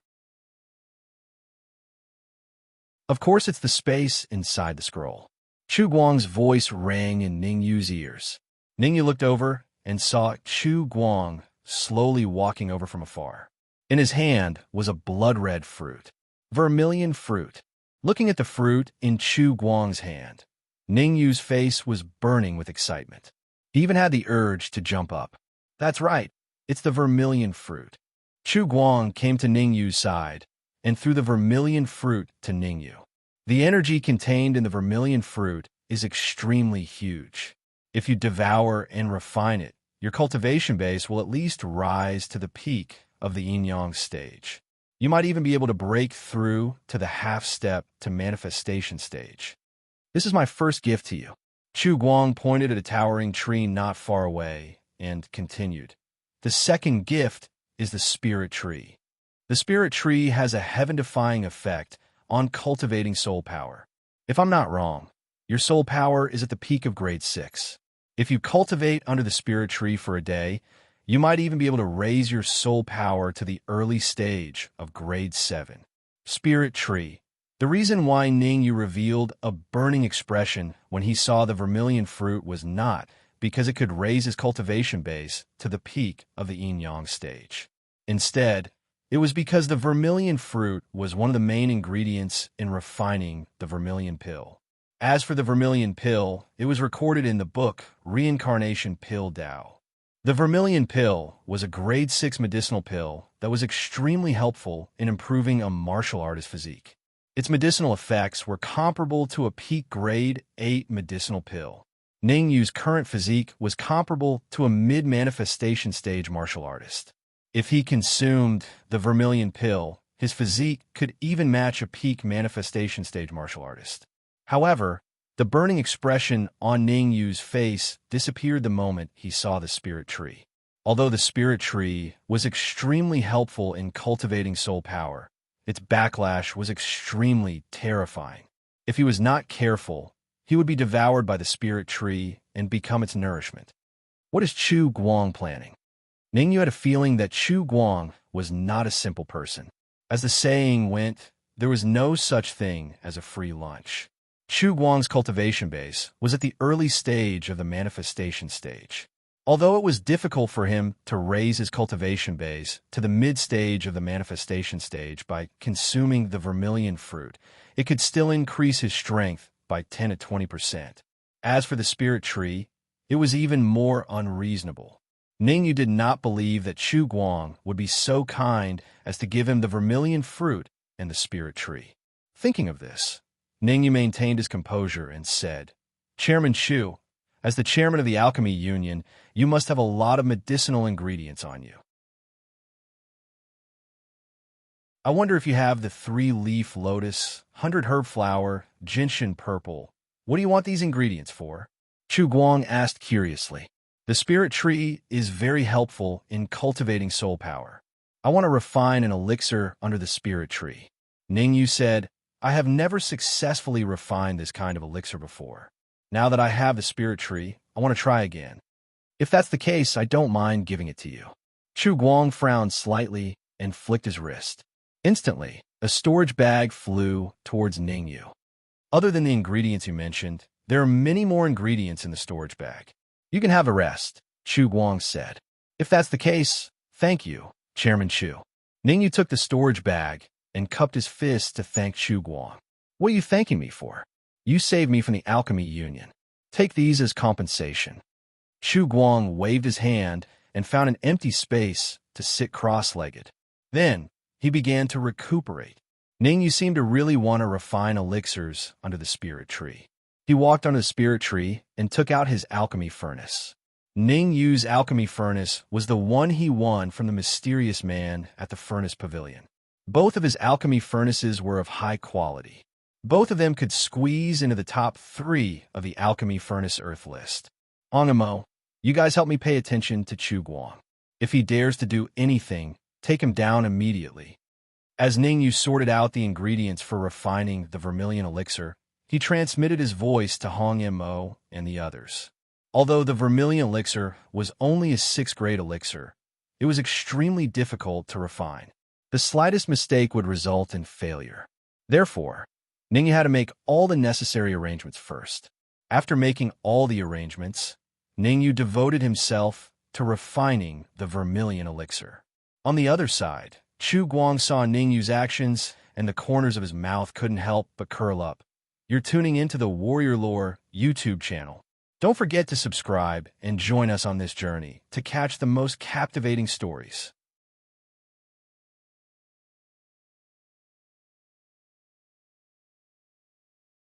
Of course, it's the space inside the scroll. Chu Guang's voice rang in Ningyu's ears. Ningyu looked over and saw Chu Guang slowly walking over from afar. In his hand was a blood-red fruit. Vermilion fruit. Looking at the fruit in Chu Guang's hand, Ningyu's face was burning with excitement. He even had the urge to jump up. That's right, it's the vermilion fruit. Chu Guang came to Ningyu's side and threw the vermilion fruit to Ningyu. The energy contained in the vermilion fruit is extremely huge. If you devour and refine it, your cultivation base will at least rise to the peak of the yin-yang stage. You might even be able to break through to the half-step to manifestation stage. This is my first gift to you. Chu Guang pointed at a towering tree not far away and continued. The second gift is the spirit tree. The spirit tree has a heaven-defying effect on cultivating soul power. If I'm not wrong, your soul power is at the peak of grade 6. If you cultivate under the spirit tree for a day, you might even be able to raise your soul power to the early stage of grade 7. Spirit tree. The reason why Ningyu revealed a burning expression when he saw the vermilion fruit was not because it could raise his cultivation base to the peak of the yin-yang stage. Instead, it was because the vermilion fruit was one of the main ingredients in refining the vermilion pill. As for the vermilion pill, it was recorded in the book Reincarnation Pill Tao. The vermilion pill was a grade 6 medicinal pill that was extremely helpful in improving a martial artist physique. Its medicinal effects were comparable to a peak grade 8 medicinal pill. Ningyu's current physique was comparable to a mid-manifestation stage martial artist. If he consumed the vermilion pill, his physique could even match a peak manifestation stage martial artist. However, the burning expression on Ningyu's face disappeared the moment he saw the spirit tree. Although the spirit tree was extremely helpful in cultivating soul power, its backlash was extremely terrifying. If he was not careful, he would be devoured by the spirit tree and become its nourishment. What is Chu Guang planning? Ningyu had a feeling that Chu Guang was not a simple person. As the saying went, there was no such thing as a free lunch. Chu Guang's cultivation base was at the early stage of the manifestation stage. Although it was difficult for him to raise his cultivation base to the mid-stage of the manifestation stage by consuming the vermilion fruit, it could still increase his strength by 10 to 20%. As for the spirit tree, it was even more unreasonable. Ningyu did not believe that Chu Guang would be so kind as to give him the vermilion fruit and the spirit tree. Thinking of this, Ningyu maintained his composure and said, Chairman Chu, as the chairman of the Alchemy Union, you must have a lot of medicinal ingredients on you. I wonder if you have the 3-leaf lotus, 100-herb flower, gentian purple. What do you want these ingredients for? Chu Guang asked curiously. The spirit tree is very helpful in cultivating soul power. I want to refine an elixir under the spirit tree. Ningyu said, I have never successfully refined this kind of elixir before. Now that I have the spirit tree, I want to try again. If that's the case, I don't mind giving it to you. Chu Guang frowned slightly and flicked his wrist. Instantly, a storage bag flew towards Ningyu. Other than the ingredients you mentioned, there are many more ingredients in the storage bag. You can have the rest, Chu Guang said. If that's the case, thank you, Chairman Chu. Ningyu took the storage bag and cupped his fist to thank Chu Guang. What are you thanking me for? You saved me from the Alchemy Union. Take these as compensation. Chu Guang waved his hand and found an empty space to sit cross-legged. Then, he began to recuperate. Ningyu seemed to really want to refine elixirs under the spirit tree. He walked under the spirit tree and took out his alchemy furnace. Ningyu's alchemy furnace was the one he won from the mysterious man at the furnace pavilion. Both of his alchemy furnaces were of high quality. Both of them could squeeze into the top 3 of the alchemy furnace Earth list. Onimo, you guys help me pay attention to Chu Guang. If he dares to do anything, take him down immediately. As Ningyu sorted out the ingredients for refining the vermilion elixir, he transmitted his voice to Hong Mo and the others. Although the vermilion elixir was only a 6th grade elixir, it was extremely difficult to refine. The slightest mistake would result in failure. Therefore, Ningyu had to make all the necessary arrangements first. After making all the arrangements, Ningyu devoted himself to refining the vermilion elixir. On the other side, Chu Guang saw Ningyu's actions, and the corners of his mouth couldn't help but curl up. You're tuning into the Warrior Lore YouTube channel. Don't forget to subscribe and join us on this journey to catch the most captivating stories.